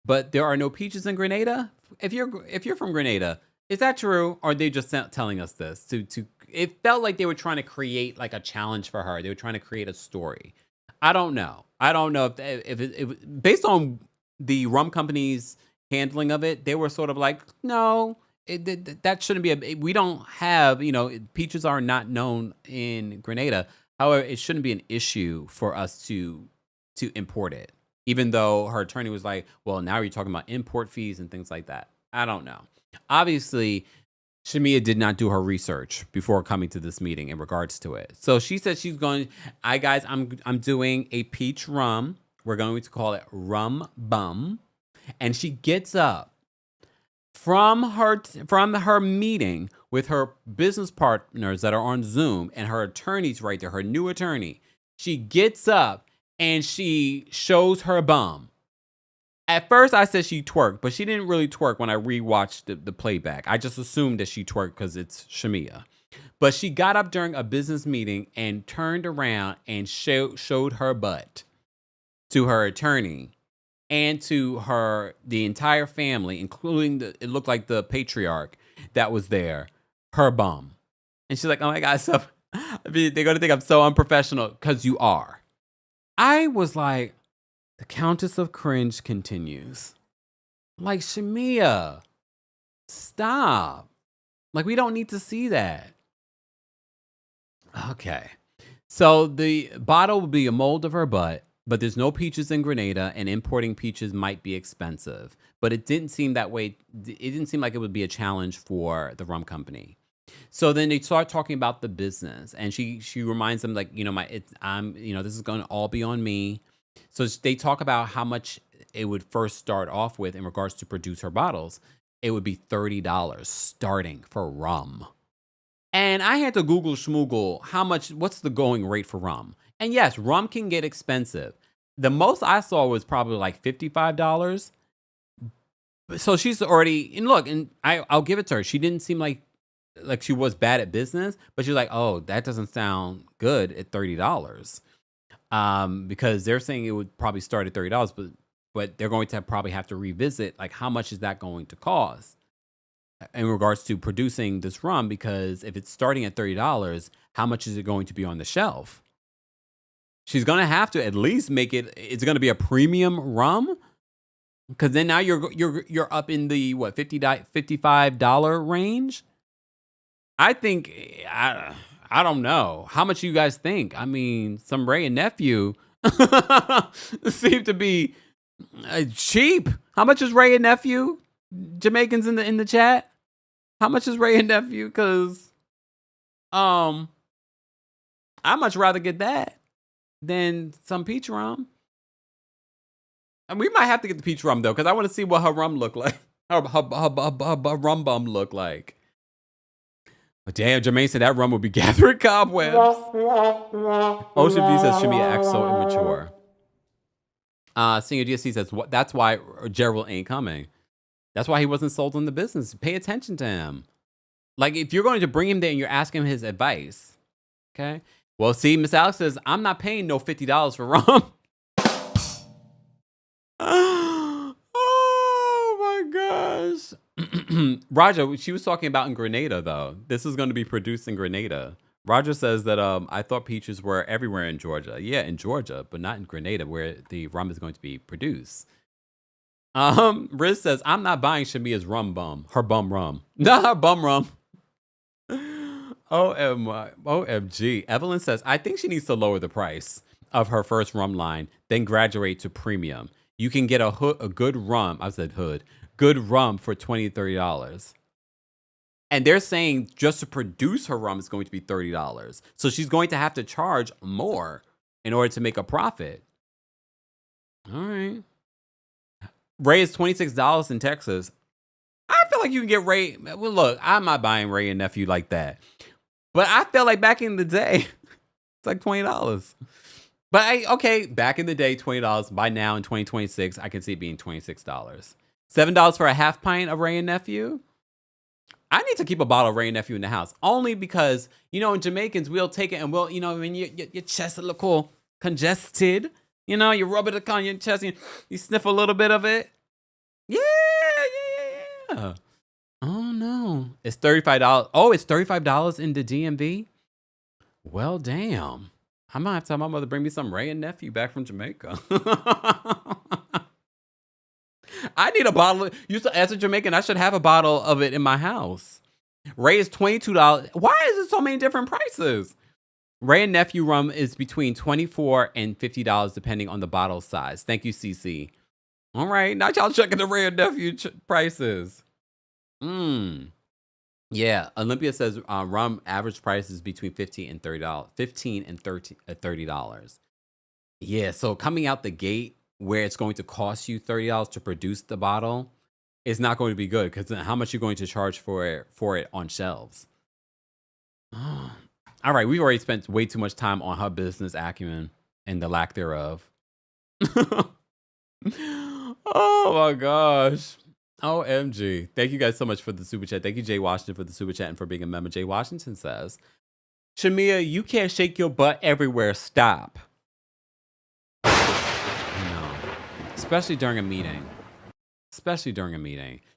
[SPEAKER 2] But there are no peaches in Grenada. If you're from Grenada, is that true? Or are they just telling us this to? It felt like they were trying to create like a challenge for her. They were trying to create a story. I don't know. I don't know if based on the rum company's handling of it, they were sort of like, no, that shouldn't be we don't have, peaches are not known in Grenada. However, it shouldn't be an issue for us to import it. Even though her attorney was like, well, now you're talking about import fees and things like that. I don't know. Obviously, Shamia did not do her research before coming to this meeting in regards to it. So she said she's going, I'm doing a peach rum. We're going to call it Rum Bum. And she gets up from her meeting with her business partners that are on Zoom and her attorney's right there, her new attorney. She gets up and she shows her bum. At first, I said she twerked, but she didn't really twerk when I rewatched the playback. I just assumed that she twerked because it's Shamia. But she got up during a business meeting and turned around and showed her butt to her attorney and to the entire family, including it looked like the patriarch that was there, her bum. And she's like, oh my God, so they're going to think I'm so unprofessional because you are. I was like, the Countess of Cringe continues. Like, Shamia, stop. Like, we don't need to see that. Okay. So the bottle will be a mold of her butt, but there's no peaches in Grenada, and importing peaches might be expensive. But it didn't seem that way. It didn't seem like it would be a challenge for the rum company. So then they start talking about the business, and she reminds them like, this is going to all be on me. So they talk about how much it would first start off with in regards to produce her bottles. It would be $30 starting for rum. And I had to Google schmoogle what's the going rate for rum? And yes, rum can get expensive. The most I saw was probably like $55. So she's already, and look, and I'll give it to her. She didn't seem like she was bad at business, but she's like, oh, that doesn't sound good at $30. Because they're saying it would probably start at $30, but but they're going to probably have to revisit, like, how much is that going to cost in regards to producing this rum? Because if it's starting at $30, how much is it going to be on the shelf? She's going to have to at least make it, it's going to be a premium rum. Because then now you're up in the, what, $55 range? I think, I don't know. How much you guys think? I mean, some Ray and Nephew seem to be cheap. How much is Ray and Nephew? Jamaicans in the chat? How much is Ray and Nephew? Because I'd much rather get that than some peach rum. And we might have to get the peach rum though, because I want to see what her rum look like. Her rum bum look like. But damn, Jermaine said that rum would be gathering cobwebs. Ocean V says Shamia acts so immature. Senior DSC says that's why Gerald ain't coming. That's why he wasn't sold on the business. Pay attention to him. Like, if you're going to bring him there and you're asking him his advice, okay? Well, see, Miss Alex says, I'm not paying no $50 for rum. Oh my gosh. Roger, she was talking about in Grenada, though. This is going to be produced in Grenada. Roger says that I thought peaches were everywhere in Georgia. Yeah, in Georgia, but not in Grenada, where the rum is going to be produced. Riz says, I'm not buying Shamia's her bum rum. Not her bum rum. OMG. Evelyn says, I think she needs to lower the price of her first rum line, then graduate to premium. You can get a good rum. I said hood. Good rum for $20, $30. And they're saying just to produce her rum is going to be $30. So she's going to have to charge more in order to make a profit. All right. Ray is $26 in Texas. I feel like you can get Ray. Well, look, I'm not buying Ray and Nephew like that. But I feel like back in the day, it's like $20. But okay, back in the day, $20. By now in 2026, I can see it being $26. $7 for a half pint of Ray and Nephew. I need to keep a bottle of Ray and Nephew in the house. Only because, in Jamaicans, we'll take it and we'll, when your chest a little congested, you rub it on your chest and you sniff a little bit of it. Yeah. Oh, no. It's $35. Oh, it's $35 in the DMV? Well, damn. I might have to tell my mother to bring me some Ray and Nephew back from Jamaica. I need a bottle. As a Jamaican, I should have a bottle of it in my house. Ray is $22. Why is it so many different prices? Ray and Nephew rum is between $24 and $50 depending on the bottle size. Thank you, CC. All right, now y'all checking the Ray and Nephew prices. Yeah, Olympia says rum average price is between $15 and $30. Yeah, so coming out the gate where it's going to cost you $30 to produce the bottle is not going to be good, because how much you're going to charge for it on shelves. All right, we've already spent way too much time on her business acumen and the lack thereof. Oh my gosh. OMG. Thank you guys so much for the super chat. Thank you, Jay Washington, for the super chat and for being a member. Jay Washington says, Shamia, you can't shake your butt everywhere. Stop. Especially during a meeting.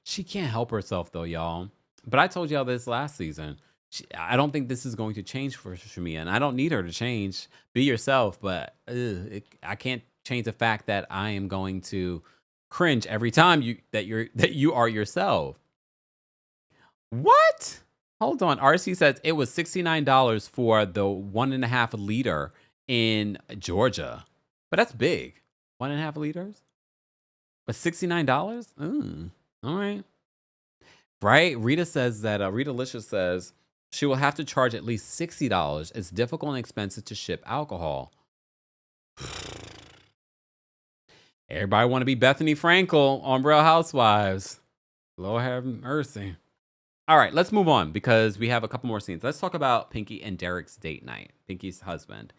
[SPEAKER 2] She can't help herself, though, y'all. But I told y'all this last season. I don't think this is going to change for Shamia, and I don't need her to change. Be yourself, but I can't change the fact that I am going to cringe every time you are yourself. What? Hold on. RC says it was $69 for the 1.5 liter in Georgia, but that's big. 1.5 liters, but $69. All right. Right. Rita says that Rita Licious says she will have to charge at least $60. It's difficult and expensive to ship alcohol. Everybody want to be Bethany Frankel on Real Housewives. Lord have mercy. All right, let's move on because we have a couple more scenes. Let's talk about Pinky and Derek's date night. Pinky's husband.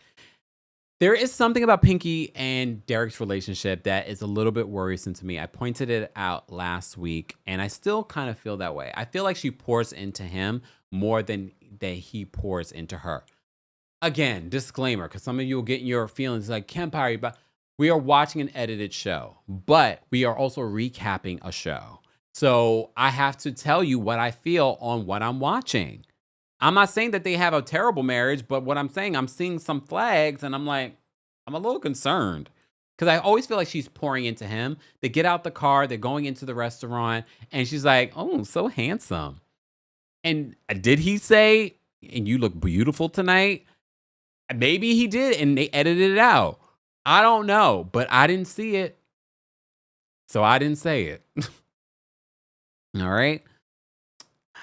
[SPEAKER 2] There is something about Pinky and Derek's relationship that is a little bit worrisome to me. I pointed it out last week, and I still kind of feel that way. I feel like she pours into him more than that he pours into her. Again, disclaimer, because some of you will get in your feelings like, Kempire, but We are watching an edited show, but we are also recapping a show. So I have to tell you what I feel on what I'm watching. I'm not saying that they have a terrible marriage, but what I'm saying, I'm seeing some flags and I'm like, I'm a little concerned. Because I always feel like she's pouring into him. They get out the car, they're going into the restaurant, and she's like, oh, so handsome. And did he say, and you look beautiful tonight? Maybe he did, and they edited it out. I don't know, but I didn't see it. So I didn't say it. All right.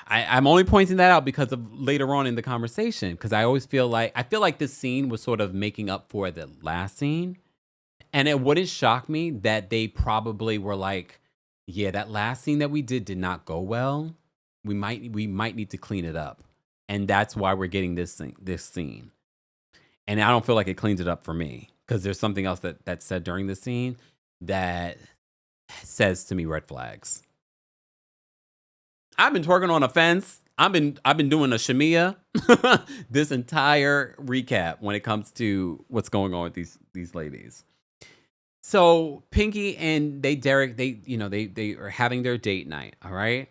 [SPEAKER 2] I'm only pointing that out because of later on in the conversation, because I feel like this scene was sort of making up for the last scene. And it wouldn't shock me that they probably were like, yeah, that last scene that we did not go well. We might need to clean it up. And that's why we're getting this scene. And I don't feel like it cleans it up for me, because there's something else that's said during the scene that says to me red flags. I've been twerking on a fence. I've been doing a Shamia this entire recap when it comes to what's going on with these ladies. So Pinky and Derek, they are having their date night. All right.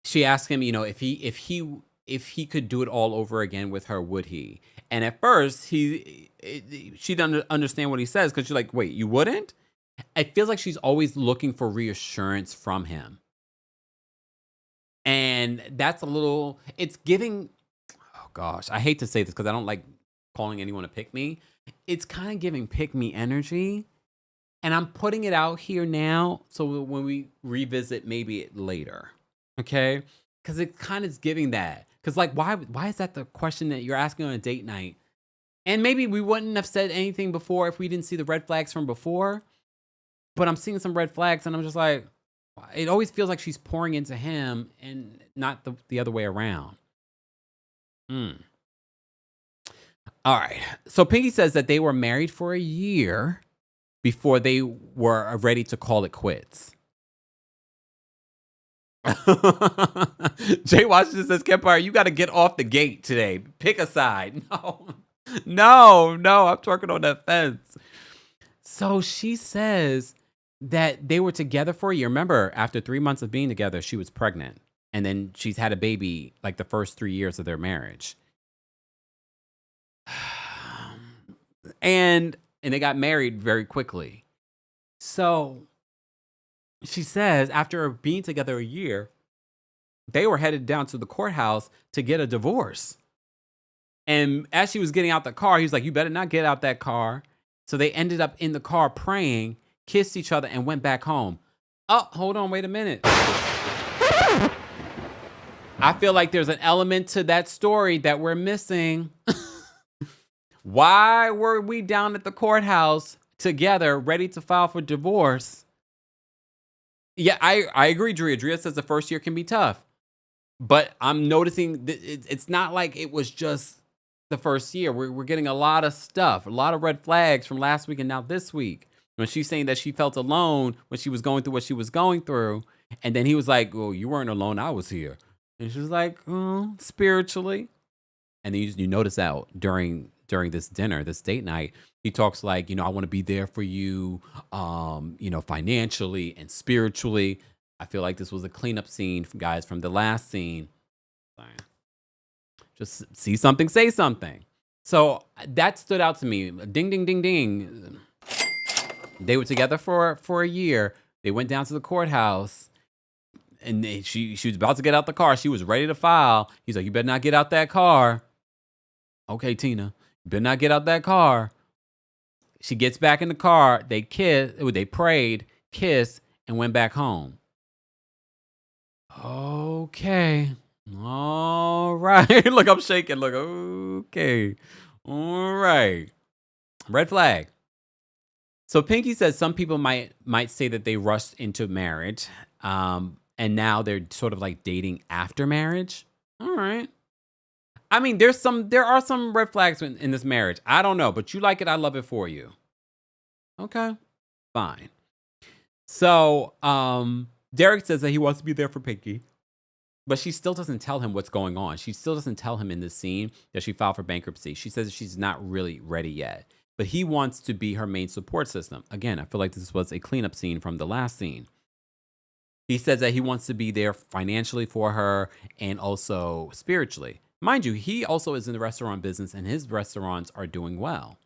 [SPEAKER 2] She asked him, if he could do it all over again with her, would he? And at first she doesn't understand what he says, because she's like, wait, you wouldn't? It feels like she's always looking for reassurance from him. And that's it's giving, oh gosh, I hate to say this because I don't like calling anyone a pick me. It's kind of giving pick me energy. And I'm putting it out here now, so when we revisit maybe later, okay? Because it kind of is giving that. Because like, why is that the question that you're asking on a date night? And maybe we wouldn't have said anything before if we didn't see the red flags from before. But I'm seeing some red flags, and I'm just like, it always feels like she's pouring into him and not the other way around. All right. So Pinky says that they were married for a year before they were ready to call it quits. Jay Washington says, Kempire, you got to get off the gate today. Pick a side. No, I'm talking on that fence. So she says that they were together for a year. Remember, after 3 months of being together, she was pregnant. And then she's had a baby like the first 3 years of their marriage. And they got married very quickly. So she says after being together a year, they were headed down to the courthouse to get a divorce. And as she was getting out the car, he was like, you better not get out that car. So they ended up in the car praying, kissed each other, and went back home. Oh, hold on, wait a minute. I feel like there's an element to that story that we're missing. Why were we down at the courthouse together, ready to file for divorce? Yeah, I agree, Drea. Drea says the first year can be tough. But I'm noticing it's not like it was just the first year. We're getting a lot of stuff, a lot of red flags from last week and now this week. When she's saying that she felt alone when she was going through what she was going through. And then he was like, well, you weren't alone. I was here. And she was like, oh, spiritually. And then you notice out during this dinner, this date night, he talks like, I want to be there for you, financially and spiritually. I feel like this was a cleanup scene, guys, from the last scene. Just see something, say something. So that stood out to me. Ding, ding, ding, ding. They were together for a year. They went down to the courthouse, and she was about to get out the car. She was ready to file. He's like, you better not get out that car. Okay, Tina, you better not get out that car. She gets back in the car. They prayed, kissed, and went back home. Okay. All right. Look, I'm shaking. Look, okay. All right. Red flag. So Pinky says some people might say that they rushed into marriage, and now they're sort of like dating after marriage. All right. I mean, there are some red flags in this marriage. I don't know, but you like it, I love it for you. Okay, fine. So Derek says that he wants to be there for Pinky, but she still doesn't tell him what's going on. She still doesn't tell him in this scene that she filed for bankruptcy. She says she's not really ready yet. but he wants to be her main support system. Again, I feel like this was a cleanup scene from the last scene. He says that he wants to be there financially for her and also spiritually. Mind you, he also is in the restaurant business and his restaurants are doing well.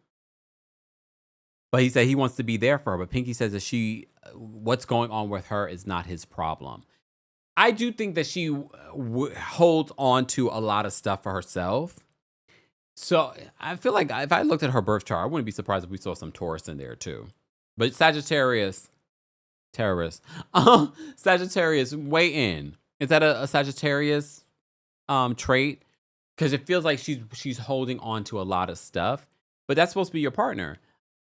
[SPEAKER 2] But he said he wants to be there for her. But Pinky says that what's going on with her is not his problem. I do think that she holds on to a lot of stuff for herself. So I feel like if I looked at her birth chart, I wouldn't be surprised if we saw some Taurus in there too. But Sagittarius, Sagittarius, weigh in. Is that a Sagittarius trait? Because it feels like she's holding on to a lot of stuff, but that's supposed to be your partner.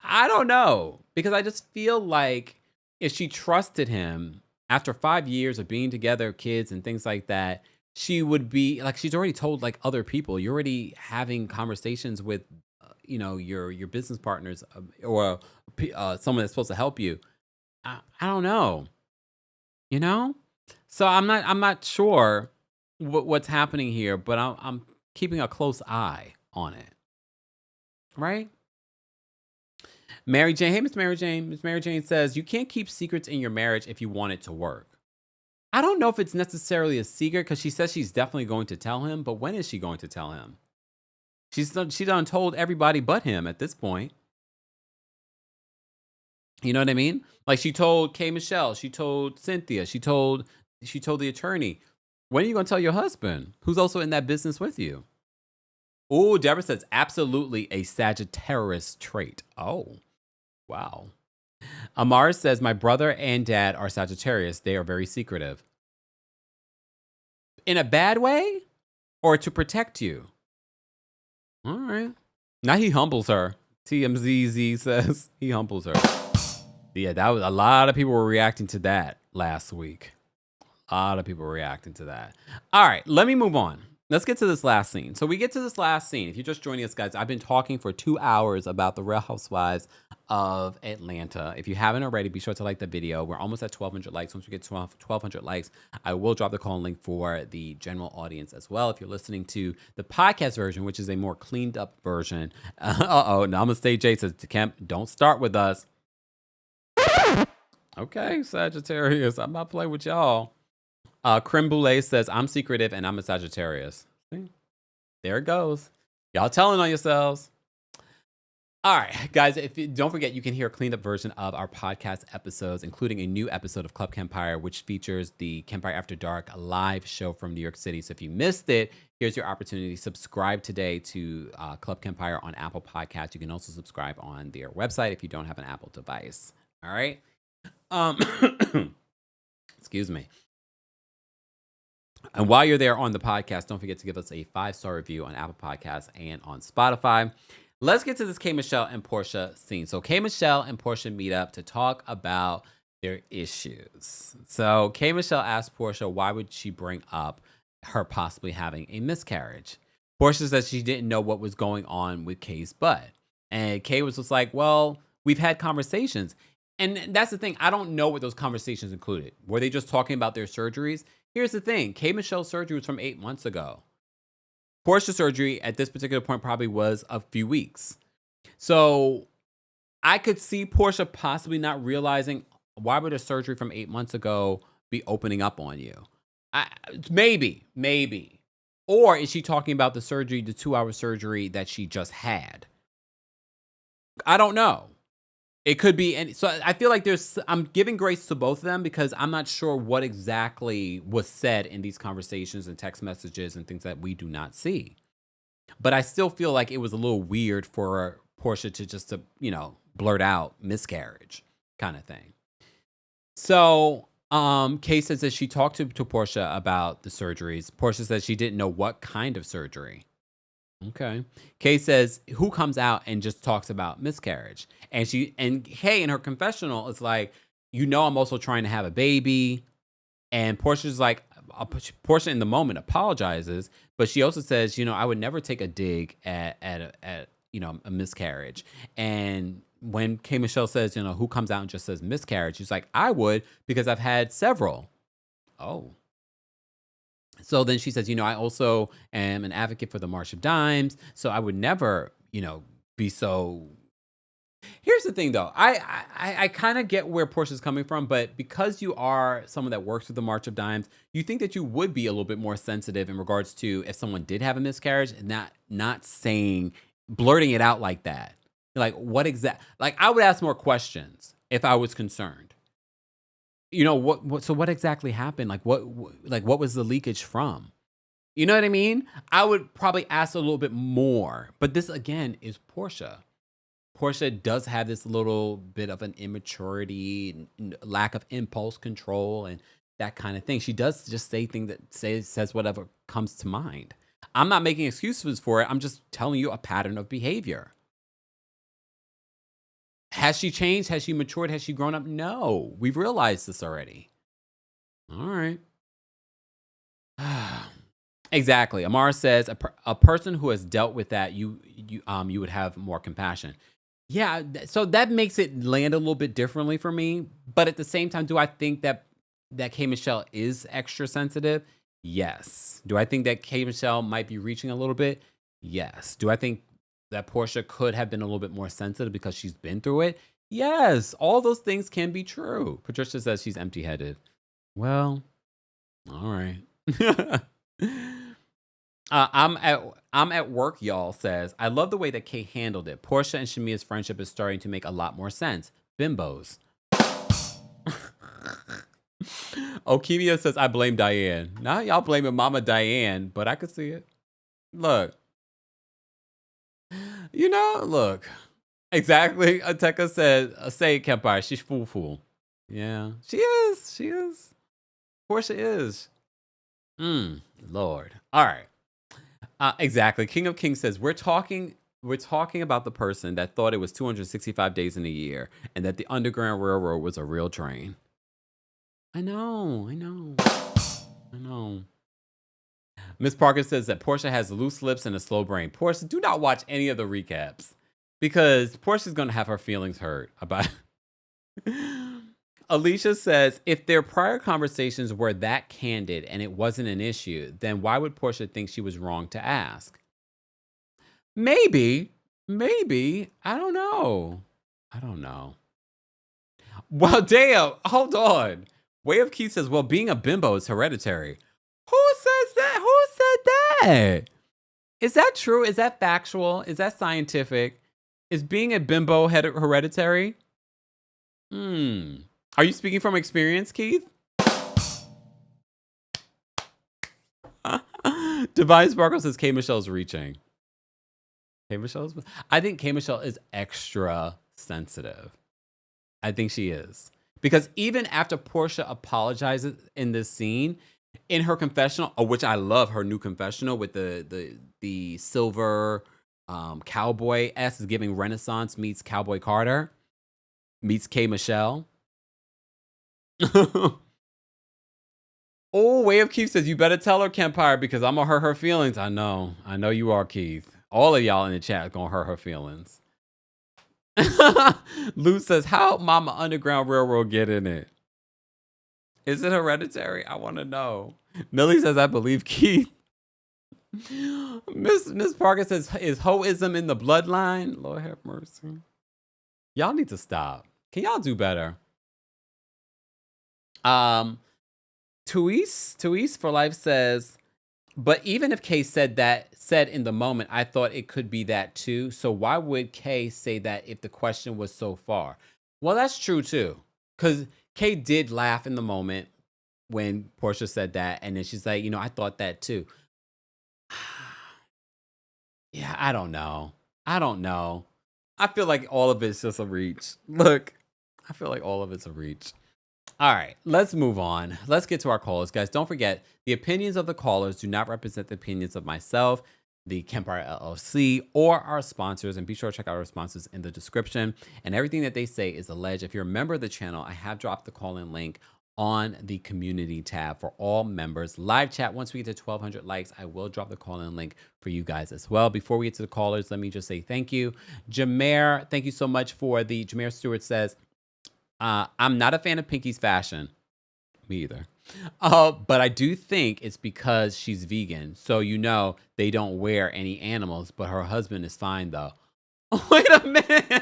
[SPEAKER 2] I don't know, because I just feel like if she trusted him after 5 years of being together, kids and things like that, she would be like, she's already told like other people, you're already having conversations with, your business partners or someone that's supposed to help you. I don't know, so I'm not sure what's happening here, but I'm keeping a close eye on it. Right? Mary Jane, hey, Miss Mary Jane. Miss Mary Jane says, you can't keep secrets in your marriage if you want it to work. I don't know if it's necessarily a secret because she says she's definitely going to tell him, but when is she going to tell him? She done told everybody but him at this point. You know what I mean? Like she told K. Michelle, she told Cynthia, she told the attorney. When are you going to tell your husband, who's also in that business with you? Oh, Deborah says, absolutely a Sagittarius trait. Oh, wow. Amara says, my brother and dad are Sagittarius. They are very secretive. In a bad way or to protect you? All right. Now he humbles her. TMZZ says he humbles her. Yeah, that was a lot of people were reacting to that last week. A lot of people were reacting to that. All right, let me move on. Let's get to this last scene. So we get to this last scene. If you're just joining us, guys, I've been talking for 2 hours about the Real Housewives of Atlanta. If you haven't already, be sure to like the video. We're almost at 1,200 likes. Once we get 1,200 likes, I will drop the call link for the general audience as well. If you're listening to the podcast version, which is a more cleaned up version. Namaste Jay says, Kemp, don't start with us. Okay, Sagittarius, I'm not playing with y'all. Creme Brulee says, I'm secretive and I'm a Sagittarius. See? There it goes. Y'all telling on yourselves. All right, guys, don't forget, you can hear a cleaned up version of our podcast episodes, including a new episode of Club Kempire, which features the Kempire After Dark live show from New York City. So if you missed it, here's your opportunity. Subscribe today to Club Kempire on Apple Podcasts. You can also subscribe on their website if you don't have an Apple device. All right. Excuse me. And while you're there on the podcast, don't forget to give us a 5-star review on Apple Podcasts and on Spotify. Let's get to this K. Michelle and Porsha scene. So K. Michelle and Porsha meet up to talk about their issues. So K. Michelle asked Porsha why would she bring up her possibly having a miscarriage. Porsha says she didn't know what was going on with K's butt. And K was just like, well, we've had conversations. And that's the thing. I don't know what those conversations included. Were they just talking about their surgeries? Here's the thing. K. Michelle's surgery was from 8 months ago. Porscha's surgery at this particular point probably was a few weeks. So I could see Porsha possibly not realizing, why would a surgery from 8 months ago be opening up on you? Maybe. Or is she talking about the 2-hour surgery that she just had? I don't know. It could be, and so I feel like I'm giving grace to both of them because I'm not sure what exactly was said in these conversations and text messages and things that we do not see. But I still feel like it was a little weird for Porsha to blurt out miscarriage kind of thing. So Kay says that she talked to Porsha about the surgeries. Porsha says she didn't know what kind of surgery. Okay. Kay says, who comes out and just talks about miscarriage? And Kay in her confessional is like, I'm also trying to have a baby. And Portia's like, Porsha in the moment apologizes, but she also says, I would never take a dig at a miscarriage. And when K. Michelle says, who comes out and just says miscarriage, she's like, I would, because I've had several. Oh. So then she says, I also am an advocate for the March of Dimes. So I would never, be so Here's the thing, though. I kind of get where Portia's coming from, but because you are someone that works with the March of Dimes, you think that you would be a little bit more sensitive in regards to if someone did have a miscarriage and not saying, blurting it out like that. Like, what exact? Like, I would ask more questions if I was concerned. You know what? So what exactly happened? Like, what was the leakage from? You know what I mean? I would probably ask a little bit more. But this again is Porsha. Porsha does have this little bit of an immaturity, lack of impulse control, and that kind of thing. She does just say things that says whatever comes to mind. I'm not making excuses for it. I'm just telling you a pattern of behavior. Has she changed? Has she matured? Has she grown up? No, we've realized this already. All right. Exactly. Amara says a person who has dealt with that, you would have more compassion. Yeah, so that makes it land a little bit differently for me. But at the same time, do I think that K. Michelle is extra sensitive? Yes. Do I think that K. Michelle might be reaching a little bit? Yes. Do I think that Porsha could have been a little bit more sensitive because she's been through it? Yes. All those things can be true. Patricia says she's empty-headed. Well, all right. I'm at work, y'all, says, I love the way that Kate handled it. Porsha and Shamia's friendship is starting to make a lot more sense. Bimbos. Okemia says, I blame Diane. Now y'all blaming Mama Diane, but I could see it. Look. Look. Exactly. Ateka says, say Kempire, she's fool. Yeah, she is. She is. Porsha is. Lord. All right. Exactly. King of Kings says, we're talking about the person that thought it was 265 days in a year and that the Underground Railroad was a real train. I know. Miss Parker says that Porsha has loose lips and a slow brain. Porsha, do not watch any of the recaps because Portia's going to have her feelings hurt about Alicia says, if their prior conversations were that candid and it wasn't an issue, then why would Porsha think she was wrong to ask? Maybe. I don't know. Well, Dale, hold on. Way of Keith says, well, being a bimbo is hereditary. Who says that? Who said that? Is that true? Is that factual? Is that scientific? Is being a bimbo hereditary? Are you speaking from experience, Keith? Divine Sparkle says K. Michelle's reaching. I think K. Michelle is extra sensitive. I think she is. Because even after Porsha apologizes in this scene, in her confessional, which I love her new confessional with the silver cowboy S is giving Renaissance meets Cowboy Carter meets K. Michelle. Oh, Way of Keith says, you better tell her, Kempire, because I'm going to hurt her feelings. I know you are, Keith. All of y'all in the chat are going to hurt her feelings. Lou says, how Mama Underground Railroad get in it? Is it hereditary? I want to know. Millie says, I believe Keith. Miss Parker says, is hoism in the bloodline? Lord have mercy. Y'all need to stop. Can y'all do better? Tuis for Life says, but even if Kay said in the moment, I thought it could be that too. So why would Kay say that if the question was so far? Well, that's true too. Because Kay did laugh in the moment when Porsha said that. And then she's like, I thought that too. Yeah, I don't know. I feel like all of it's just a reach. Look, I feel like all of it's a reach. All right, let's move on. Let's get to our callers, guys. Don't forget, the opinions of the callers do not represent the opinions of myself, the Kempire LLC, or our sponsors. And be sure to check out our sponsors in the description. And everything that they say is alleged. If you're a member of the channel, I have dropped the call-in link on the community tab for all members. Live chat, once we get to 1,200 likes, I will drop the call-in link for you guys as well. Before we get to the callers, let me just say thank you. Jameer, thank you so much for the, Jameer Stewart says, I'm not a fan of Pinky's fashion. Me either. But I do think it's because she's vegan. So, they don't wear any animals, but her husband is fine though. Wait a minute.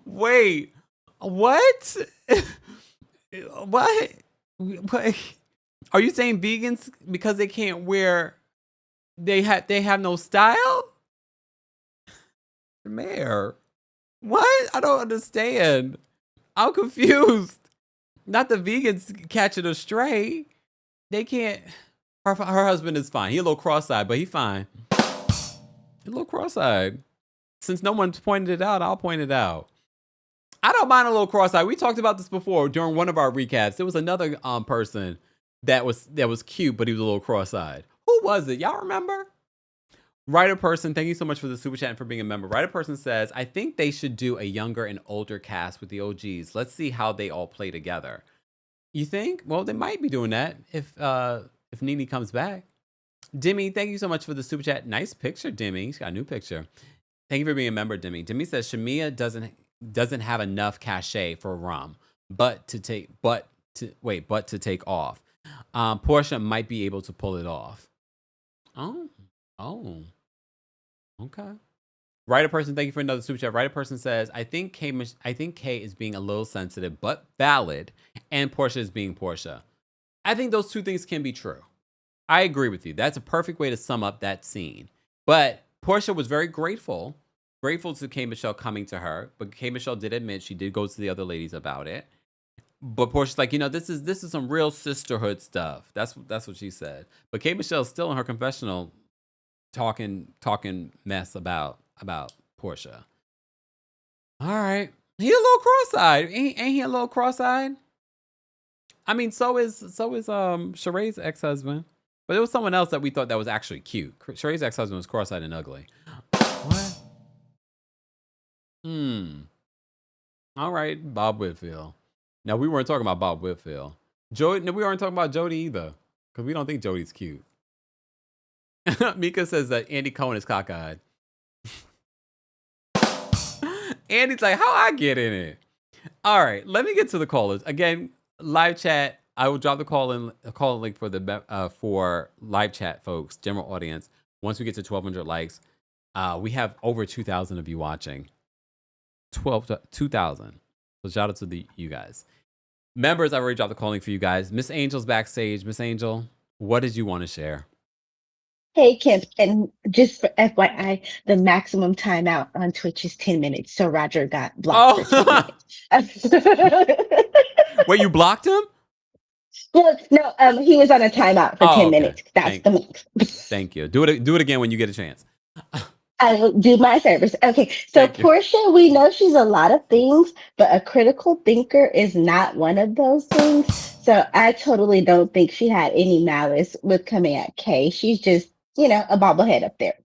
[SPEAKER 2] Wait, what? What? What? Are you saying vegans because they can't wear? They have no style? Mayor, what? I don't understand. I'm confused. Not the vegans catching a stray. They can't. Her husband is fine. He a little cross-eyed, but he fine. A little cross-eyed. Since no one's pointed it out, I'll point it out. I don't mind a little cross-eyed. We talked about this before during one of our recaps. There was another person that was cute, but he was a little cross-eyed. Who was it? Y'all remember? Writer person, thank you so much for the super chat and for being a member. Writer person says, I think they should do a younger and older cast with the OGs. Let's see how they all play together. You think? Well, they might be doing that if Nene comes back. Demi, thank you so much for the super chat. Nice picture, Demi. She's got a new picture. Thank you for being a member, Demi. Demi says Shamia doesn't have enough cachet for rum, but to take off. Porsha might be able to pull it off. Oh, okay. Writer person, thank you for another super chat. Writer person says, I think Kay is being a little sensitive, but valid, and Porsha is being Porsha. I think those two things can be true. I agree with you. That's a perfect way to sum up that scene. But Porsha was very grateful to K. Michelle coming to her. But K. Michelle did admit she did go to the other ladies about it. But Porsha's like, this is some real sisterhood stuff. That's what she said. But K. Michelle's still in her confessional talking mess about Porsha. All right. He a little cross-eyed. Ain't he a little cross-eyed? I mean, so is Sheree's ex-husband. But there was someone else that we thought that was actually cute. Sheree's ex-husband was cross-eyed and ugly. What? All right, Bob Whitfield. Now, we weren't talking about Bob Whitfield. Jody, no, we weren't talking about Jody either. Because we don't think Jody's cute. Mika says that Andy Cohen is cockeyed. Andy's like, how I get in it? All right, let me get to the callers. Again, live chat. I will drop the call link for the for live chat, folks, general audience. Once we get to 1,200 likes, we have over 2,000 of you watching. 2,000. So shout out to you guys. Members, I already dropped the call link for you guys. Miss Angel's backstage. Miss Angel, what did you want to share?
[SPEAKER 4] Hey, Kim, and just for FYI, the maximum timeout on Twitch is 10 minutes. So Roger got blocked for 10 minutes.
[SPEAKER 2] Wait, you blocked him?
[SPEAKER 4] Well, no, he was on a timeout for 10 minutes. That's the max.
[SPEAKER 2] Thank you. Do it again when you get a chance.
[SPEAKER 4] I will do my service. Okay, so Porsha, we know she's a lot of things, but a critical thinker is not one of those things. So I totally don't think she had any malice with coming at Kay. She's just, a bobblehead up there.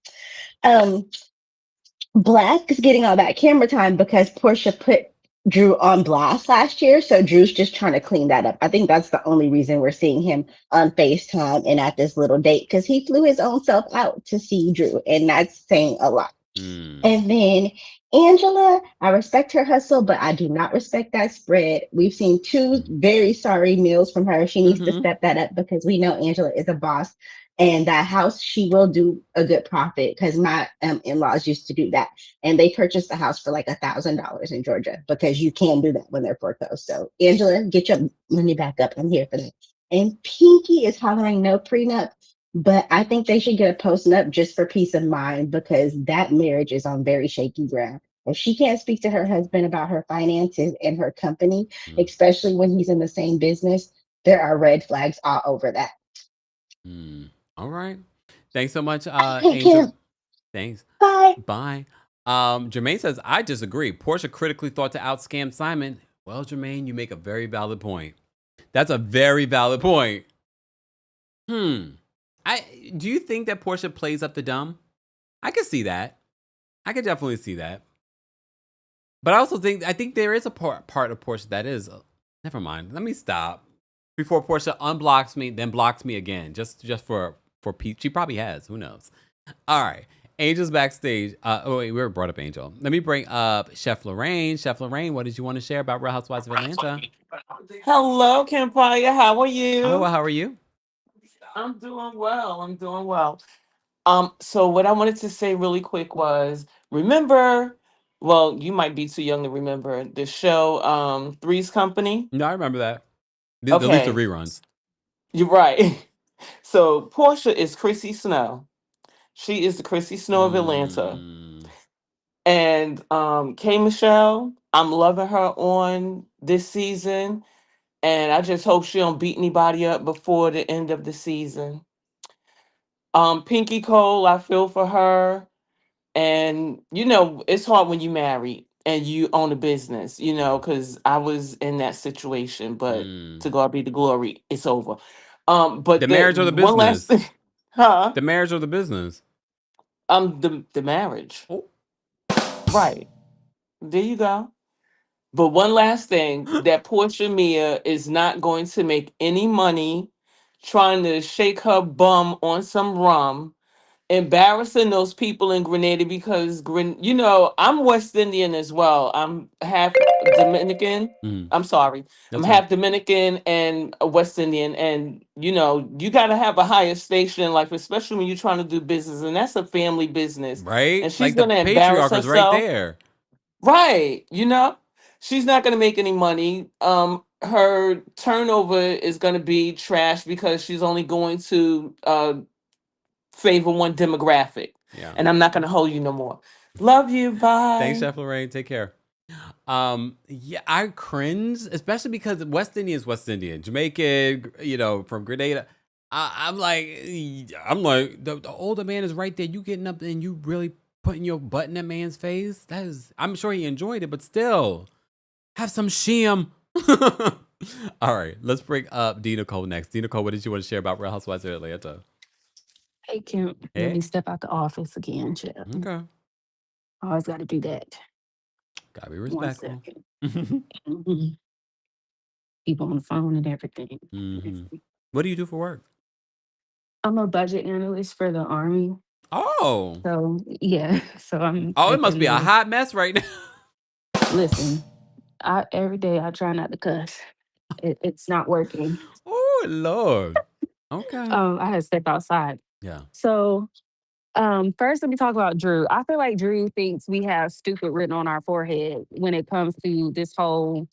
[SPEAKER 4] Black is getting all that camera time because Porsha put Drew on blast last year. So Drew's just trying to clean that up. I think that's the only reason we're seeing him on FaceTime and at this little date, because he flew his own self out to see Drew. And that's saying a lot. And then Angela, I respect her hustle, but I do not respect that spread. We've seen 2 very sorry meals from her. She needs to step that up because we know Angela is a boss. And that house, she will do a good profit because my in-laws used to do that. And they purchased the house for like $1,000 in Georgia because you can do that when they're foreclosed. So Angela, get your money back up. I'm here for that. And Pinky is hollering no prenup, but I think they should get a post-nup just for peace of mind because that marriage is on very shaky ground. If she can't speak to her husband about her finances and her company, especially when he's in the same business, there are red flags all over that.
[SPEAKER 2] All right. Thanks so much, Angel. Thanks. Bye. Jermaine says, I disagree. Porsha critically thought to out-scam Simon. Well, Jermaine, you make a very valid point. That's a very valid point. Do you think that Porsha plays up the dumb? I could see that. I could definitely see that. But I think there is a part of Porsha that is. Never mind. Let me stop. Before Porsha unblocks me, then blocks me again. Just for Pete. She probably has. Who knows? All right. Angel's backstage. We were brought up Angel. Let me bring up Chef Lorraine. Chef Lorraine, what did you want to share about Real Housewives of Atlanta?
[SPEAKER 5] Hello, Kempire. How are you?
[SPEAKER 2] Oh, well, how are you?
[SPEAKER 5] I'm doing well. So what I wanted to say really quick was, remember Well, you might be too young to remember the show Three's Company.
[SPEAKER 2] No, I remember that. At least the
[SPEAKER 5] Okay,
[SPEAKER 2] reruns.
[SPEAKER 5] you're right. So Porsha is Chrissy Snow. She is the Chrissy Snow of Atlanta.
[SPEAKER 2] Mm,
[SPEAKER 5] And K Michelle, I'm loving her on this season. And I just hope she don't beat anybody up before the end of the season. Pinky Cole, I feel for her. And it's hard when you married and you own a business,
[SPEAKER 2] yeah.
[SPEAKER 5] because I was in that situation, but
[SPEAKER 2] Mm.
[SPEAKER 5] to God be the glory, it's over. But
[SPEAKER 2] The
[SPEAKER 5] the
[SPEAKER 2] marriage or the
[SPEAKER 5] one last
[SPEAKER 2] business?
[SPEAKER 5] thing, huh?
[SPEAKER 2] The marriage or the business?
[SPEAKER 5] The marriage.
[SPEAKER 2] Oh.
[SPEAKER 5] Right. There you go. But one last thing, that poor Shamia is not going to make any money trying to shake her bum on some rum, embarrassing those people in Grenada because I'm West Indian as well. I'm half Dominican.
[SPEAKER 2] Mm,
[SPEAKER 5] I'm sorry. I'm
[SPEAKER 2] that's right.
[SPEAKER 5] half Dominican and a West Indian. And you gotta have a higher station in life, especially when you're trying to do business. And that's a family business. And
[SPEAKER 2] Right?
[SPEAKER 5] she's
[SPEAKER 2] Like the
[SPEAKER 5] gonna embarrass
[SPEAKER 2] patriarch is right
[SPEAKER 5] herself.
[SPEAKER 2] there.
[SPEAKER 5] Right. She's not gonna make any money. Her turnover is gonna be trash because she's only going to favor one demographic.
[SPEAKER 2] Yeah.
[SPEAKER 5] And I'm not gonna hold you no more. Love you.
[SPEAKER 2] Thanks,
[SPEAKER 5] Bye.
[SPEAKER 2] Chef Lorraine. Take care. Yeah, I cringe, especially because West Indian is West Indian, Jamaican, from Grenada. I'm like, the older man is right there. You getting up and you really putting your butt in that man's face. I'm sure he enjoyed it, but still, have some shim. All right, let's bring up Dina Cole next. Dina Cole, what did you want to share about Real Housewives of Atlanta?
[SPEAKER 6] Hey, Kim, let
[SPEAKER 2] Hey,
[SPEAKER 6] me step out the office again, Chip.
[SPEAKER 2] okay,
[SPEAKER 6] Always got to do that.
[SPEAKER 2] gotta be
[SPEAKER 6] 1
[SPEAKER 2] respectful.
[SPEAKER 6] second. Mhm. People on the phone and everything.
[SPEAKER 2] Hmm. What do you do for work?
[SPEAKER 6] I'm a budget analyst for the Army.
[SPEAKER 2] Oh,
[SPEAKER 6] So, yeah. So I'm
[SPEAKER 2] oh, it
[SPEAKER 6] like
[SPEAKER 2] must be a
[SPEAKER 6] the
[SPEAKER 2] hot mess right now.
[SPEAKER 6] listen, every day I try not to cuss. It's not working.
[SPEAKER 2] Oh Lord. Okay.
[SPEAKER 6] I had to step outside.
[SPEAKER 2] Yeah.
[SPEAKER 6] So, first let me talk about Drew. I feel like Drew thinks we have stupid written on our forehead when it comes to this whole.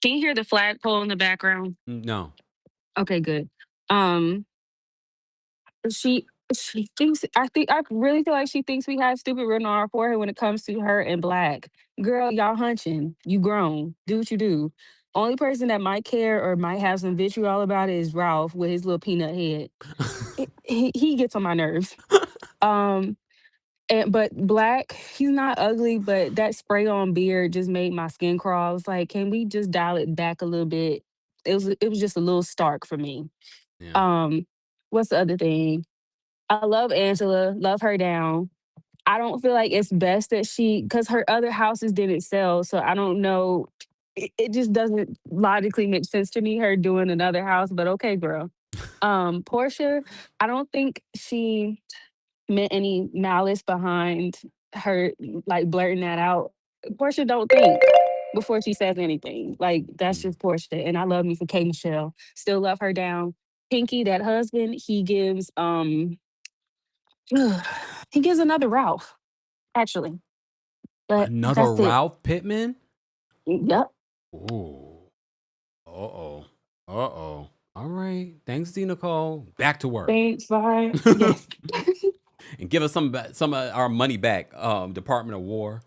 [SPEAKER 6] Can you hear the flagpole in the background?
[SPEAKER 2] No.
[SPEAKER 6] Okay, good. Um, she she thinks I really feel like she thinks we have stupid written on our forehead when it comes to her and Black. Girl, y'all hunching. You grown. Do what you do. Only person that might care or might have some vitriol about it is Ralph with his little peanut head. He gets on my nerves. Um, but Black, he's not ugly, but that spray on beard just made my skin crawl. I was like, can we just dial it back a little bit? It was just a little stark for me.
[SPEAKER 2] Yeah.
[SPEAKER 6] What's the other thing? I love Angela, love her down. I don't feel like it's best that because her other houses didn't sell. So I don't know. It just doesn't logically make sense to me, her doing another house, but okay, girl. Portia, I don't think she meant any malice behind her, like blurting that out. Portia don't think before she says anything. Like, that's
[SPEAKER 2] Mm.
[SPEAKER 6] just Portia. And I love me for K Michelle. Still love her down. Pinky, that husband, he gives another Ralph, actually. But
[SPEAKER 2] Another
[SPEAKER 6] that's it.
[SPEAKER 2] Ralph Pittman?
[SPEAKER 6] Yep.
[SPEAKER 2] Ooh. Uh-oh. Uh-oh. All right. Thanks, D. Nicole. Back to work.
[SPEAKER 6] Thanks, bye. Yes.
[SPEAKER 2] And give us some of our money back, Department of War.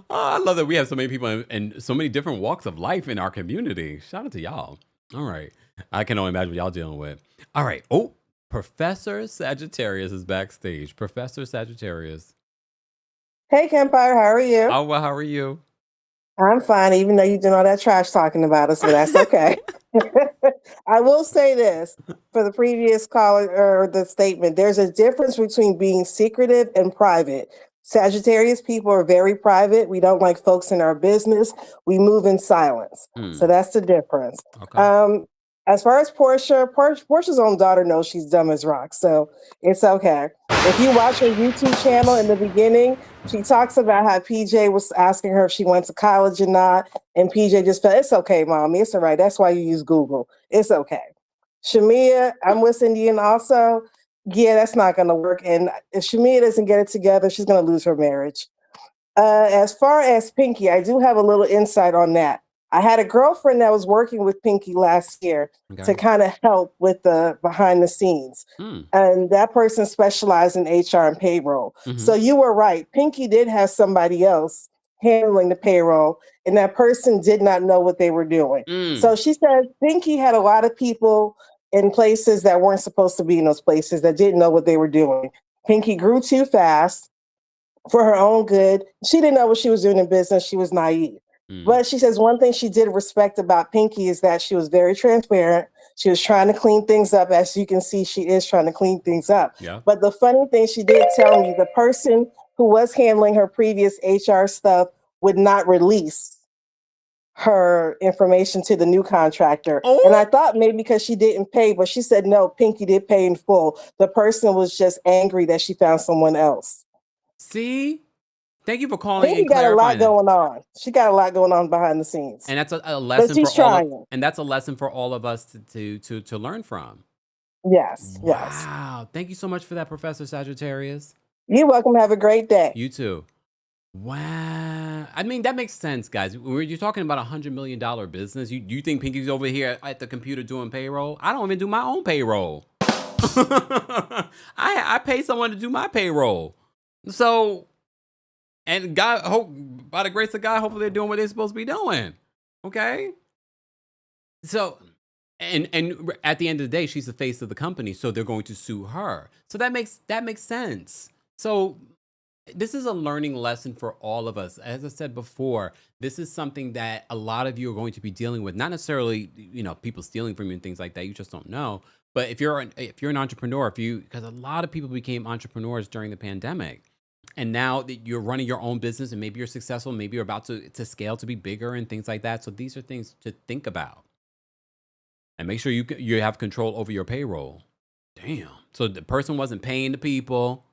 [SPEAKER 2] I love that we have so many people in so many different walks of life in our community. Shout out to y'all. All right. I can only imagine what y'all dealing with. All right. Oh, Professor Sagittarius is backstage. Professor Sagittarius.
[SPEAKER 7] Hey, Kempire, how are you?
[SPEAKER 2] Oh, well, how are you?
[SPEAKER 7] I'm fine, even though you're doing all that trash talking about us, but that's okay. I will say this for the previous caller or the statement, there's a difference between being secretive and private. Sagittarius people are very private. We don't like folks in our business. We move in silence. So that's the difference.
[SPEAKER 2] Okay.
[SPEAKER 7] As far as Portia's own daughter knows she's dumb as rocks, so it's okay. If you watch her YouTube channel in the beginning, she talks about how PJ was asking her if she went to college or not, and PJ just felt, it's okay, mommy, it's all right. That's why you use Google. It's okay. Shamia, I'm West Indian also. yeah, that's not going to work. And if Shamia doesn't get it together, she's going to lose her marriage. As far as Pinky, I do have a little insight on that. I had a girlfriend that was working with Pinky last year to
[SPEAKER 2] Okay.
[SPEAKER 7] kind of help with the behind the scenes.
[SPEAKER 2] Mm.
[SPEAKER 7] And that person specialized in HR and payroll.
[SPEAKER 2] Mm-hmm.
[SPEAKER 7] So you were right. Pinky did have somebody else handling the payroll, and that person did not know what they were doing.
[SPEAKER 2] Mm.
[SPEAKER 7] So she said Pinky had a lot of people in places that weren't supposed to be in those places that didn't know what they were doing. Pinky grew too fast for her own good. She didn't know what she was doing in business. She was naive.
[SPEAKER 2] Mm.
[SPEAKER 7] But she says one thing she did respect about Pinky is that she was very transparent. She was trying to clean things up. As you can see, she is trying to clean things up.
[SPEAKER 2] Yeah.
[SPEAKER 7] But the funny thing she did tell me, the person who was handling her previous HR stuff would not release her information to the new contractor.
[SPEAKER 2] Oh.
[SPEAKER 7] And I thought maybe because she didn't pay, but she said no, Pinky did pay in full. The person was just angry that she found someone else.
[SPEAKER 2] See? Thank you for calling
[SPEAKER 7] Pinky
[SPEAKER 2] and
[SPEAKER 7] got a lot
[SPEAKER 2] clarifying that.
[SPEAKER 7] going on. She got a lot going on behind the scenes.
[SPEAKER 2] And that's a lesson
[SPEAKER 7] she's
[SPEAKER 2] for all
[SPEAKER 7] trying.
[SPEAKER 2] of, and that's a lesson for all of us to learn from.
[SPEAKER 7] Yes, yes.
[SPEAKER 2] Wow. Thank you so much for that, Professor Sagittarius.
[SPEAKER 7] You're welcome. Have a great day.
[SPEAKER 2] You too. Wow. I mean, that makes sense, guys. When you're talking about $100 million business, you think Pinky's over here at the computer doing payroll? I don't even do my own payroll. I pay someone to do my payroll. So, and God, hope by the grace of God, hopefully they're doing what they're supposed to be doing. Okay. So, and at the end of the day, she's the face of the company, so they're going to sue her. So that makes sense. So this is a learning lesson for all of us. As I said before, this is something that a lot of you are going to be dealing with. Not necessarily, people stealing from you and things like that. You just don't know. But if you're an entrepreneur, because a lot of people became entrepreneurs during the pandemic, and now that you're running your own business and maybe you're successful, maybe you're about to scale to be bigger and things like that. So these are things to think about. And make sure you have control over your payroll. Damn. So the person wasn't paying the people,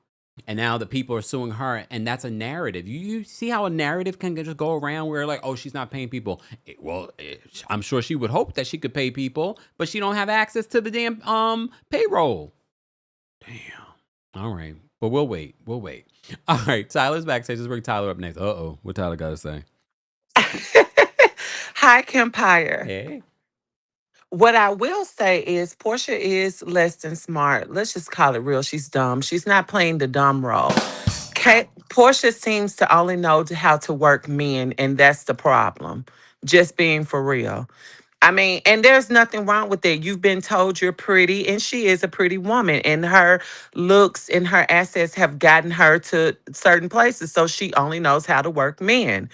[SPEAKER 2] and now the people are suing her, and that's a narrative. You see how a narrative can just go around where like, oh, she's not paying people. I'm sure she would hope that she could pay people, but she don't have access to the damn payroll. Damn. All right. But we'll wait. All right. Tyler's backstage. Let's bring Tyler up next. Uh-oh. What Tyler got to say?
[SPEAKER 5] Hi, Kempire.
[SPEAKER 2] Hey.
[SPEAKER 5] What I will say is Porsha is less than smart. Let's just call it real. She's dumb. She's not playing the dumb role. Porsha seems to only know how to work men, and that's the problem. Just being for real. I mean, and there's nothing wrong with it. You've been told you're pretty, and she is a pretty woman, and her looks and her assets have gotten her to certain places. So she only knows how to work men.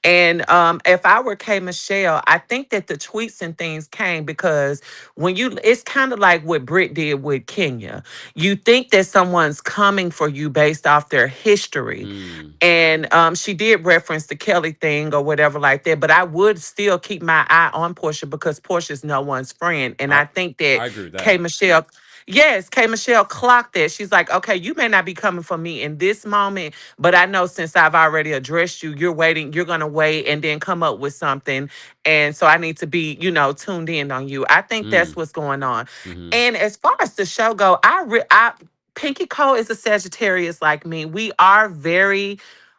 [SPEAKER 5] And if I were K Michelle, I think that the tweets and things came because it's kind of like what Britt did with Kenya. You think that someone's coming for you based off their history. And she did reference the Kelli thing or whatever like that. But I would still keep my eye on Porsha because Portia's no one's friend. And I think that
[SPEAKER 2] I agree with that.
[SPEAKER 5] K Michelle. Yes, K Michelle clocked that. She's like, okay, you may not be coming for me in this moment, but I know since I've already addressed you, you're going to wait and then come up with something. And so I need to be, tuned in on you. I think that's what's going on.
[SPEAKER 2] Mm-hmm.
[SPEAKER 5] And as far as the show go, Pinky Cole is a Sagittarius like me. We are very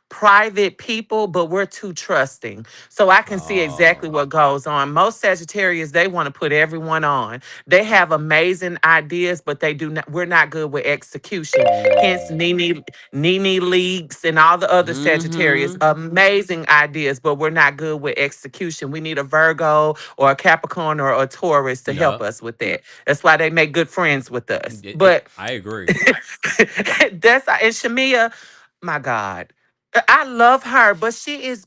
[SPEAKER 5] private people, but we're too trusting. So I can see exactly what goes on. Most Sagittarius, they want to put everyone on. They have amazing ideas, but we're not good with execution. Hence Nene Leaks and all the other Sagittarius. Amazing ideas, but we're not good with execution. We need a Virgo or a Capricorn or a Taurus to help us with that. That's why they make good friends with us. But
[SPEAKER 2] I agree.
[SPEAKER 5] and Shamia, my God. I love her, but she is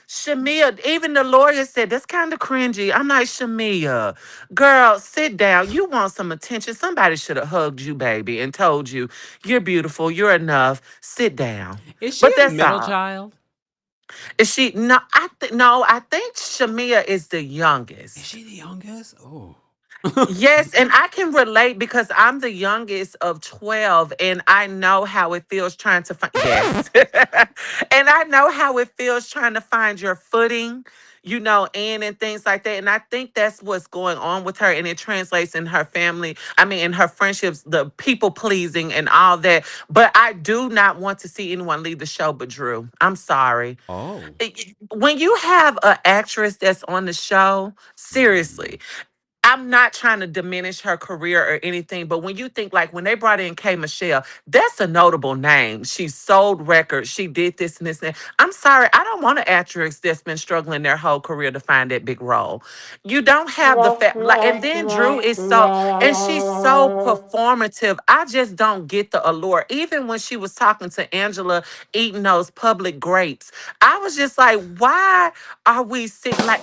[SPEAKER 5] Shamia. Even the lawyer said that's kind of cringy. I'm like, Shamia, girl, sit down. You want some attention? Somebody should have hugged you, baby, and told you you're beautiful. You're enough. Sit down.
[SPEAKER 2] Is she a middle
[SPEAKER 5] all.
[SPEAKER 2] child?
[SPEAKER 5] Is she? No, I think Shamia is the youngest.
[SPEAKER 2] Is she the youngest? Oh.
[SPEAKER 5] Yes, and I can relate because I'm the youngest of 12 and I know how it feels trying to find and I know how it feels trying to find your footing, and things like that. And I think that's what's going on with her. And it translates in her family. I mean, in her friendships, the people pleasing and all that. But I do not want to see anyone leave the show but Drew. I'm sorry.
[SPEAKER 2] Oh.
[SPEAKER 5] When you have an actress that's on the show,
[SPEAKER 2] Mhm.
[SPEAKER 5] seriously, I'm not trying to diminish her career or anything, but when you think like when they brought in K. Michelle, that's a notable name. She sold records. She did this and this and that. I'm sorry, I don't want an actress that's been struggling their whole career to find that big role. You don't have the fact, like, and then Drew is so, and she's so performative. I just don't get the allure. Even when she was talking to Angela eating those public grapes, I was just like, why are we sitting like,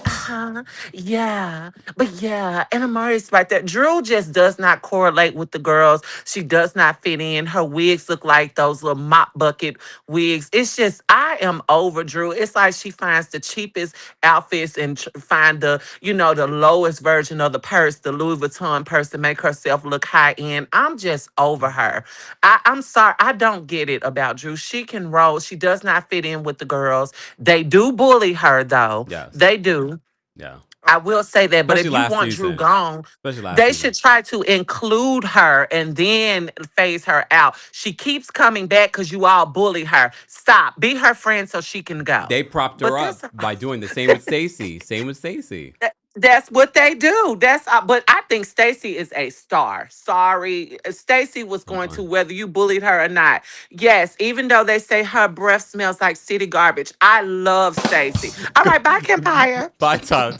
[SPEAKER 5] yeah. But yeah, and Amari's right there. Drew just does not correlate with the girls. She does not fit in. Her wigs look like those little mop bucket wigs. It's just, I am over Drew. It's like she finds the cheapest outfits and find the lowest version of the purse, the Louis Vuitton purse to make herself look high end. I'm just over her. I'm sorry. I don't get it about Drew. She can roll. She does not fit in with the girls. They do bully her though.
[SPEAKER 2] Yes.
[SPEAKER 5] They do.
[SPEAKER 2] Yeah.
[SPEAKER 5] I will say that, but
[SPEAKER 2] Especially
[SPEAKER 5] if you
[SPEAKER 2] last
[SPEAKER 5] want Drew
[SPEAKER 2] season.
[SPEAKER 5] gone,
[SPEAKER 2] Especially last
[SPEAKER 5] they
[SPEAKER 2] season.
[SPEAKER 5] should try to include her and then phase her out. She keeps coming back because you all bully her. Stop. Be her friend so she can go.
[SPEAKER 2] They propped
[SPEAKER 5] But
[SPEAKER 2] her
[SPEAKER 5] that's
[SPEAKER 2] up by doing the same with Stacey. Same with Stacey.
[SPEAKER 5] that's what they do. But I think Stacey is a star. Sorry, Stacey was
[SPEAKER 2] Hold
[SPEAKER 5] going to
[SPEAKER 2] on.
[SPEAKER 5] whether you bullied her or not. Yes, even though they say her breath smells like city garbage, I love Stacey. All right, bye, Kempire.
[SPEAKER 2] Bye, Tyler.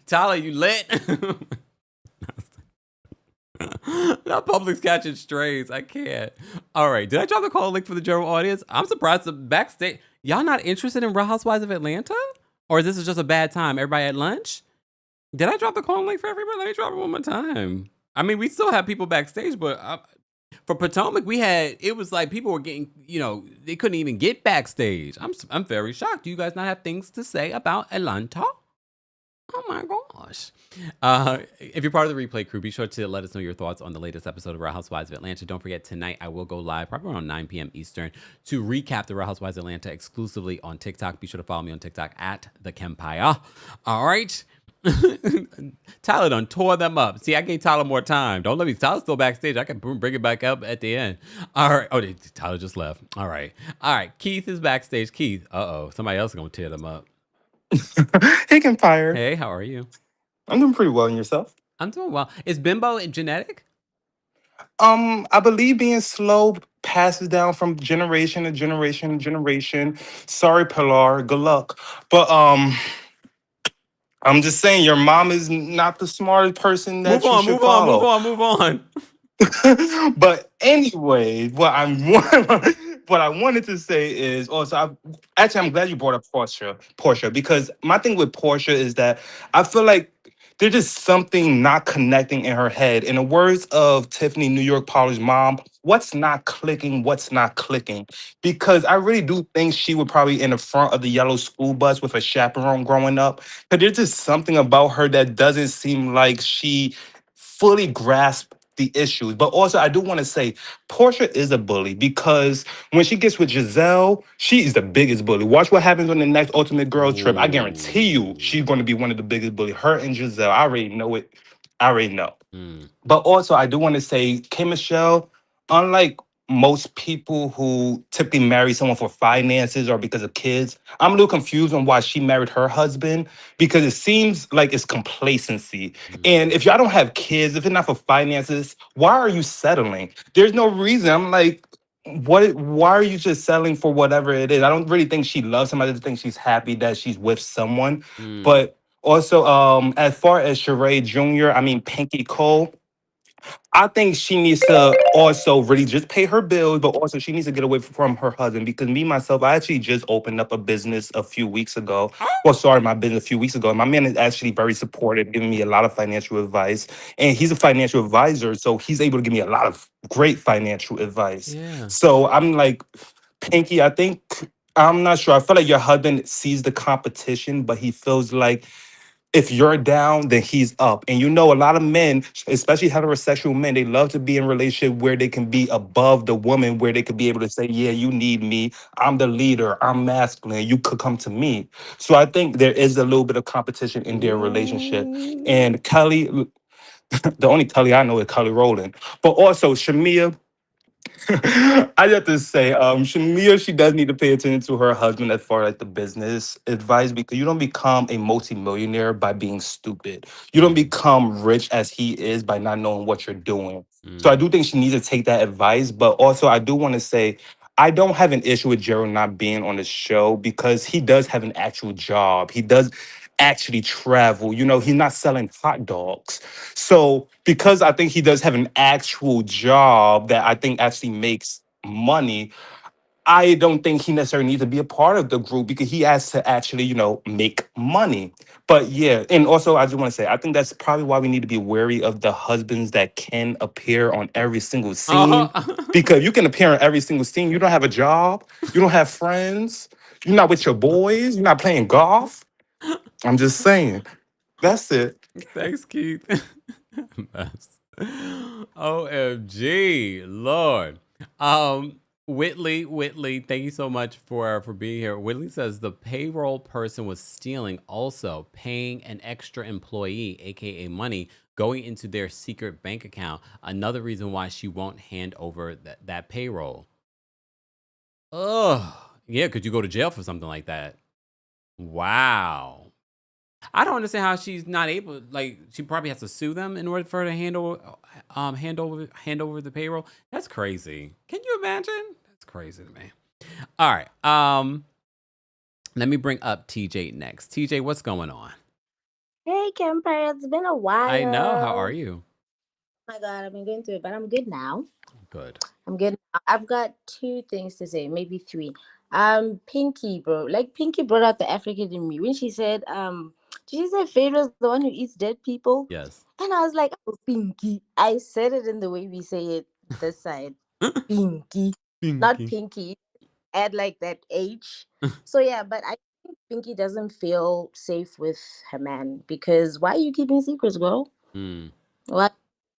[SPEAKER 2] Tyler, you lit? That public's catching strays. I can't. All right. Did I drop the call link for the general audience? I'm surprised the backstage. Y'all not interested in Real Housewives of Atlanta? Or is this just a bad time? Everybody at lunch? Did I drop the call link for everybody? Let me drop it one more time. I mean, we still have people backstage, but for Potomac, it was like people were getting, they couldn't even get backstage. I'm very shocked. Do you guys not have things to say about Atlanta? Oh my gosh. If you're part of the replay crew, be sure to let us know your thoughts on the latest episode of Real Housewives of Atlanta. Don't forget, tonight I will go live, probably around 9 p.m. Eastern, to recap the Real Housewives of Atlanta exclusively on TikTok. Be sure to follow me on TikTok at TheKempire. All right. Tyler done tore them up. See, I gave Tyler more time. Don't let me. Tyler's still backstage. I can bring it back up at the end. All right. Oh, Tyler just left. All right. Keith is backstage. Keith. Somebody else is going to tear them up.
[SPEAKER 8] Hey, Kempire.
[SPEAKER 2] Hey, how are you?
[SPEAKER 8] I'm doing pretty well. And yourself?
[SPEAKER 2] I'm doing well. Is bimbo genetic?
[SPEAKER 8] I believe being slow passes down from generation to generation to generation. Sorry, Pilar. Good luck. But I'm just saying your mom is not the smartest person that you should follow.
[SPEAKER 2] Move on.
[SPEAKER 8] But anyway, what I wanted to say is also I'm glad you brought up Porsha, because my thing with Porsha is that I feel like there's just something not connecting in her head. In the words of Tiffany New York Pollard's mom, what's not clicking? What's not clicking? Because I really do think she would probably in the front of the yellow school bus with a chaperone growing up. But there's just something about her that doesn't seem like she fully grasped the issues. But also, I do want to say Portia is a bully because when she gets with Giselle, she is the biggest bully. Watch what happens on the next Ultimate Girls trip. I guarantee you she's going to be one of the biggest bullies. Her and Giselle. I already know it. I already know. But also, I do want to say, K. Michelle, unlike most people who typically marry someone for finances or because of kids, I'm a little confused on why she married her husband, because it seems like it's complacency. And if y'all don't have kids, if it's not for finances, why are you settling? There's no reason. I'm like, why are you just settling for whatever it is? I don't really think she loves him. I just think she's happy that she's with someone. But also, as far as Sheree Jr., I mean Pinky Cole, I think she needs to also really just pay her bills, but also she needs to get away from her husband, because me, myself, I actually just opened up a business a few weeks ago. Well, sorry, my business a few weeks ago. And my man is actually very supportive, giving me a lot of financial advice. And he's a financial advisor, so he's able to give me a lot of great financial advice.
[SPEAKER 2] Yeah.
[SPEAKER 8] So I'm like, Pinky, I'm not sure. I feel like your husband sees the competition, but he feels like if you're down, then he's up. And you know, a lot of men, especially heterosexual men, they love to be in a relationship where they can be above the woman, where they could be able to say, yeah, you need me. I'm the leader. I'm masculine. You could come to me. So I think there is a little bit of competition in their relationship.
[SPEAKER 2] Ooh.
[SPEAKER 8] And Kelly, the only Kelly I know is Kelly Rowland. But also Shamia, I have to say, Shamia, she does need to pay attention to her husband as far as the business advice, because you don't become a multimillionaire by being stupid. You don't
[SPEAKER 2] Mm,
[SPEAKER 8] become rich as he is by not knowing what you're doing. So I
[SPEAKER 2] mm.
[SPEAKER 8] do think she needs to take that advice. But also, I do want to say, I don't have an issue with Gerald not being on the show because he does have an actual job. He does actually travel. You know, he's not selling hot dogs. So because I think he does have an actual job that I think actually makes money, I don't think he necessarily needs to be a part of the group because he has to actually, you know, make money. But yeah, and also I just want to say, I think that's probably why we need to be wary of the husbands that can appear on every single scene.
[SPEAKER 2] Uh-huh.
[SPEAKER 8] Because you can appear on every single scene. You don't have a job, you don't have friends, you're not with your boys, you're not playing golf. I'm just saying. That's it.
[SPEAKER 2] Thanks, Keith. Mess. OMG, Lord. Whitley, thank you so much for being here. Whitley says the payroll person was stealing, also paying an extra employee, aka money, going into their secret bank account. Another reason why she won't hand over that payroll. Ugh. Yeah, could you go to jail for something like that? Wow. I don't understand how she's not able. Like, she probably has to sue them in order for her to hand over the payroll. That's crazy. Can you imagine? That's crazy to me. All right. Let me bring up TJ next. TJ, what's going on?
[SPEAKER 9] Hey, Kempire, it's been a
[SPEAKER 2] I know. How are
[SPEAKER 9] while.
[SPEAKER 2] you?
[SPEAKER 9] Oh my God, I've been going through it, but I'm good now.
[SPEAKER 2] Good.
[SPEAKER 9] I'm good. I've got two things to say, maybe three. Pinky, bro. Like Pinky brought out the African in me when she said, did she say Pharaoh's the one who eats dead people?
[SPEAKER 2] Yes.
[SPEAKER 9] And I was like, oh, Pinky. I said it in the way we say it this side. Pinky. Not
[SPEAKER 2] Pinky.
[SPEAKER 9] Pinky. Add like that H. So yeah, but I think Pinky doesn't feel safe with her man because why are you keeping secrets, girl?
[SPEAKER 2] Mm,
[SPEAKER 9] What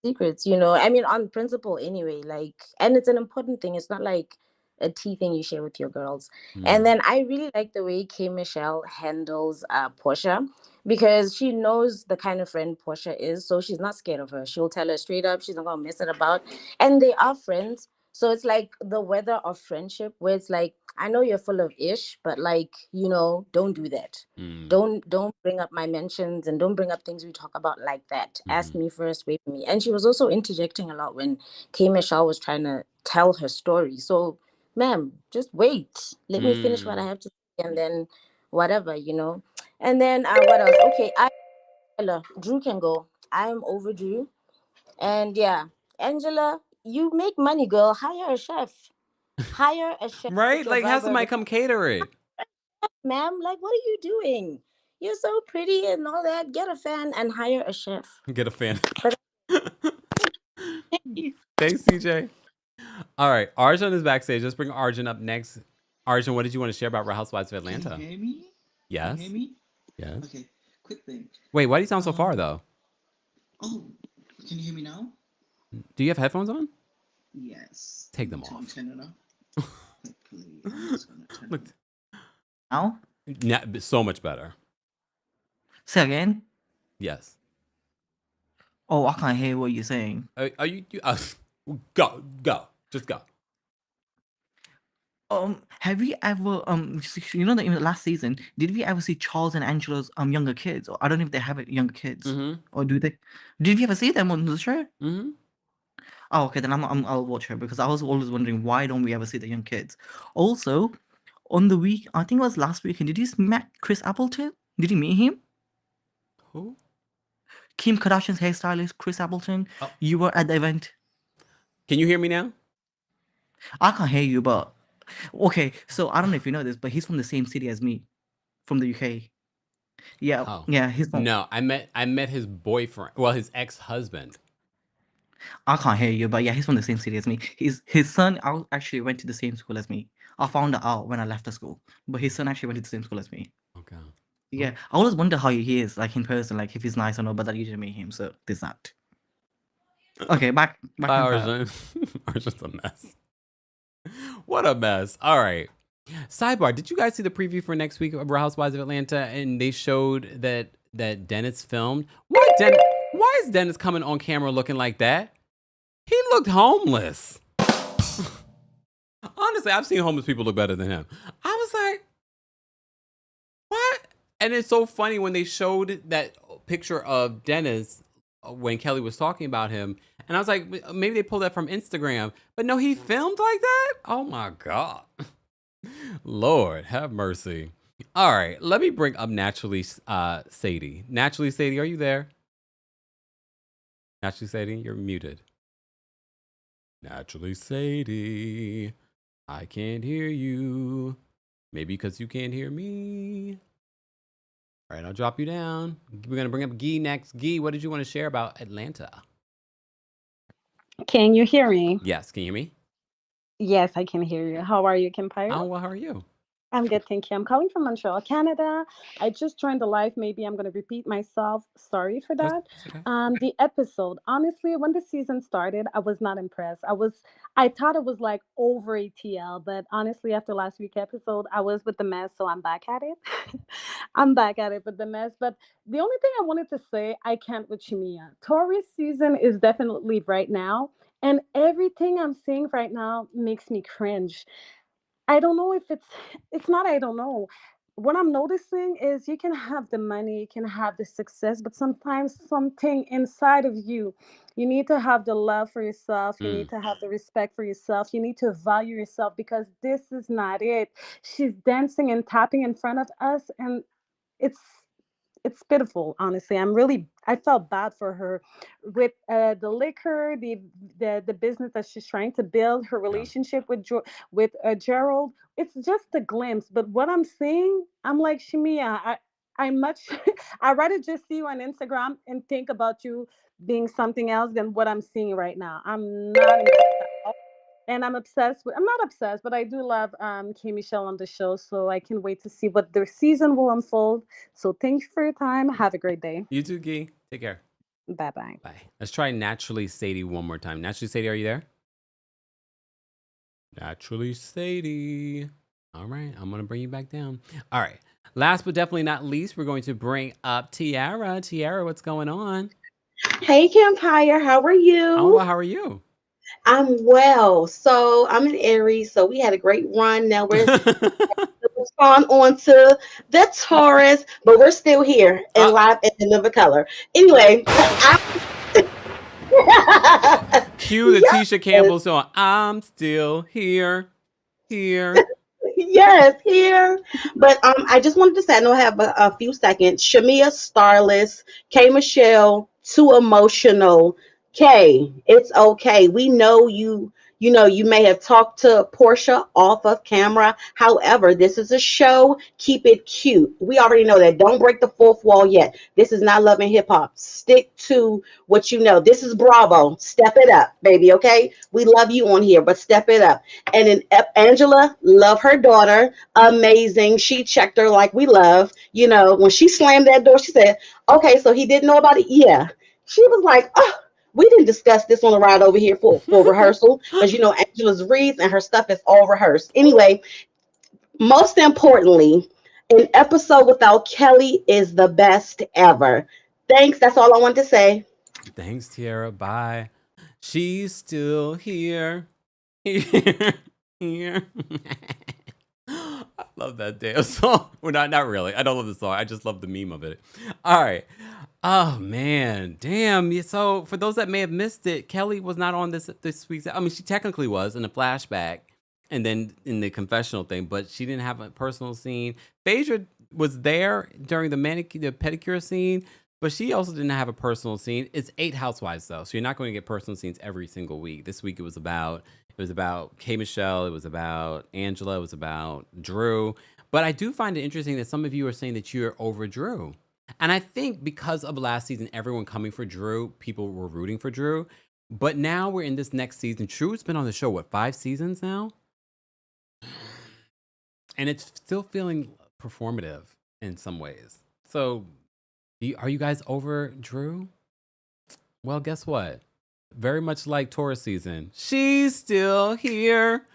[SPEAKER 9] secrets, I mean, on principle anyway, like, and it's an important thing. It's not like a tea thing you share with your girls. And
[SPEAKER 2] mm,
[SPEAKER 9] then I really like the way K Michelle handles Portia because she knows the kind of friend Portia is, so she's not scared of her. She'll tell her straight up, she's not gonna mess it about. And they are friends. So it's like the weather of friendship where it's like, I know you're full of ish, but like, don't do that.
[SPEAKER 2] mm,
[SPEAKER 9] Don't bring up my mentions and don't bring up things we talk about like that. Ask
[SPEAKER 2] mm,
[SPEAKER 9] me first, wait for me. And she was also interjecting a lot when K Michelle was trying to tell her story. So, ma'am, just wait. Let me finish what I
[SPEAKER 2] mm.
[SPEAKER 9] have to say and then whatever. And then what else? Okay, Drew can go. I'm overdue. And yeah, Angela, you make money, girl. Hire a chef. Hire a chef with
[SPEAKER 2] Right?
[SPEAKER 9] your
[SPEAKER 2] Like, have
[SPEAKER 9] vibe.
[SPEAKER 2] somebody come cater it.
[SPEAKER 9] Ma'am, like, what are you doing? You're so pretty and all that. Get a fan and hire a chef.
[SPEAKER 2] Get a fan.
[SPEAKER 9] But
[SPEAKER 2] Thanks, TJ. All right. Arjun is backstage. Let's bring Arjun up next. Arjun, what did you want to share about Real Housewives of
[SPEAKER 10] Can you
[SPEAKER 2] Atlanta?
[SPEAKER 10] hear me? Can you hear
[SPEAKER 2] Yes.
[SPEAKER 10] me?
[SPEAKER 2] Yes.
[SPEAKER 10] Okay, quick thing.
[SPEAKER 2] Wait, why do you sound so far though?
[SPEAKER 10] Oh, can you hear me now?
[SPEAKER 2] Do you have headphones on?
[SPEAKER 10] Yes.
[SPEAKER 2] Take them off.
[SPEAKER 10] Turn it off. Quickly, I'm just gonna turn
[SPEAKER 2] Look,
[SPEAKER 10] it off. Now?
[SPEAKER 2] so much better.
[SPEAKER 10] Say again?
[SPEAKER 2] Yes.
[SPEAKER 10] Oh, I can't hear what you're saying.
[SPEAKER 2] Are you go, just go.
[SPEAKER 10] Have we ever that in the last season, did we ever see Charles and Angela's younger kids? Or I don't know if they have younger kids,
[SPEAKER 2] Mm-hmm.
[SPEAKER 10] or do they? Did we ever see them on the show?
[SPEAKER 2] Mm-hmm.
[SPEAKER 10] Oh, okay, then I'll watch her because I was always wondering why don't we ever see the young kids? Also, on the week, I think it was last weekend, did you meet Chris Appleton? Did you meet him?
[SPEAKER 2] Who?
[SPEAKER 10] Kim Kardashian's hairstylist, Chris Appleton.
[SPEAKER 2] Oh.
[SPEAKER 10] You were at the event.
[SPEAKER 2] Can you hear me now?
[SPEAKER 10] I can't hear you, but okay. So I don't know if you know this, but he's from the same city as me, from the UK. Yeah,
[SPEAKER 2] Oh.
[SPEAKER 10] yeah. He's from.
[SPEAKER 2] No, I met his boyfriend. Well, his ex-husband.
[SPEAKER 10] I can't hear you, but yeah, he's from the same city as me. His son actually went to the same school as me. I found it out when I left the school, but his son actually went to the same school as me.
[SPEAKER 2] Okay.
[SPEAKER 10] Yeah, I always wonder how he is, like in person, like if he's nice or not, but that you didn't meet him, so there's that. Okay, back
[SPEAKER 2] Bye,
[SPEAKER 10] on track.
[SPEAKER 2] Arjun. Arjun's a mess. What a mess. All right. Sidebar, did you guys see the preview for next week of Real Housewives of Atlanta? And they showed that Dennis filmed. Why is Dennis coming on camera looking like that? He looked homeless. Honestly, I've seen homeless people look better than him. I was like, what? And it's so funny when they showed that picture of Dennis when Kelli was talking about him. And I was like, maybe they pulled that from Instagram. But no, he filmed like that? Oh my God. Lord, have mercy. All right, let me bring up Naturally Sadie. Naturally Sadie, are you there? Naturally Sadie, you're muted. Naturally Sadie, I can't hear you. Maybe because you can't hear me. All right, I'll drop you down. We're going to bring up Guy next. Guy, what did you want to share about Atlanta?
[SPEAKER 11] Can you hear me?
[SPEAKER 2] Yes, can you hear me?
[SPEAKER 11] Yes, I can hear you. How are you, Kempire?
[SPEAKER 2] Oh, well, how are you?
[SPEAKER 11] I'm good, thank you. I'm calling from Montreal, Canada. I just joined the live. Maybe I'm going to repeat myself. Sorry for that.
[SPEAKER 2] That's okay.
[SPEAKER 11] The episode, honestly, when the season started, I was not impressed. I thought it was like over ATL, but honestly, after last week's episode, I was with the mess, so I'm back at it. I'm back at it with the mess. But the only thing I wanted to say, I can't with Shamia. Taurus season is definitely right now, and everything I'm seeing right now makes me cringe. I don't know if it's not I don't know. What I'm noticing is you can have the money, you can have the success, but sometimes something inside of you, you need to have the love for yourself, you need
[SPEAKER 2] Mm.
[SPEAKER 11] to have the respect for yourself, you need to value yourself because this is not it. She's dancing and tapping in front of us and it's it's pitiful, honestly. I felt bad for her with the liquor, the business that she's trying to build, her
[SPEAKER 2] Yeah.
[SPEAKER 11] relationship with Gerald. It's just a glimpse, but what I'm seeing, I'm like, Shamia, I much I rather just see you on Instagram and think about you being something else than what I'm seeing right now. I'm not impressed at all. And I'm not obsessed, but I do love K Michelle on the show, so I can wait to see what their season will unfold. So thank you for your time. Have a great day.
[SPEAKER 2] You too, Guy. Take care.
[SPEAKER 11] Bye bye.
[SPEAKER 2] Bye. Let's try Naturally Sadie one more time. Naturally Sadie, are you there? Naturally Sadie. All right, I'm going to bring you back down. All right. Last but definitely not least, we're going to bring up Tiara. Tiara, what's going on?
[SPEAKER 12] Hey, Kempire, how are
[SPEAKER 2] Oh, well,
[SPEAKER 12] you?
[SPEAKER 2] how are you?
[SPEAKER 12] I'm well. So I'm in Aries, so we had a great run. Now we're on to the Taurus, but we're still here and
[SPEAKER 2] uh,
[SPEAKER 12] live and in living color. Anyway,
[SPEAKER 2] Cue the
[SPEAKER 12] yes,
[SPEAKER 2] Tisha Campbell song. I'm still here. Here.
[SPEAKER 12] yes, here. But I just wanted to say, I know I have a few seconds. Shamia, Starless, K Michelle, too emotional. K, it's okay. We know you may have talked to Porsha off of camera. However, this is a show. Keep it cute. We already know that. Don't break the fourth wall yet. This is not Love and Hip Hop. Stick to what you know. This is Bravo. Step it up, baby, okay? We love you on here, but step it up. And then Angela, love her daughter. Amazing. She checked her like we love. When she slammed that door, she said, okay, so he didn't know about it? Yeah. She was like, oh, we didn't discuss this on the ride over here for rehearsal because Angela's reads and her stuff is all rehearsed. Anyway, most importantly, an episode without Kelli is the best ever. Thanks. That's all I want to say.
[SPEAKER 2] Thanks, Tiara. Bye. She's still here. Here. Here. I love that damn song. Well, not really. I don't love the song. I just love the meme of it. All right. Oh man, damn. So for those that may have missed it, Kelli was not on this week's. I mean, she technically was in a flashback, and then in the confessional thing, but she didn't have a personal scene. Phaedra was there during the pedicure scene, but she also didn't have a personal scene. It's 8 housewives though, so you're not going to get personal scenes every single week. This week it was about K Michelle, it was about Angela, it was about Drew. But I do find it interesting that some of you are saying that you're over Drew. And I think because of last season, everyone coming for Drew, people were rooting for Drew. But now we're in this next season. Drew's been on the show, what, 5 seasons now? And it's still feeling performative in some ways. So, are you guys over Drew? Well, guess what? Very much like Taurus season, she's still here.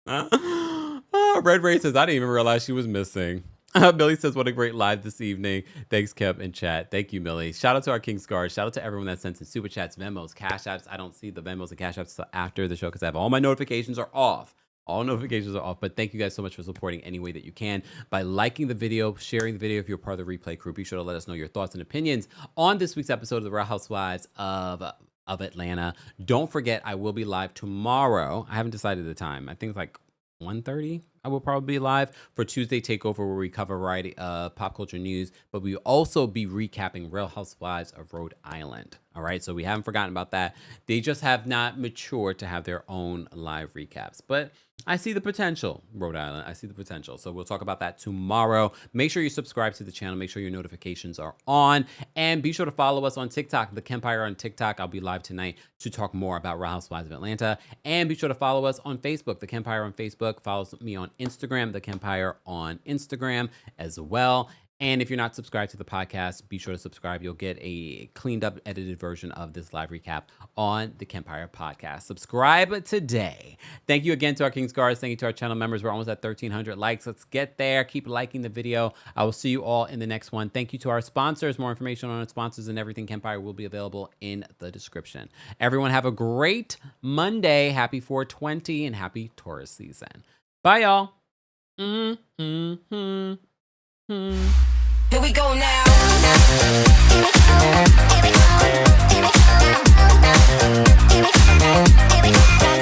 [SPEAKER 2] Oh, Red Ray says, I didn't even realize she was missing. Millie says, what a great live this evening. Thanks, Kep and chat. Thank you, Millie. Shout out to our King's Guard. Shout out to everyone that sent in super chats, Venmos, Cash Apps. I don't see the Venmos and Cash Apps after the show because I have all my notifications are off. All notifications are off, but thank you guys so much for supporting any way that you can by liking the video, sharing the video if you're part of the replay crew. Be sure to let us know your thoughts and opinions on this week's episode of the Real Housewives of Atlanta. Don't forget, I will be live tomorrow. I haven't decided the time. I think it's like 1:30. I will probably be live for Tuesday Takeover, where we cover a variety of pop culture news, but we will also be recapping Real Housewives of Rhode Island. All right, so we haven't forgotten about that. They just have not matured to have their own live recaps, but I see the potential, Rhode Island. I see the potential. So we'll talk about that tomorrow. Make sure you subscribe to the channel. Make sure your notifications are on. And be sure to follow us on TikTok, TheKempire on TikTok. I'll be live tonight to talk more about Real Housewives of Atlanta. And be sure to follow us on Facebook, TheKempire on Facebook. Follow me on Instagram, TheKempire on Instagram as well. And if you're not subscribed to the podcast, be sure to subscribe. You'll get a cleaned up, edited version of this live recap on the Kempire podcast. Subscribe today. Thank you again to our King's Guards. Thank you to our channel members. We're almost at 1,300 likes. Let's get there. Keep liking the video. I will see you all in the next one. Thank you to our sponsors. More information on our sponsors and everything Kempire will be available in the description. Everyone have a great Monday. Happy 420 and happy Taurus season. Bye, y'all.
[SPEAKER 1] Here we go now. Here we go.